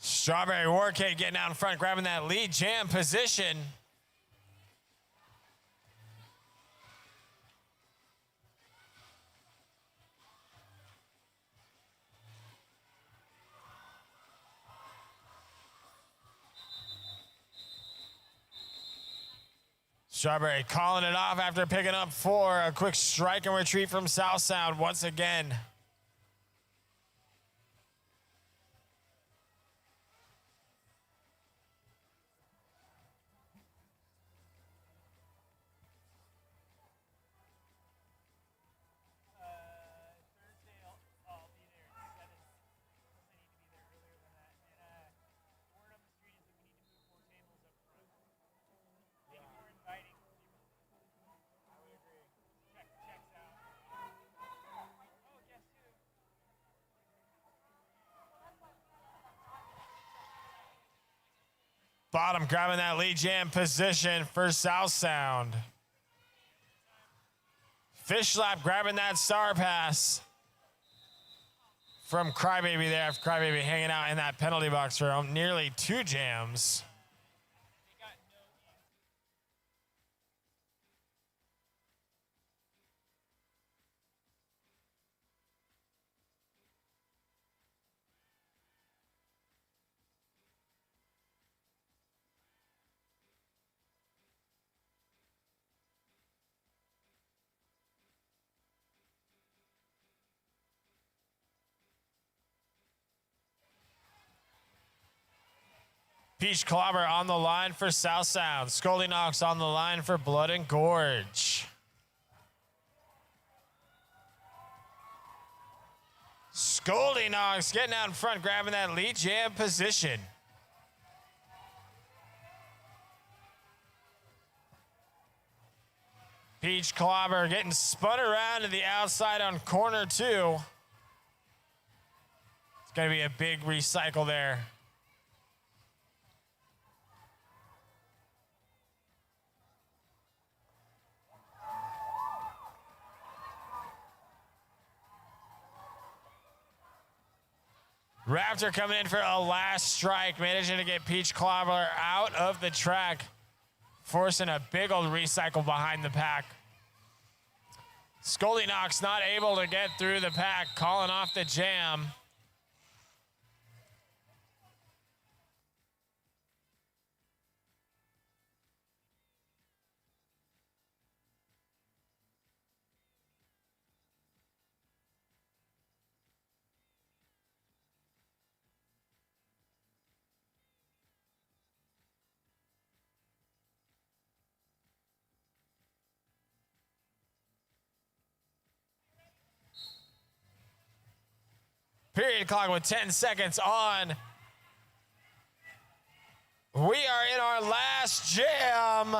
Strawberry Warcade getting out in front, grabbing that lead jam position. Strawberry calling it off after picking up 4. A quick strike and retreat from South Sound once again. Bottom grabbing that lead jam position for South Sound. Fish Slap grabbing that star pass from Crybaby there. Crybaby hanging out in that penalty box for nearly 2 jams. Peach Clobber on the line for South Sound. Scolding Knox on the line for Blood and Gorge. Scolding Knox getting out in front, grabbing that lead jam position. Peach Clobber getting spun around to the outside on corner 2. It's going to be a big recycle there. Raptor coming in for a last strike, managing to get Peach Clobber out of the track, forcing a big old recycle behind the pack. Scolding Knox not able to get through the pack, calling off the jam. Period clock with 10 seconds on. We are in our last jam.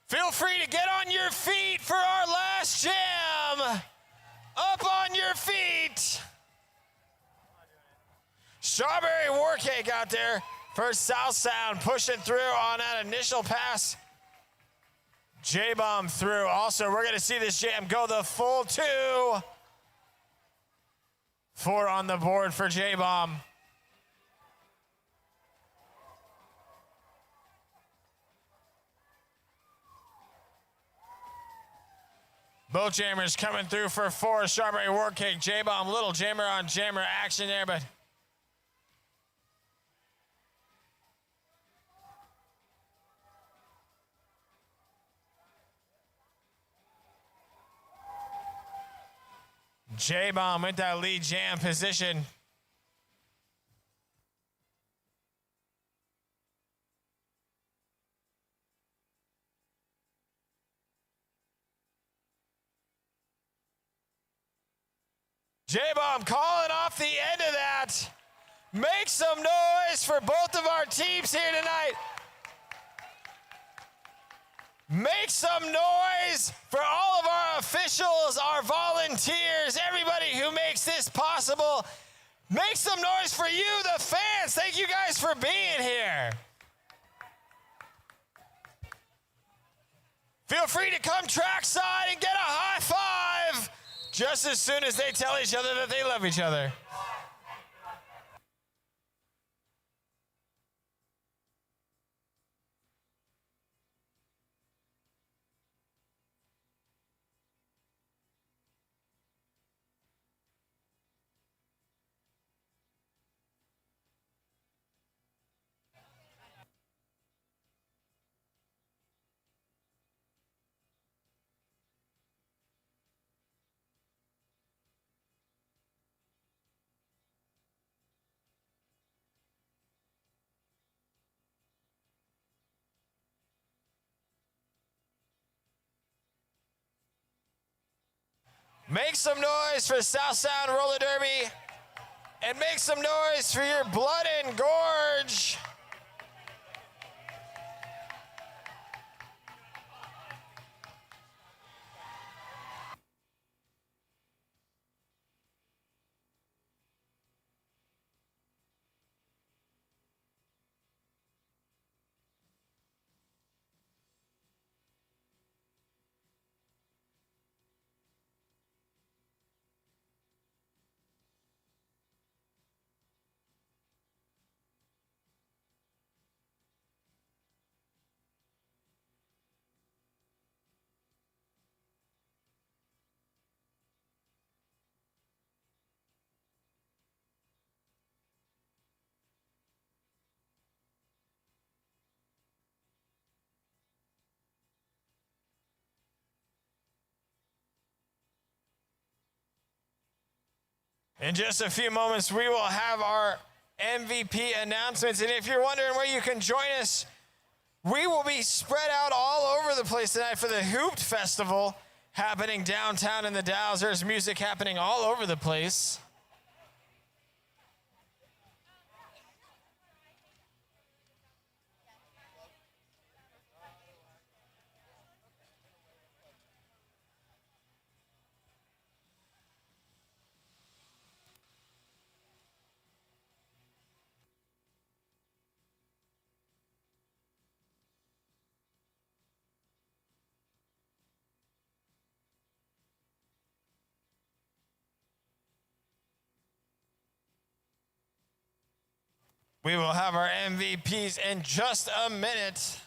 Feel free to get on your feet for our last jam. Up on your feet. Strawberry Warcake out there for South Sound, pushing through on that initial pass. J-Bomb through. Also, we're going to see this jam go the full 2. 4 on the board for J-Bomb. Both jammers coming through for 4. Strawberry Warcake, J-Bomb, little jammer on jammer action there, but J-Bomb with that lead jam position. J-Bomb calling off the end of that. Make some noise for both of our teams here tonight. Make some noise for all of our officials, our volunteers, everybody who makes this possible. Make some noise for you, the fans. Thank you guys for being here. Feel free to come trackside and get a high five just as soon as they tell each other that they love each other. Make some noise for South Sound Roller Derby, and make some noise for your Blood and Gorge. In just a few moments, we will have our MVP announcements. And if you're wondering where you can join us, we will be spread out all over the place tonight for the Hooped Festival happening downtown in the Dalles. There's music happening all over the place. We will have our MVPs in just a minute.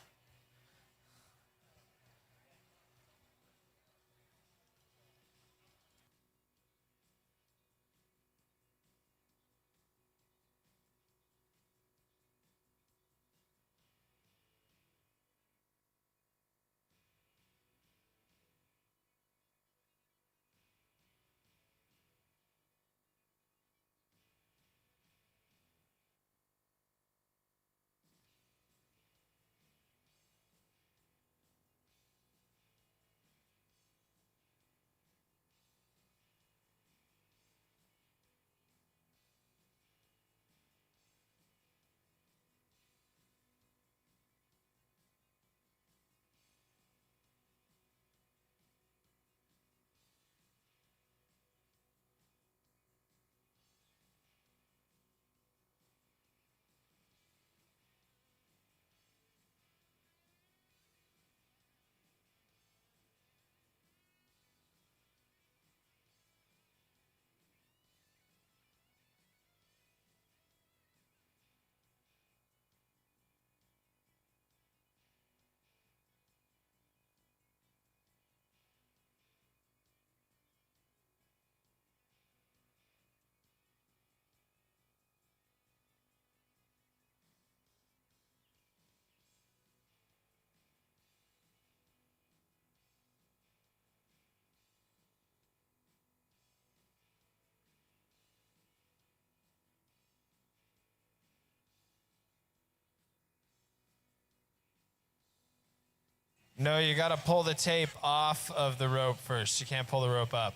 No, you got to pull the tape off of the rope first. You can't pull the rope up.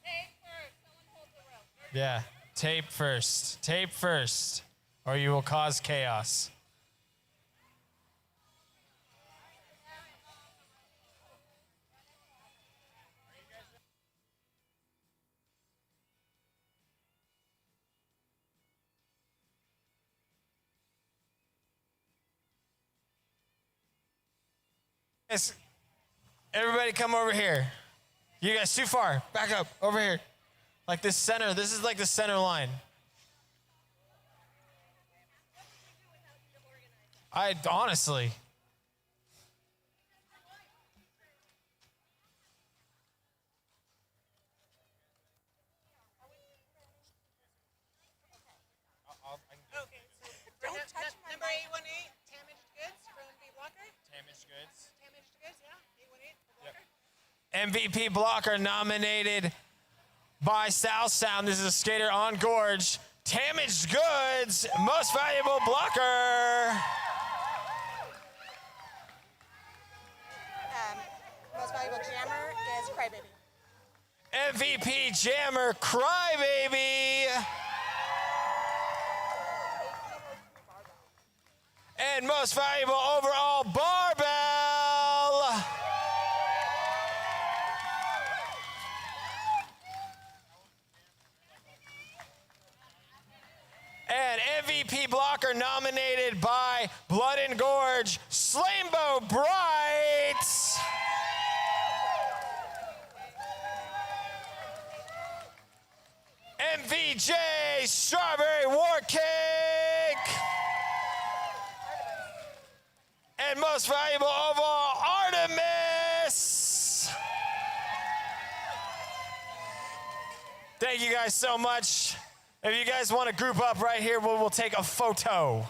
Tape first. Someone hold the rope. Yeah, tape first. Tape first, or you will cause chaos. Yes. Everybody come over here. You guys too far. Back up. Over here. Like this center. This is like the center line. I honestly. Okay. Don't touch number 818, damaged goods for MVP blocker. Damaged goods. Damaged goods, yeah. 818 blocker. MVP blocker nominated by South Sound. This is a skater on Gorge. Damaged goods, most valuable blocker. Most valuable jammer is Crybaby. MVP jammer Crybaby. And most valuable overall barbell. And MVP blocker nominated by Blood and Gorge, Slambo Bright. MVJ Strawberry War Cake. And most valuable overall Artemis. Thank you guys so much. If you guys want to group up right here, we'll take a photo.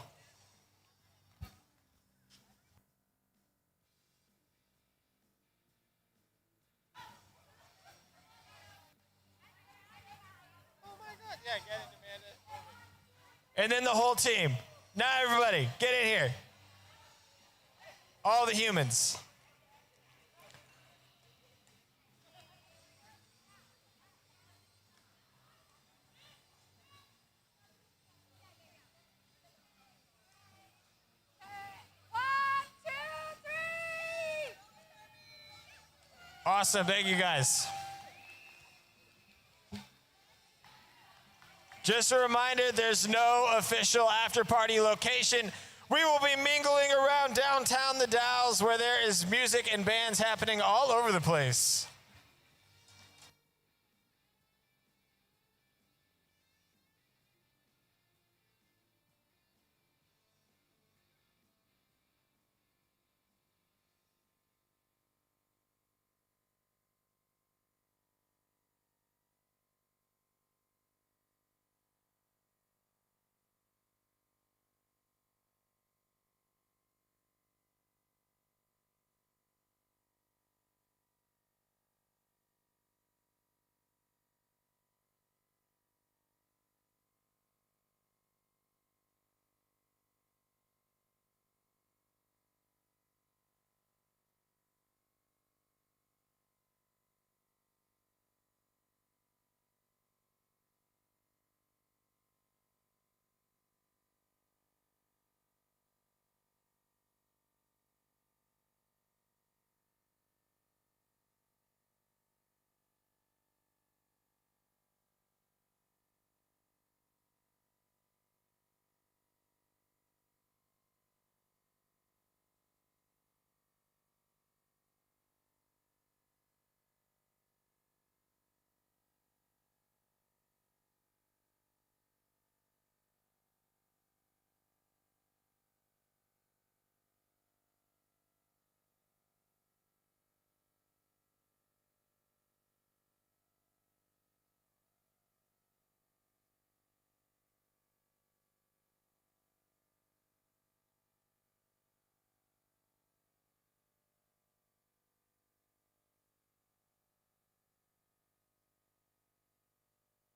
And then the whole team. Now everybody, get in here. All the humans. Awesome, thank you guys. Just a reminder, there's no official after party location. We will be mingling around downtown the Dalles where there is music and bands happening all over the place.